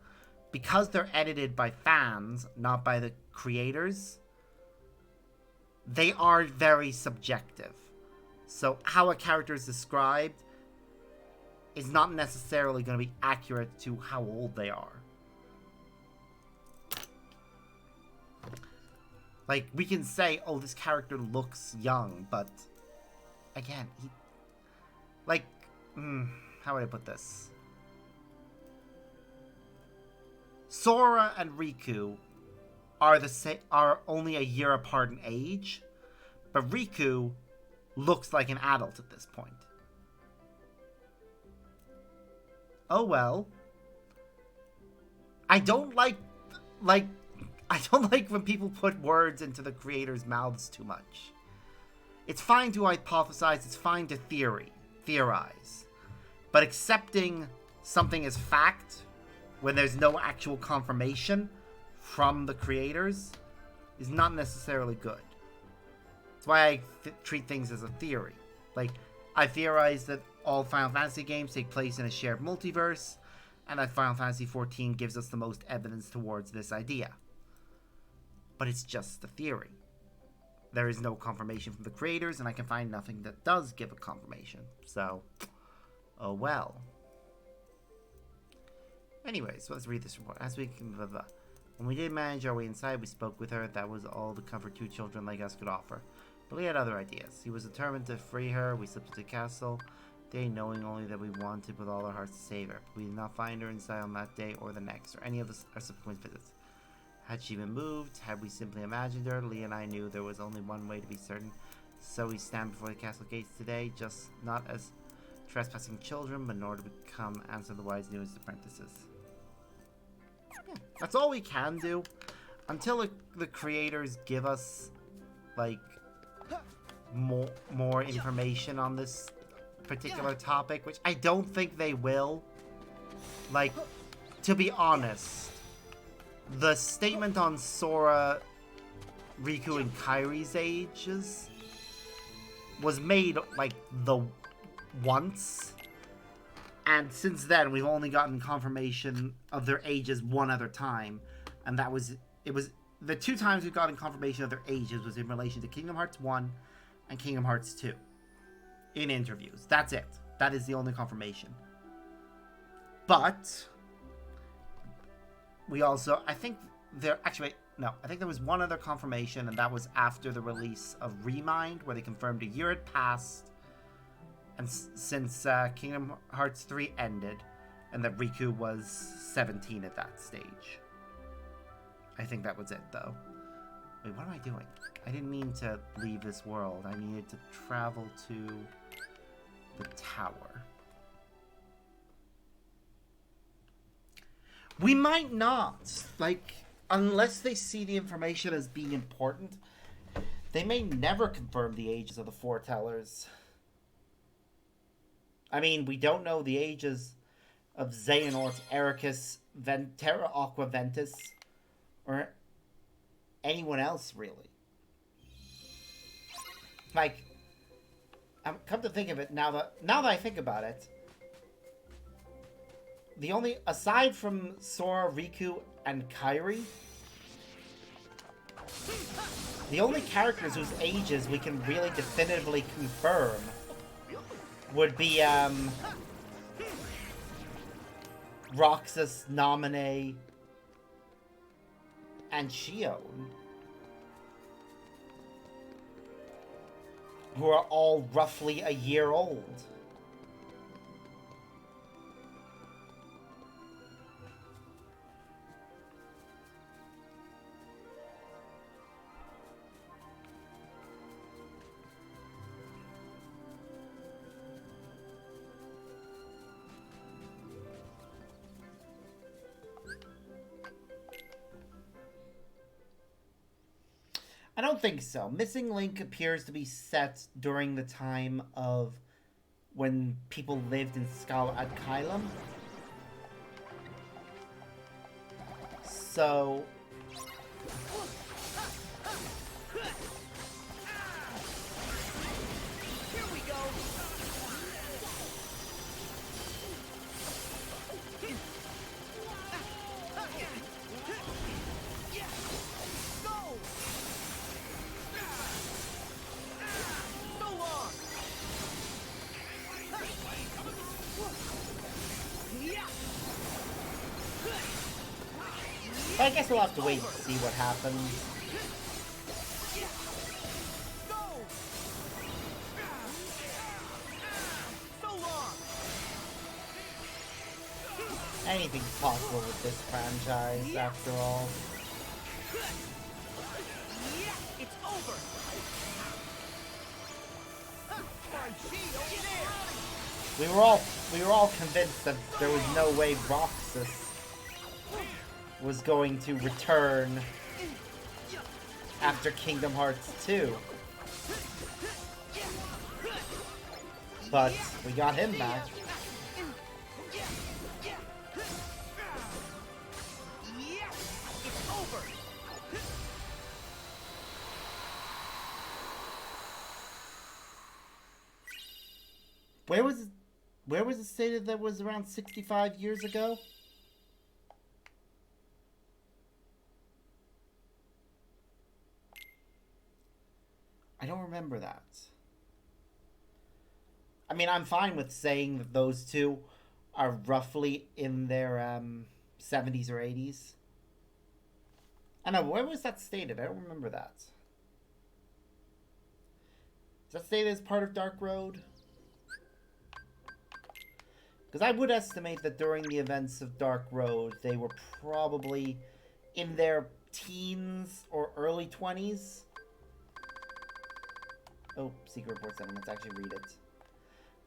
because they're edited by fans, not by the creators, they are very subjective. So how a character is described is not necessarily going to be accurate to how old they are. Like, we can say, oh, this character looks young, but again, how would I put this? Sora and Riku are only a year apart in age, but Riku looks like an adult at this point. Oh well. I don't like when people put words into the creators' mouths too much. It's fine to hypothesize, it's fine to theorize. But accepting something as fact when there's no actual confirmation from the creators is not necessarily good. That's why I treat things as a theory. Like, I theorize that all Final Fantasy games take place in a shared multiverse, and that Final Fantasy XIV gives us the most evidence towards this idea. But it's just a theory. There is no confirmation from the creators, and I can find nothing that does give a confirmation. So, oh well. Anyways, let's read this report. When we did manage our way inside, we spoke with her. That was all the comfort two children like us could offer. But we had other ideas. He was determined to free her. We slipped into the castle. They knowing only that we wanted with all our hearts to save her. We did not find her inside on that day or the next, or any of our subsequent visits. Had she been moved? Had we simply imagined her? Lee and I knew there was only one way to be certain. So we stand before the castle gates today, just not as trespassing children, but in order to become Answer the Wise newest apprentices. Yeah, that's all we can do. Until the creators give us, like, more information on this particular topic, which I don't think they will. Like, to be honest, the statement on Sora, Riku, and Kairi's ages was made, like, once. And since then, we've only gotten confirmation of their ages one other time. And that was, the 2 times we've gotten confirmation of their ages was in relation to Kingdom Hearts 1 and Kingdom Hearts 2. In interviews. That's it. That is the only confirmation. But we also, I think there was one other confirmation, and that was after the release of Remind, where they confirmed a year had passed, and since Kingdom Hearts 3 ended, and that Riku was 17 at that stage. I think that was it, though. Wait, what am I doing? I didn't mean to leave this world. I needed to travel to the tower. We might not. Like, unless they see the information as being important, they may never confirm the ages of the foretellers. I mean, we don't know the ages of Xehanort, Ericus, Ventera, Aqua Ventus, or anyone else, really. Like, come to think of it, now that I think about it, the only, aside from Sora, Riku, and Kairi, the only characters whose ages we can really definitively confirm would be, Roxas, Naminé, and Xion, who are all roughly a year old. I don't think so. Missing Link appears to be set during the time of when people lived in Skala ad Kylum. So Here we go. I guess we'll have to wait and see what happens. Anything's possible with this franchise, after all. It's over. We were all convinced that there was no way Roxas was going to return after Kingdom Hearts 2. But we got him back. Where was it stated that was around 65 years ago? I don't remember that. I mean, I'm fine with saying that those two are roughly in their 70s or 80s. I know, where was that stated? I don't remember that. Is that stated as part of Dark Road? Because I would estimate that during the events of Dark Road, they were probably in their teens or early 20s. Oh, secret report 7. Let's actually read it.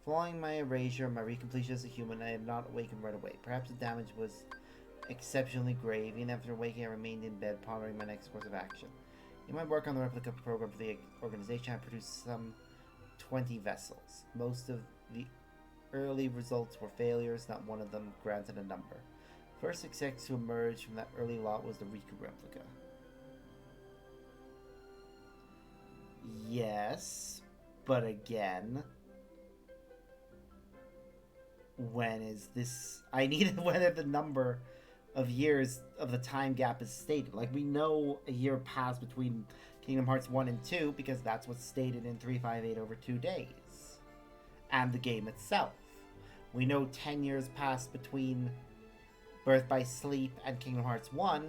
Following my erasure and my recompletion as a human, I had not awakened right away. Perhaps the damage was exceptionally grave. Even after waking, I remained in bed, pondering my next course of action. In my work on the replica program for the organization, I produced some 20 vessels. Most of the early results were failures, not one of them granted a number. First success to emerge from that early lot was the Riku replica. Yes, but again, when is this? I need whether the number of years of the time gap is stated. Like, we know a year passed between Kingdom Hearts 1 and 2 because that's what's stated in 358 over 2 days. And the game itself. We know 10 years passed between Birth by Sleep and Kingdom Hearts 1.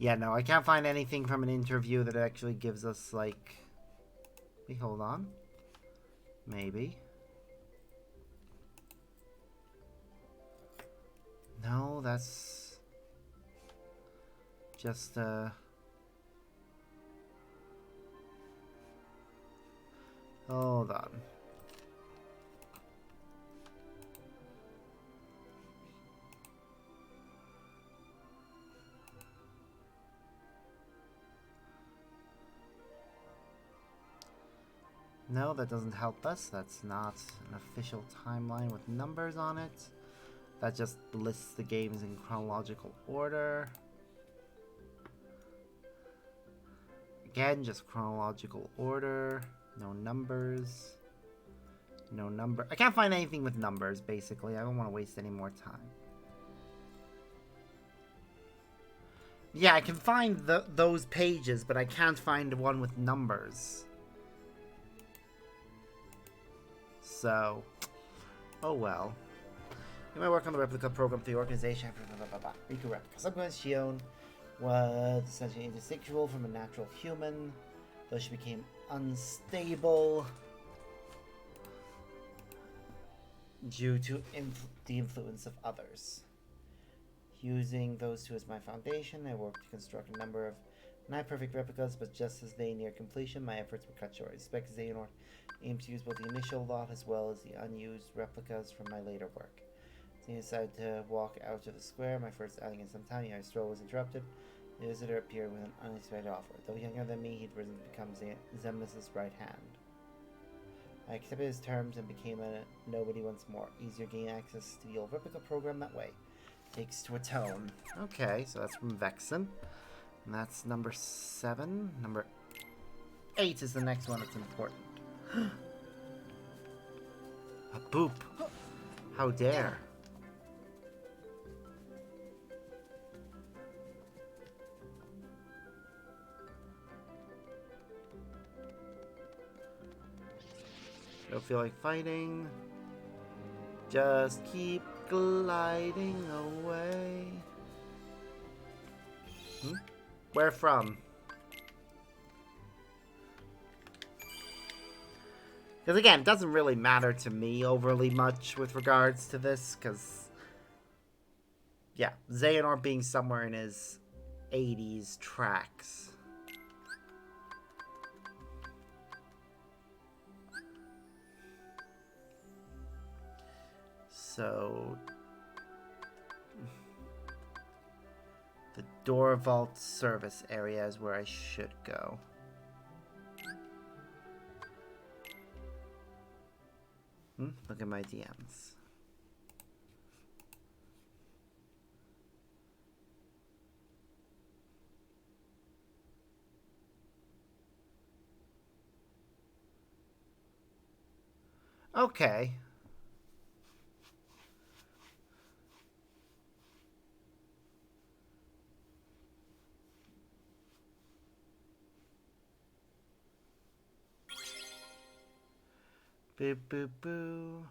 Yeah, no, I can't find anything from an interview that actually gives us, like... Wait, hold on. Maybe. No, that's... just, Hold on. No, that doesn't help us. That's not an official timeline with numbers on it. That just lists the games in chronological order. Again, just chronological order. No numbers. No number. I can't find anything with numbers, basically. I don't want to waste any more time. Yeah, I can find those pages, but I can't find one with numbers. So, oh well. You might work on the replica program for the organization. Riku replica. Subsequent Shion was essentially indistinguishable from a natural human, though she became unstable due to the influence of others. Using those two as my foundation, I worked to construct a number of not perfect replicas, but just as they near completion, my efforts were cut short. I expect Xehanort aims to use both the initial lot as well as the unused replicas from my later work. As I decided to walk out of the square, my first outing in some time, my stroll was interrupted. The visitor appeared with an unexpected offer. Though younger than me, he'd risen to become Zemus' right hand. I accepted his terms and became a nobody once more. Easier to gain access to the old replica program that way. Takes to atone. Okay, so that's from Vexen. And that's number 7. Number 8 is the next one that's important. A boop. How dare. Don't feel like fighting. Just keep gliding away. Where from? Because again, it doesn't really matter to me overly much with regards to this, because yeah, Xehanort being somewhere in his 80s tracks. So, the door vault service area is where I should go. Look at my DMs. Okay. Boo boo boo.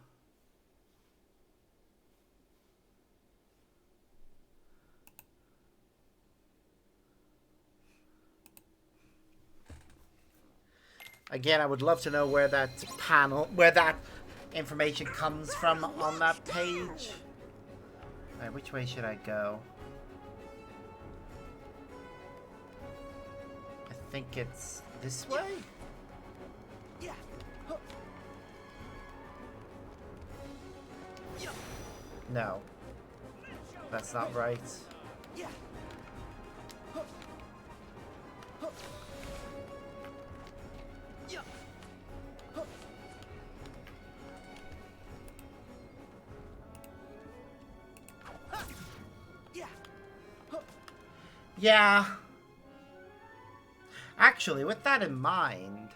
Again, I would love to know where that where that information comes from on that page. Alright, which way should I go? I think it's this way? Yeah. No. That's not right. Yeah. Yeah. Actually, with that in mind,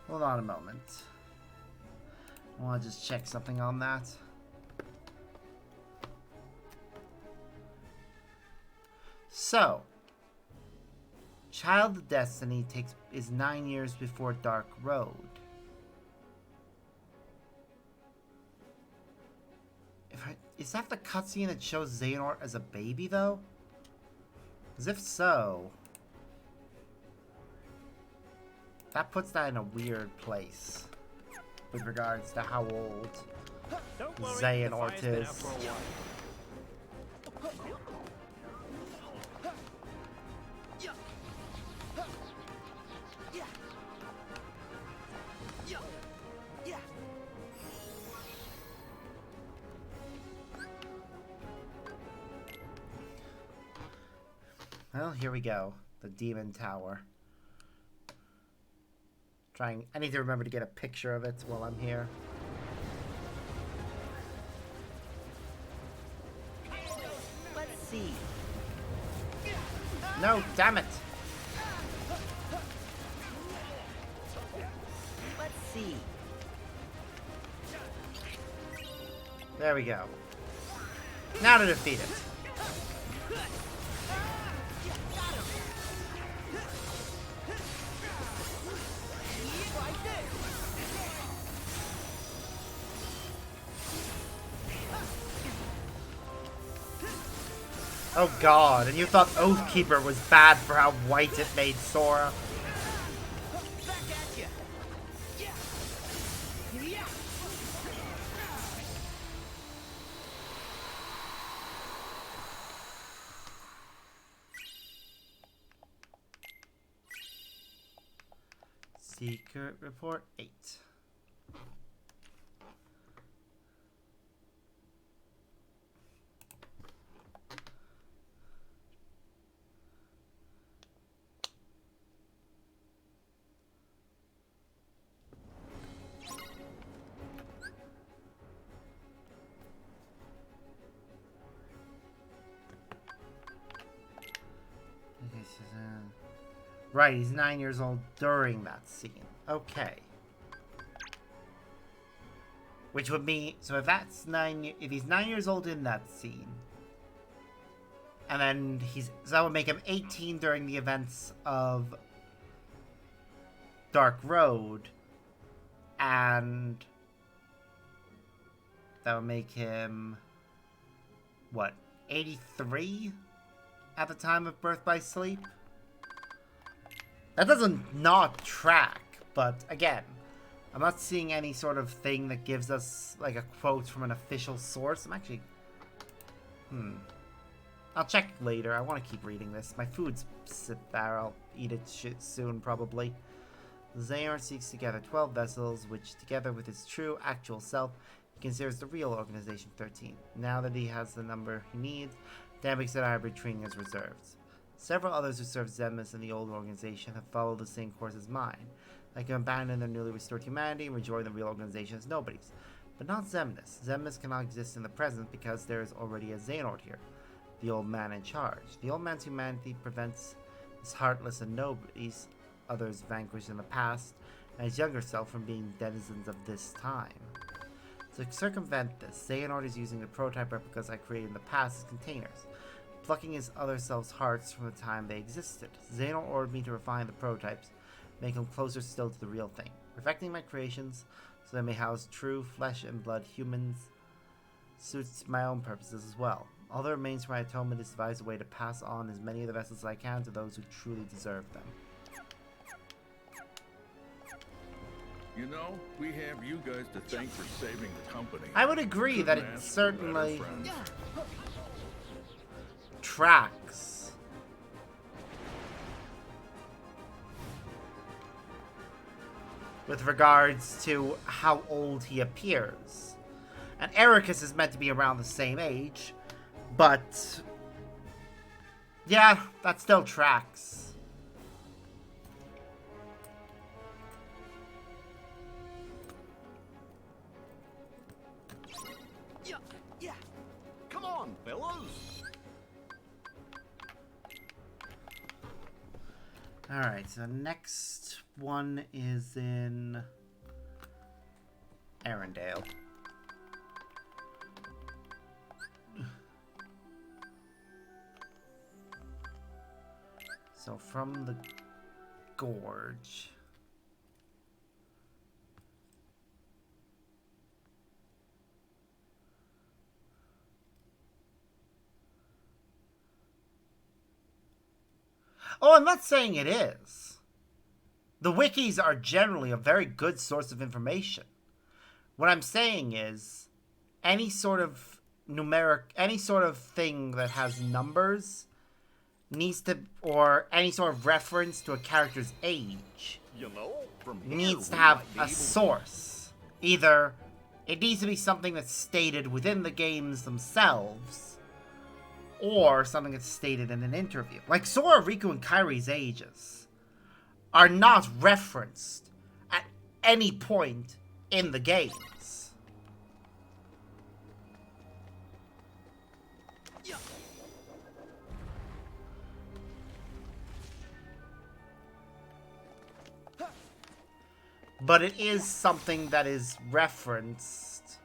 hold on a moment. I want to just check something on that. So, Child of Destiny is 9 years before Dark Road. Is that the cutscene that shows Xehanort as a baby, though? As if so, that puts that in a weird place with regards to how old Xehanort is. Well, here we go. The Demon Tower. I need to remember to get a picture of it while I'm here. Let's see. No, damn it! Let's see. There we go. Now to defeat it. Oh god, and you thought Oathkeeper was bad for how white it made Sora. Secret Report 8. Right, he's 9 years old during that scene. Okay. Which would mean, so if that's if he's 9 years old in that scene, and then so that would make him 18 during the events of Dark Road, and that would make him, what, 83 at the time of Birth by Sleep? That doesn't not track, but again, I'm not seeing any sort of thing that gives us like a quote from an official source. I'm actually, I'll check later. I want to keep reading this. My food's sit there. I'll eat it soon, probably. Xehanort seeks together 12 vessels, which, together with his true, actual self, he considers the real Organization 13. Now that he has the number he needs, Dampix and I are retreating as reserves. Several others who served Xemnas in the old organization have followed the same course as mine. They can abandon their newly restored humanity and rejoin the real organization as nobodies. But not Xemnas. Xemnas cannot exist in the present because there is already a Xehanort here, the old man in charge. The old man's humanity prevents his heartless and nobodies, others vanquished in the past, and his younger self from being denizens of this time. To circumvent this, Xehanort is using the prototype replicas I created in the past as containers, plucking his other self's hearts from the time they existed. Xehanort ordered me to refine the prototypes, make them closer still to the real thing, perfecting my creations so they may house true flesh and blood humans. Suits my own purposes as well. All that remains for my atonement is to devise a way to pass on as many of the vessels as I can to those who truly deserve them. You know, we have you guys to thank for saving the company. I would agree that it Couldn't ask for certainly better friends. tracks. With regards to how old he appears. And Ericus is meant to be around the same age, but yeah, that still tracks. Yeah. Come on, fellas. Alright, so next one is in Arendelle. So from the gorge. Oh, I'm not saying it is. The wikis are generally a very good source of information. What I'm saying is, any sort of any sort of thing that has numbers needs to, or any sort of reference to a character's age, You know, from here needs to we have might be a able to- source. Either it needs to be something that's stated within the games themselves, or something that's stated in an interview. Like, Sora, Riku, and Kairi's ages are not referenced at any point in the games. But it is something that is referenced.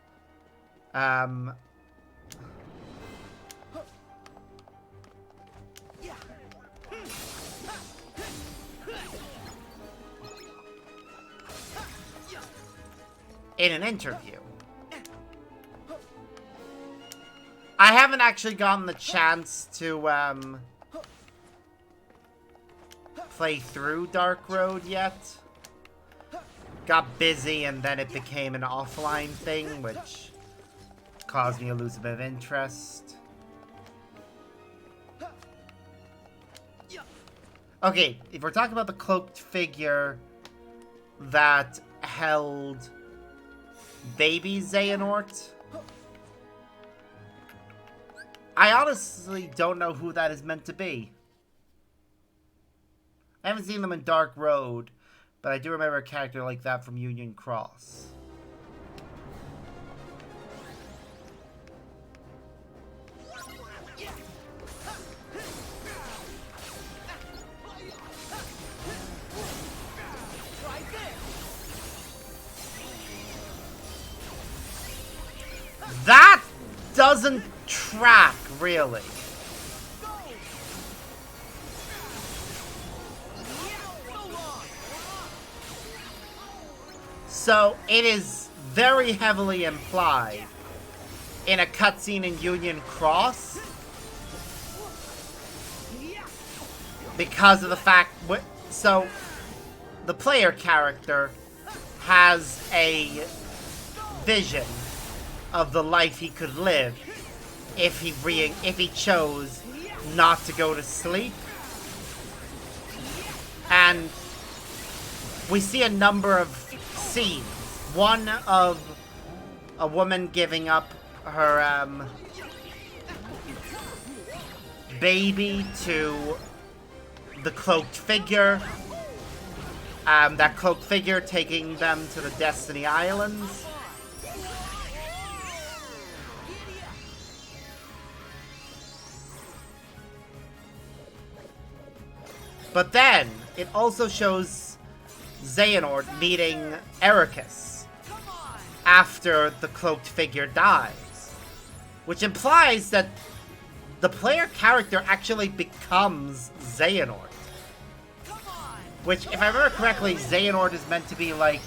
In an interview. I haven't actually gotten the chance to play through Dark Road yet. Got busy and then it became an offline thing, which caused me to lose a bit of interest. Okay, if we're talking about the cloaked figure that held baby Xehanort, I honestly don't know who that is meant to be. I haven't seen them in Dark Road, but I do remember a character like that from Union Cross. That doesn't track, really. So, it is very heavily implied in a cutscene in Union Cross because of the fact... So, the player character has a vision of the life he could live if he chose not to go to sleep. And we see a number of scenes. One of a woman giving up her baby to the cloaked figure. That cloaked figure taking them to the Destiny Islands. But then, it also shows Xehanort meeting Ericus after the cloaked figure dies. Which implies that the player character actually becomes Xehanort. Which, if I remember correctly, Xehanort is meant to be like,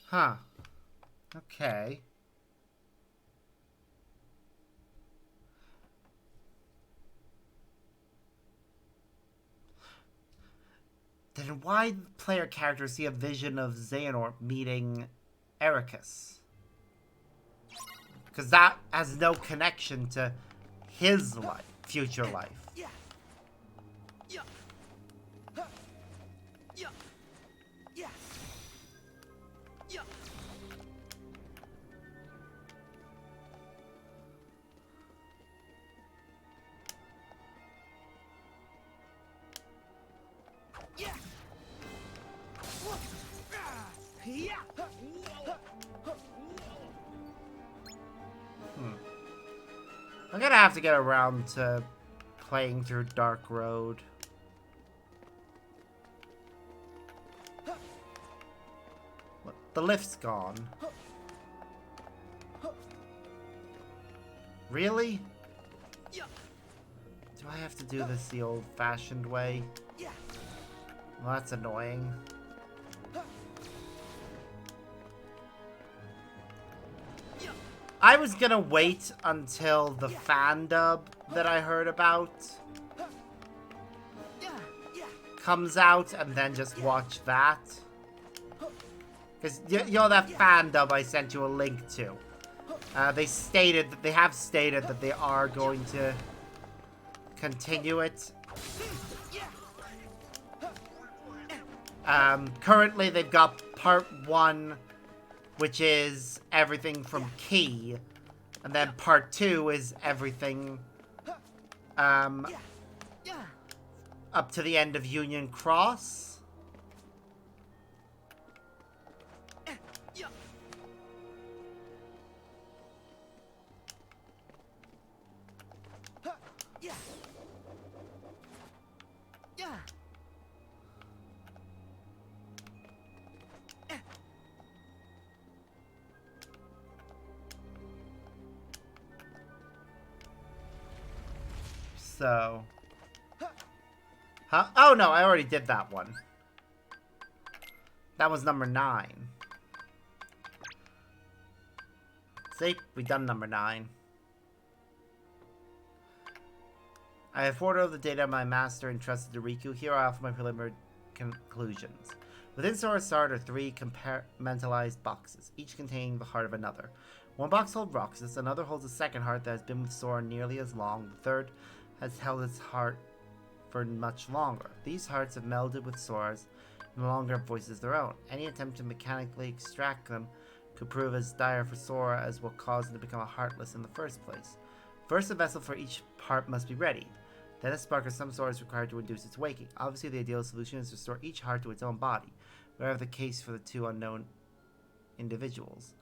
huh. Okay. Then why did the player character see a vision of Xehanort meeting Ericus? Because that has no connection to his life, future life. I'm gonna have to get around to playing through Dark Road. What? The lift's gone. Really? Do I have to do this the old-fashioned way? Well, that's annoying. I was gonna wait until the fan dub that I heard about comes out and then just watch that. Because you know that fandom I sent you a link to. They have stated that they are going to continue it. Currently they've got part 1, which is everything from Key, and then part 2 is everything up to the end of Union Cross. So... Huh? Oh, no, I already did that one. That was number 9. See? We done number 9. I have forwarded all the data my master entrusted to Riku. Here I offer my preliminary conclusions. Within Sora's heart are 3 compartmentalized boxes, each containing the heart of another. One box holds Roxas, another holds a second heart that has been with Sora nearly as long, the third has held its heart for much longer. These hearts have melded with Sora's, no longer have voices of their own. Any attempt to mechanically extract them could prove as dire for Sora as what caused him to become a heartless in the first place. First, a vessel for each heart must be readied. Then a spark of some sort is required to induce its waking. Obviously, the ideal solution is to restore each heart to its own body, whatever the case for the 2 unknown individuals.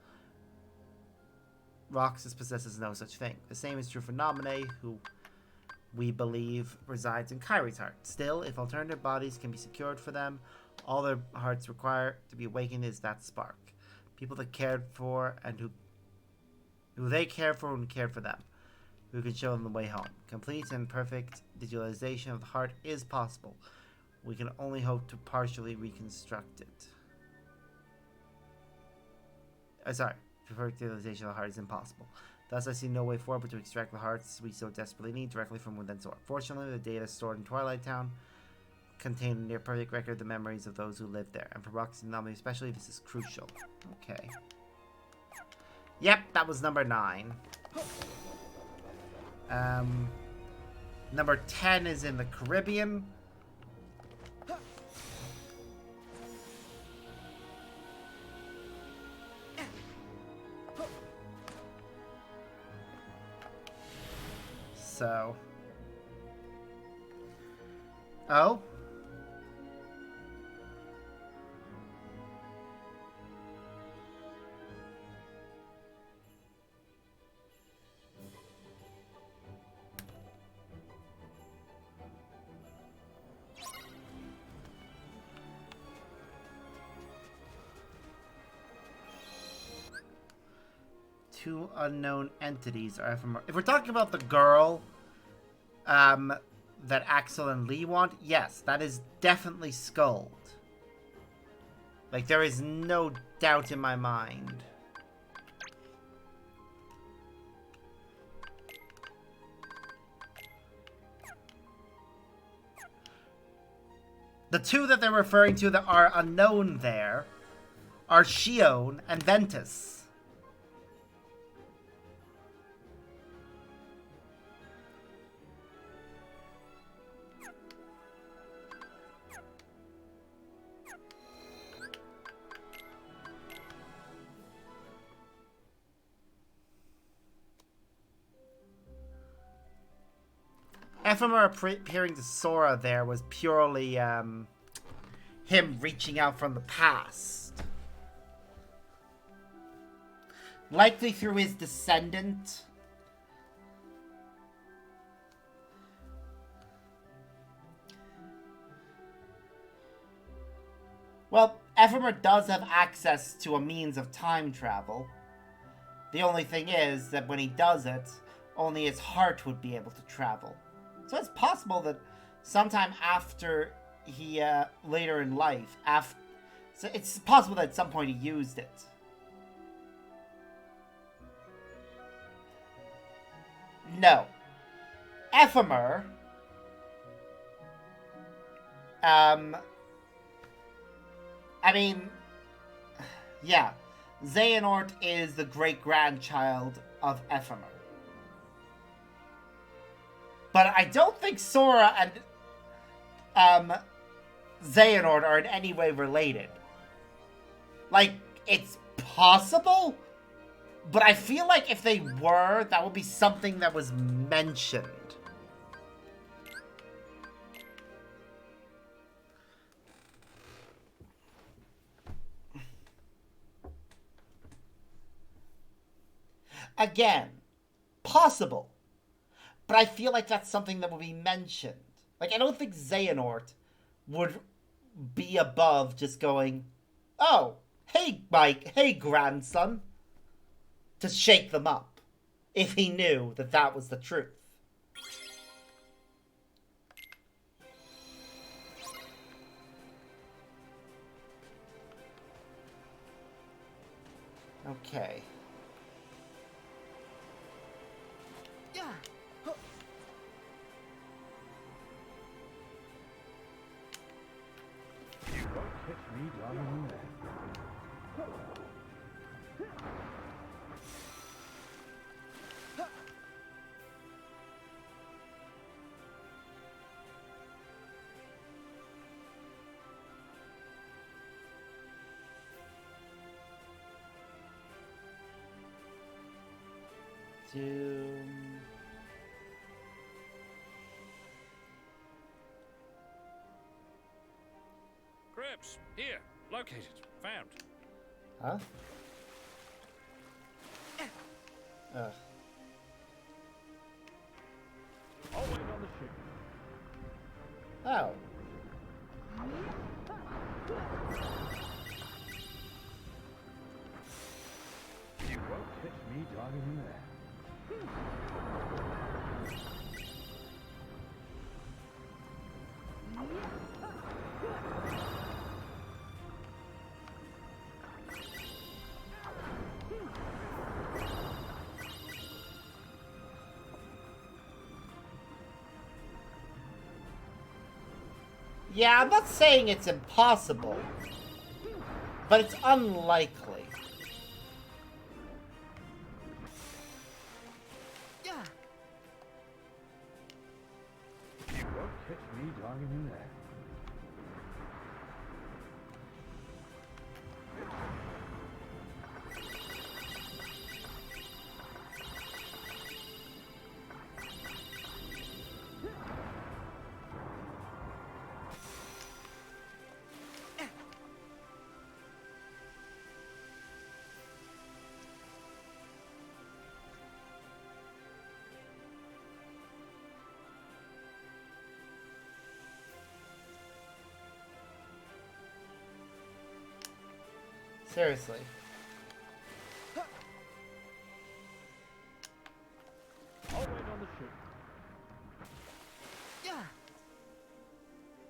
Roxas possesses no such thing. The same is true for Naminé, who we believe resides in Kairi's heart. Still, if alternative bodies can be secured for them, all their hearts require to be awakened is that spark. People that cared for and who they cared for and cared for them, who can show them the way home. Complete and perfect digitalization of the heart is possible. We can only hope to partially reconstruct it. Perfect digitalization of the heart is impossible. Thus, I see no way forward but to extract the hearts we so desperately need directly from within Sora. Fortunately, the data stored in Twilight Town contain a near perfect record of the memories of those who lived there. And for Roxas and Nami especially, this is crucial. Okay. Yep, that was number 9. Number 10 is in the Caribbean. So. Oh? Two unknown entities are ephemeral. If we're talking about the girl that Axel and Lee want, yes, that is definitely Skuld. Like, there is no doubt in my mind. The two that they're referring to that are unknown there are Shion and Ventus. Ephemer appearing to Sora there was purely him reaching out from the past. Likely through his descendant. Well, Ephemer does have access to a means of time travel. The only thing is that when he does it, only his heart would be able to travel. So it's possible that sometime after he, later in life, so it's possible that at some point he used it. No. Ephemer I mean, yeah, Xehanort is the great-grandchild of Ephemer. But I don't think Sora and Xehanort are in any way related. Like, it's possible, but I feel like if they were, that would be something that was mentioned. Again, possible. But I feel like that's something that would be mentioned. Like, I don't think Xehanort would be above just going, oh, hey, Mike, hey, grandson, to shake them up, if he knew that that was the truth. Okay. Grips, here, located, found. Huh? Ugh. I'll wait on the ship. Oh. You won't catch me diving in there. Yeah, I'm not saying it's impossible, but it's unlikely. You won't catch me diving in there. Seriously. I'll wait on the ship.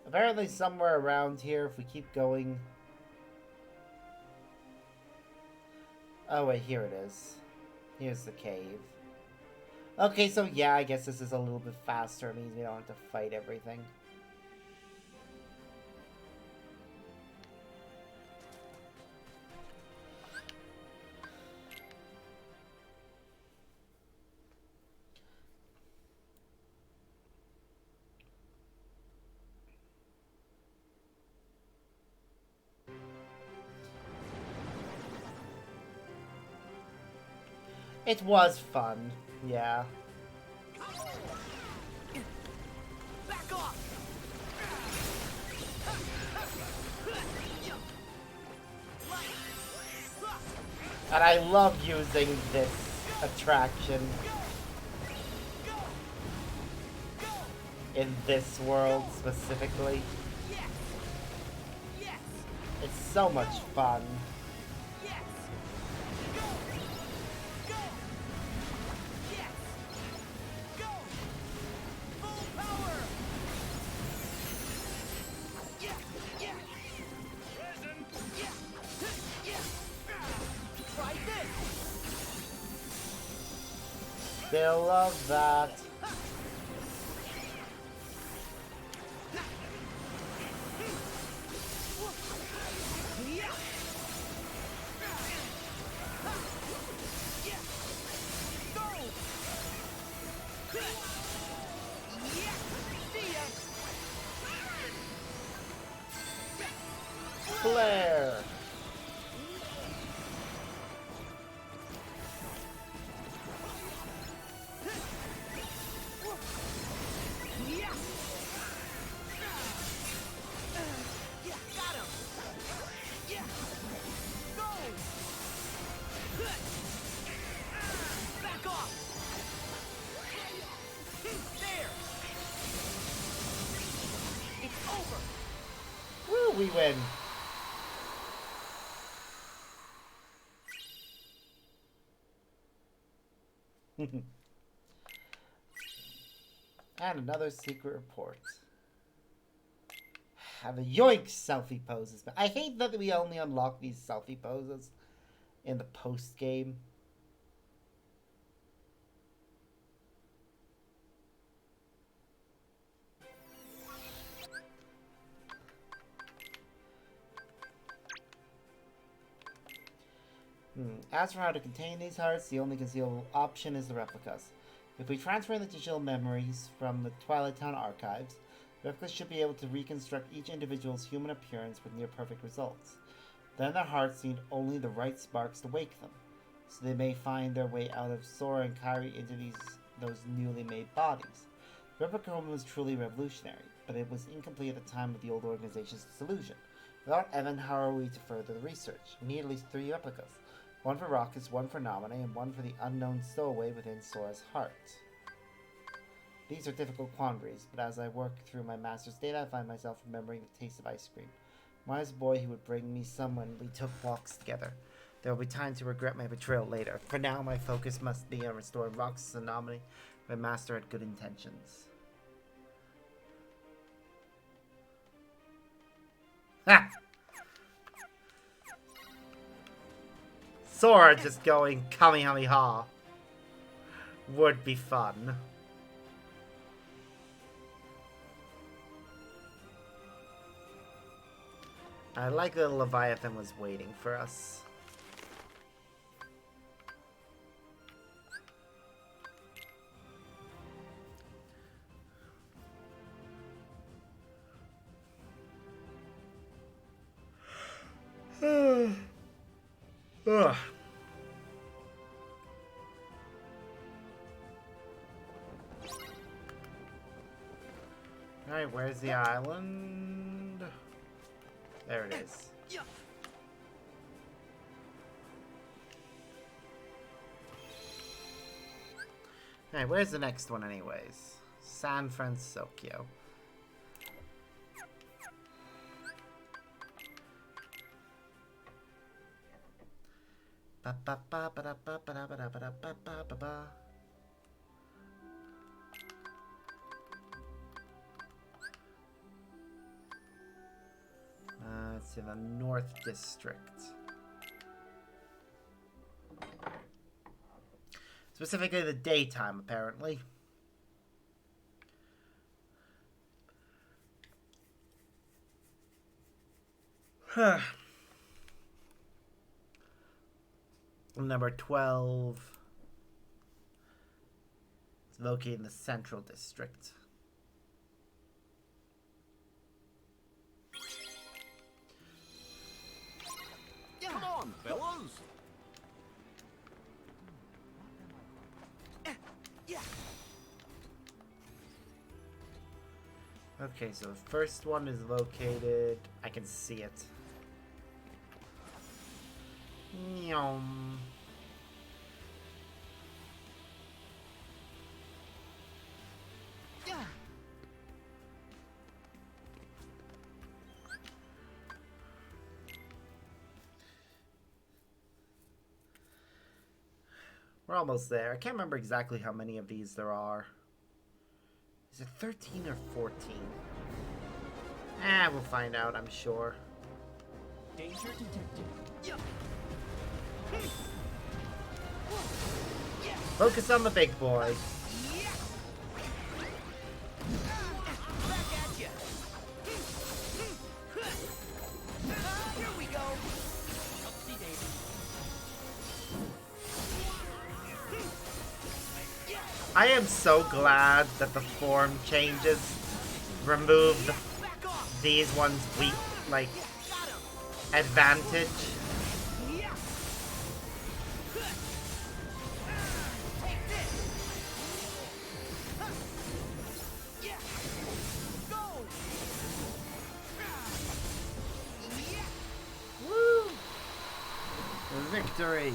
Apparently somewhere around here, if we keep going... Oh wait, here it is. Here's the cave. Okay, so yeah, I guess this is a little bit faster. It means we don't have to fight everything. It was fun, yeah. Back off! And I love using this attraction in this world specifically. It's so much fun. Still love that. win. And another secret report. Have a yoink selfie poses. But I hate that we only unlock these selfie poses in the post game. As for how to contain these hearts, the only concealable option is the replicas. If we transfer the digital memories from the Twilight Town archives, replicas should be able to reconstruct each individual's human appearance with near-perfect results. Then their hearts need only the right sparks to wake them, so they may find their way out of Sora and Kairi into those newly made bodies. Replica Home was truly revolutionary, but it was incomplete at the time of the old organization's dissolution. Without Evan, how are we to further the research? We need at least 3 replicas. One for Rockets, one for Naminé, and one for the unknown stowaway within Sora's heart. These are difficult quandaries, but as I work through my master's data, I find myself remembering the taste of ice cream. When I was a boy, he would bring me some when we took walks together. There will be time to regret my betrayal later. For now, my focus must be on restoring Roxas and Naminé. My master had good intentions. Ha! Sora just going Kamehameha would be fun. I like that Leviathan was waiting for us. Ugh. Alright, where's the island? There it is. Alright, where's the next one anyways? San Francisco. Ba ba ba ba da ba ba da ba da ba da ba ba ba ba. It's in the North District. Specifically the daytime, apparently. Number 12. It's located in the Central District. Come on, fellas. Okay, so the first one is located... I can see it. Nyom. We're almost there. I can't remember exactly how many of these there are. Is it 13 or 14? We'll find out, I'm sure. Danger detected. Focus on the big boy. Here we go. I am so glad that the form changes removed these ones' weak, like, advantage. Woo! Victory!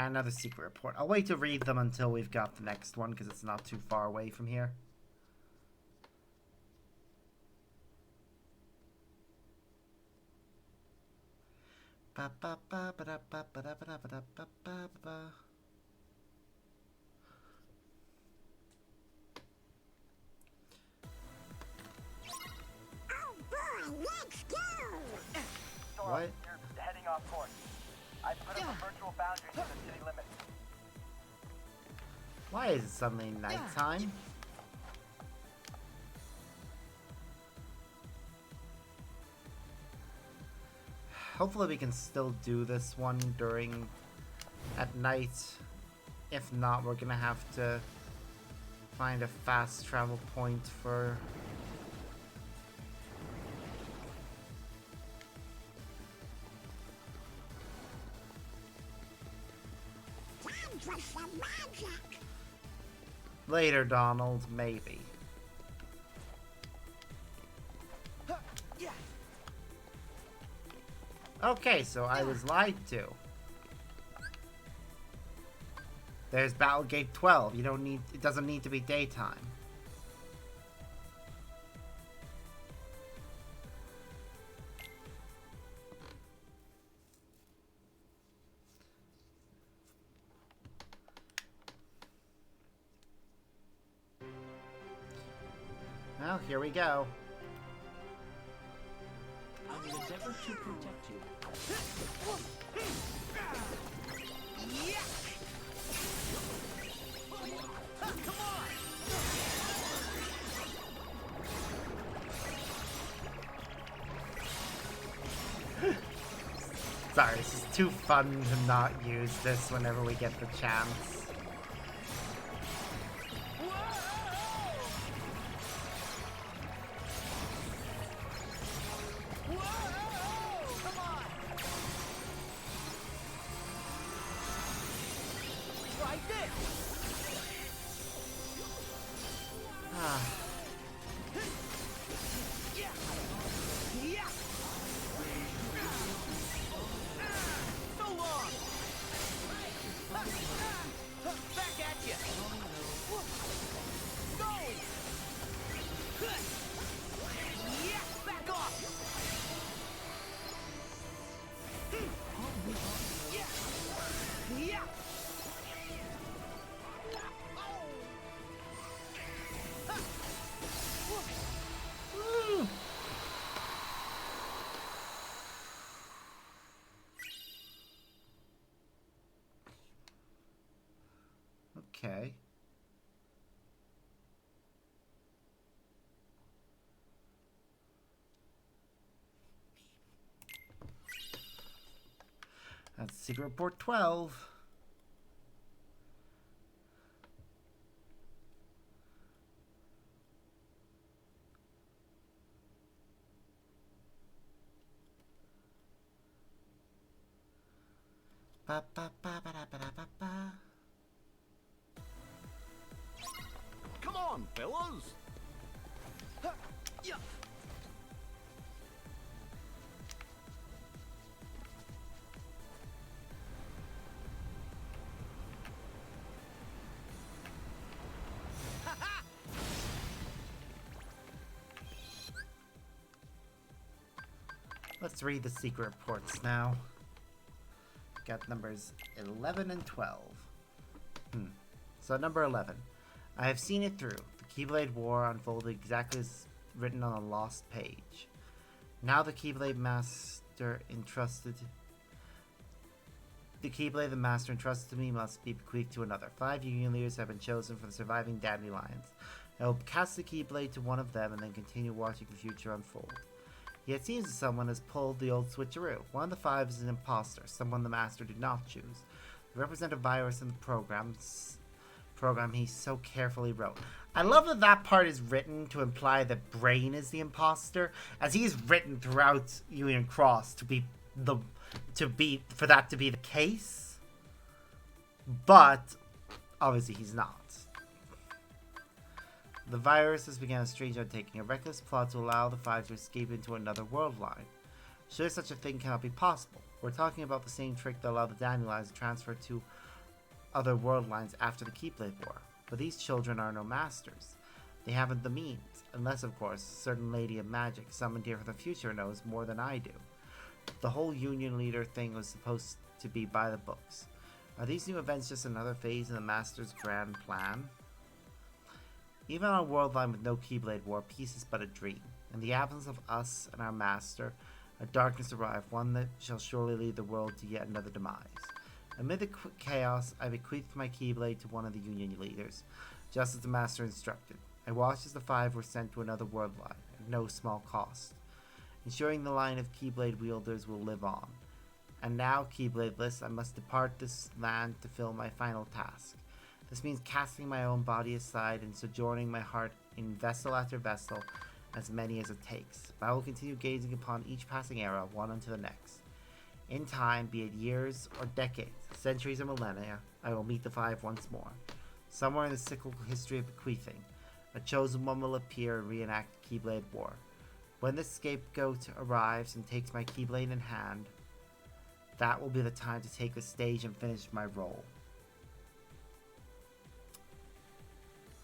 Another secret report. I'll wait to read them until we've got the next one, because it's not too far away from here. Ba ba ba ba da ba ba da ba da ba da ba ba ba. Oh boy, let's go! What? You're heading off course. I put up a virtual boundary to the city limits. Why is it suddenly nighttime? Hopefully we can still do this one at night. If not, we're gonna have to find a fast travel point for... Time for some magic! Later, Donald, maybe. Okay, so I was lied to. There's Battlegate 12. It doesn't need to be daytime. Well, here we go. I will endeavor to protect you. Sorry, this is too fun to not use this whenever we get the chance. Okay. That's Secret Report 12. Ba ba ba ba da ba da ba ba. Come on, fellas! Let's read the secret reports now. Got numbers 11 and 12. So number 11. I have seen it through. The Keyblade War unfolded exactly as written on a lost page. Now the Keyblade Master entrusted... The Keyblade the Master entrusted to me must be bequeathed to another. 5 Union leaders have been chosen for the surviving dandelions. I will cast the Keyblade to one of them and then continue watching the future unfold. Yet it seems that someone has pulled the old switcheroo. One of the 5 is an imposter, someone the Master did not choose. They represent a virus in the program he so carefully wrote. I love that that part is written to imply that Brain is the imposter, as he is written throughout Union Cross for that to be the case. But obviously he's not. The virus has begun a strange undertaking, a reckless plot to allow the 5 to escape into another world line. Surely such a thing cannot be possible. We're talking about the same trick that allowed the dandelions to transfer to other world lines after the Keyblade War, but these children are no masters. They haven't the means, unless, of course, a certain Lady of Magic summoned here from the future knows more than I do. The whole Union Leader thing was supposed to be by the books. Are these new events just another phase in the Master's grand plan? Even on a world line with no Keyblade War, peace is but a dream. In the absence of us and our Master, a darkness arrived, one that shall surely lead the world to yet another demise. Amid the chaos, I bequeathed my Keyblade to one of the Union leaders, just as the Master instructed. I watched as the 5 were sent to another world line, at no small cost, ensuring the line of Keyblade wielders will live on. And now, Keybladeless, I must depart this land to fill my final task. This means casting my own body aside and sojourning my heart in vessel after vessel, as many as it takes. But I will continue gazing upon each passing era, one unto the next. In time, be it years or decades, centuries or millennia, I will meet the 5 once more. Somewhere in the cyclical history of bequeathing, a chosen one will appear and reenact the Keyblade War. When the scapegoat arrives and takes my Keyblade in hand, that will be the time to take the stage and finish my role.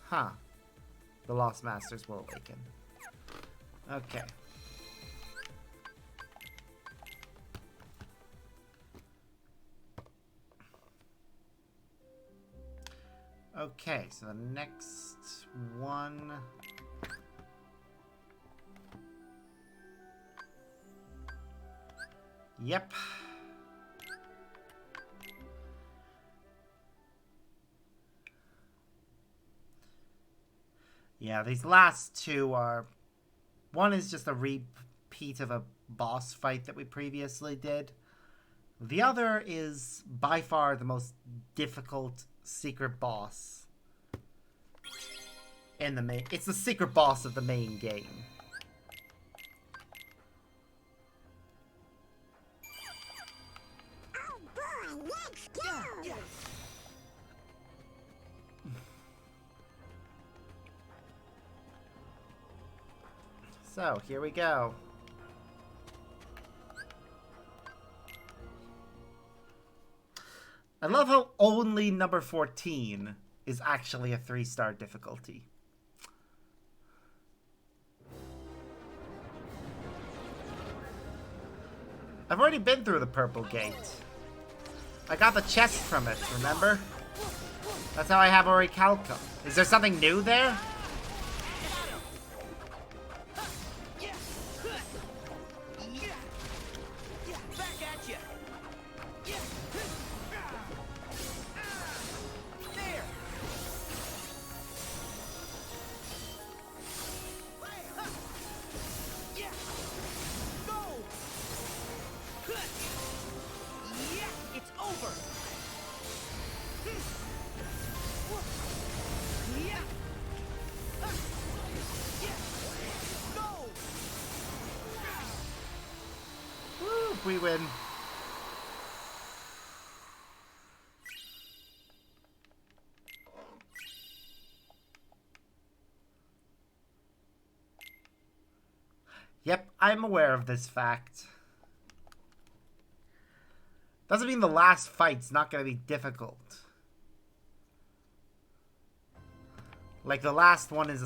Huh. The Lost Masters will awaken. Okay. Okay, so the next one... Yep. Yeah, these last two are... One is just a repeat of a boss fight that we previously did. The other is by far the most difficult secret boss in the main... It's the secret boss of the main game. Oh boy, let's go! So, here we go. I love how only number 14 is actually a 3-star difficulty. I've already been through the purple gate. I got the chest from it, remember? That's how I have Orichalcum. Is there something new there? We win. Yep, I'm aware of this fact. Doesn't mean the last fight's not gonna be difficult. Like the last one is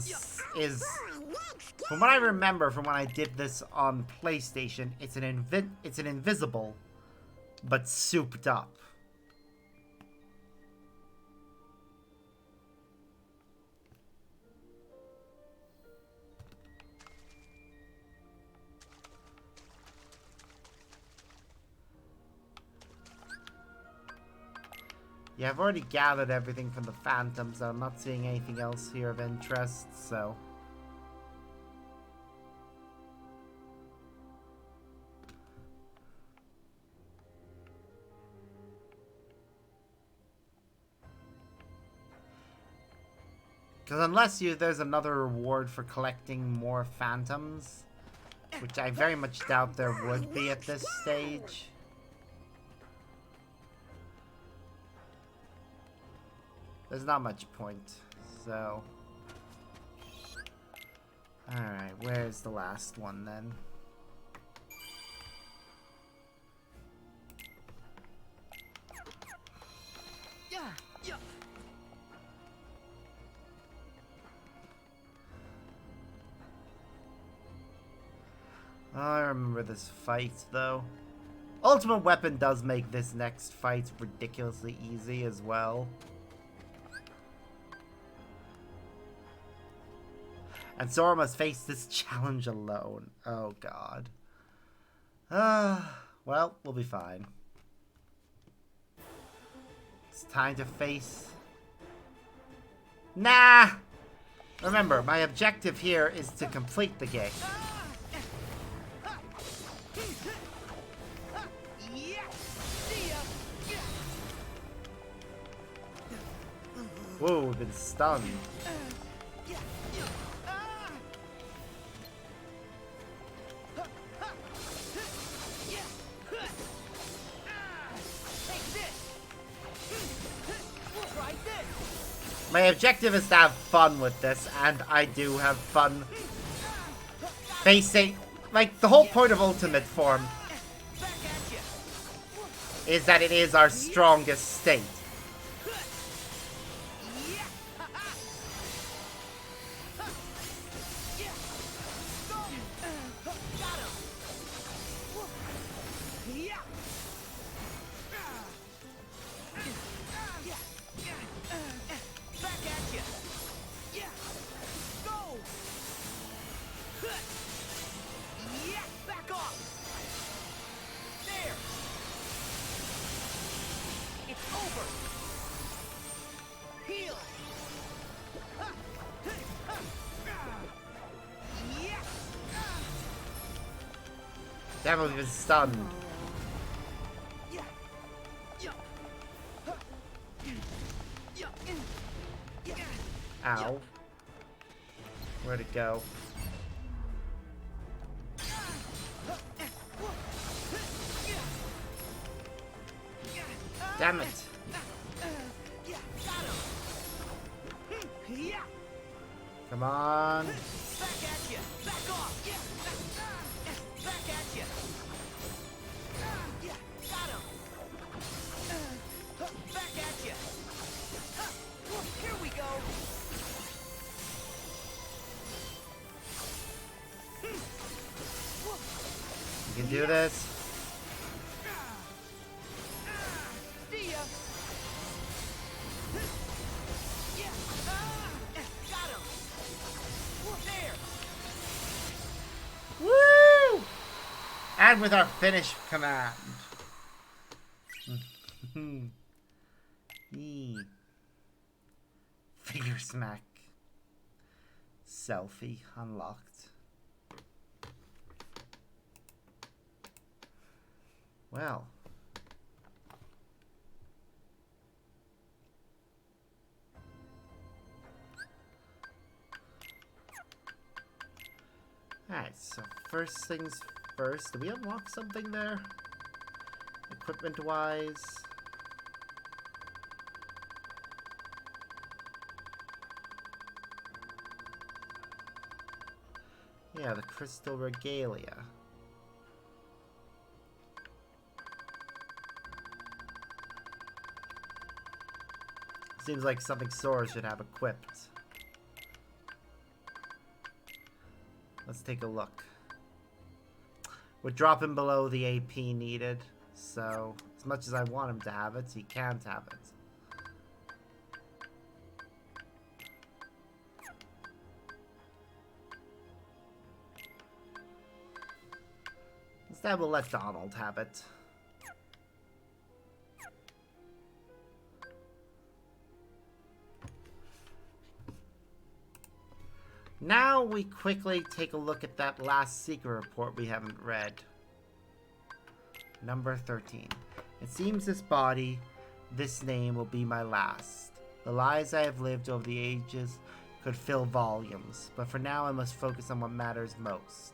from what I remember from when I did this on PlayStation, it's an invisible, but souped up. Yeah, I've already gathered everything from the Phantoms. I'm not seeing anything else here of interest, so... Because unless there's another reward for collecting more Phantoms, which I very much doubt there would be at this stage. There's not much point, so... Alright, where's the last one then? remember this fight, though. Ultimate Weapon does make this next fight ridiculously easy as well. And Sora must face this challenge alone. Oh, God. Well, we'll be fine. It's time to face... Nah! Remember, my objective here is to complete the game. Whoa, we've been stunned. My objective is to have fun with this, and I do have fun facing... Like, the whole point of Ultimate Form is that it is our strongest state. Damn, we've been stunned. Ow. Where'd it go? Damn it. Come on. You can do this. Woo! And with our finish command. Figure smack. Selfie unlocked. Well. Alright, so first things first. Did we unlock something there? Equipment-wise? Yeah, the Crystal Regalia. Seems like something Sora should have equipped. Let's take a look. We're dropping below the AP needed, so as much as I want him to have it, he can't have it. Instead, we'll let Donald have it. Now we quickly take a look at that last secret report we haven't read. Number 13. It seems this body, this name will be my last. The lives I have lived over the ages could fill volumes, but for now I must focus on what matters most.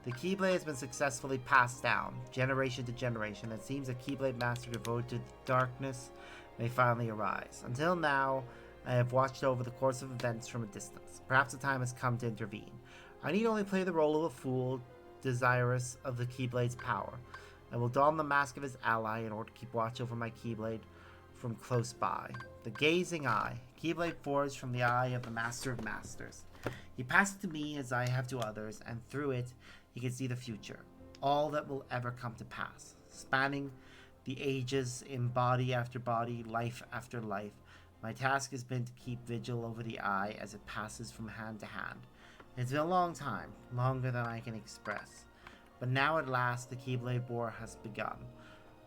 The Keyblade has been successfully passed down, generation to generation. It seems a Keyblade master devoted to darkness may finally arise. Until now, I have watched over the course of events from a distance. Perhaps the time has come to intervene. I need only play the role of a fool, desirous of the Keyblade's power. I will don the mask of his ally in order to keep watch over my Keyblade from close by. The Gazing Eye. Keyblade forged from the eye of the Master of Masters. He passed it to me as I have to others, and through it, he can see the future. all that will ever come to pass, spanning the ages in body after body, life after life. My task has been to keep vigil over the eye as it passes from hand to hand. It's been a long time, longer than I can express. But now at last the Keyblade War has begun,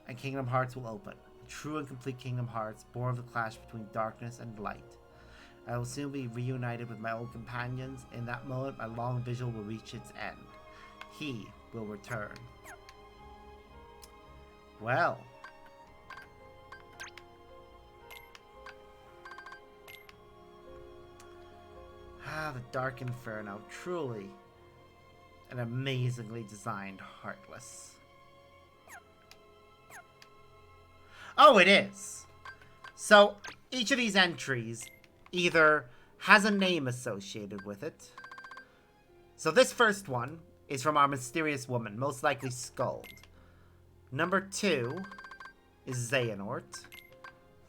and Kingdom Hearts will open. A true and complete Kingdom Hearts, born of the clash between darkness and light. I will soon be reunited with my old companions. In that moment, my long vigil will reach its end. He will return. Well. The Dark Inferno. Truly an amazingly designed Heartless. Oh, it is! So, each of these entries either has a name associated with it. So this first one is from our mysterious woman, most likely Skuld. Number 2 is Xehanort.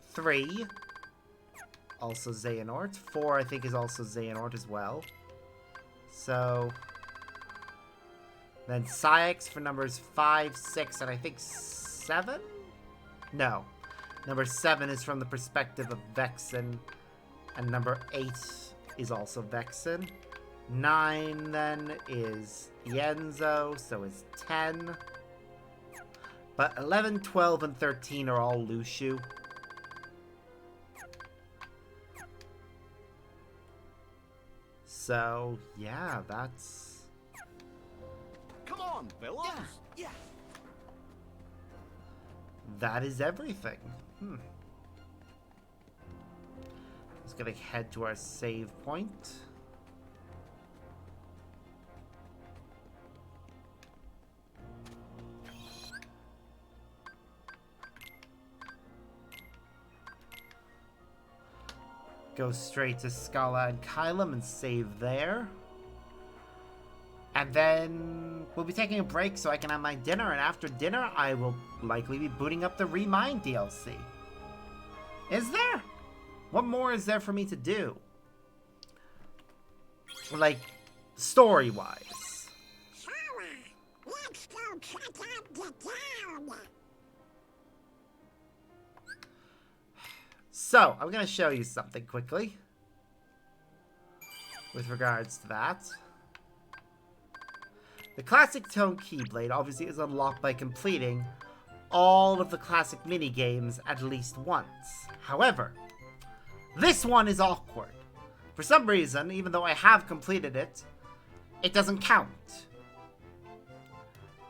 3, also Xehanort. 4, I think, is also Xehanort as well. So then Syx for numbers 5, 6, and I think 7? No. Number 7 is from the perspective of Vexen. And number 8 is also Vexen. 9 then is Yenzo, so it's 10. But 11, 12, and 13 are all Lushu. So, yeah, that's... Come on, fellas! Yeah. That is everything. Just gonna head to our save point. Go straight to Scala and Kylum and save there. And then we'll be taking a break so I can have my dinner, and after dinner I will likely be booting up the Remind DLC. Is there? What more is there for me to do? Like, story-wise. Let's go check out the town. So, I'm going to show you something quickly. With regards to that. The Classic Tone Keyblade obviously is unlocked by completing all of the classic minigames at least once. However, this one is awkward. For some reason, even though I have completed it, it doesn't count.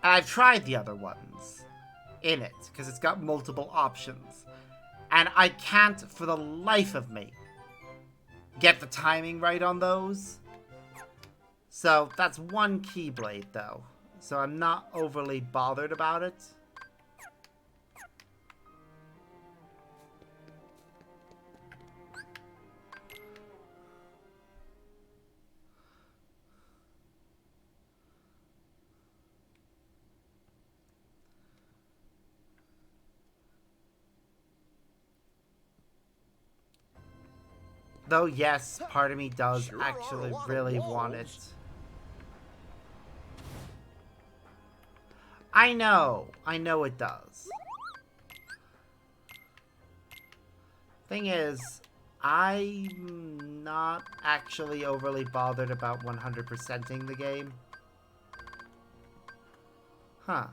And I've tried the other ones in it, because it's got multiple options. And I can't, for the life of me, get the timing right on those. So, that's one Keyblade, though. So I'm not overly bothered about it. Though, yes, part of me does actually really want it. I know it does. Thing is, I'm not actually overly bothered about 100%ing the game. Huh.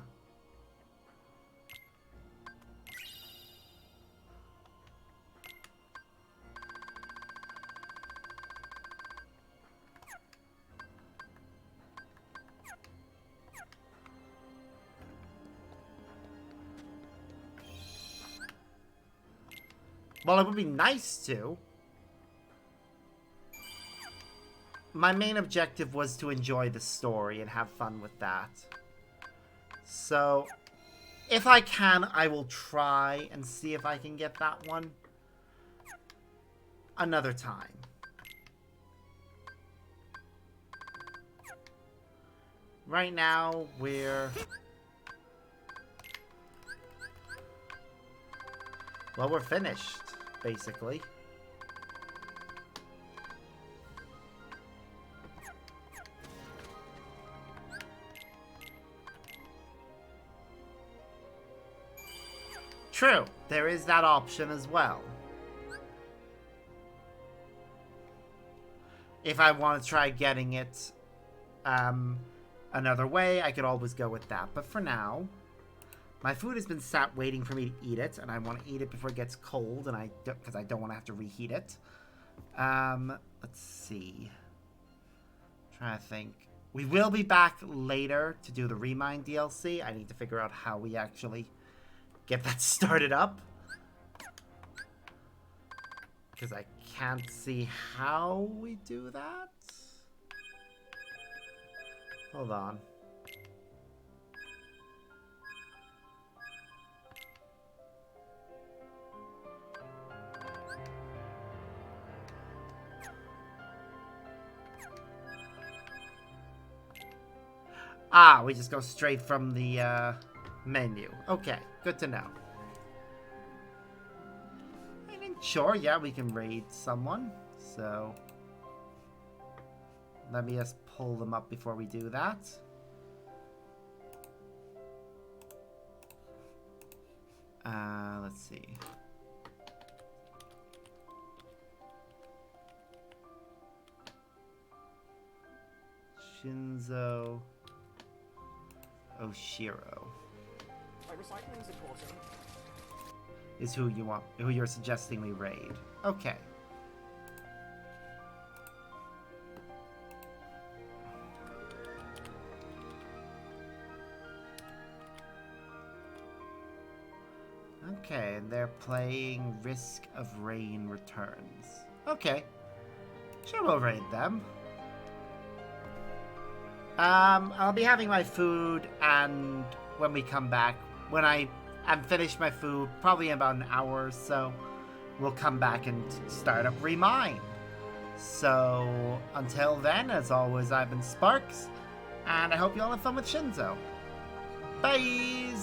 Well, it would be nice to. My main objective was to enjoy the story and have fun with that. So, if I can, I will try and see if I can get that one another time. Right now, we're... well, we're finished, basically. True, there is that option as well. If I want to try getting it another way, I could always go with that. But for now, my food has been sat waiting for me to eat it, and I want to eat it before it gets cold, and because I don't want to have to reheat it. Let's see. Trying to think. We will be back later to do the Remind DLC. I need to figure out how we actually get that started up, because I can't see how we do that. Hold on. Ah, we just go straight from the menu. Okay, good to know. Sure, yeah, we can raid someone. So let me just pull them up before we do that. Let's see. Shinzo Oshiro Recycling is important. is who you're suggesting we raid. Okay. Okay, and they're playing Risk of Rain Returns. Okay. Sure, we'll raid them. I'll be having my food, and when we come back, when I'm finished my food, probably in about an hour or so, we'll come back and start up Remind. So, until then, as always, I've been Sparks, and I hope you all have fun with Shinzo. Bye!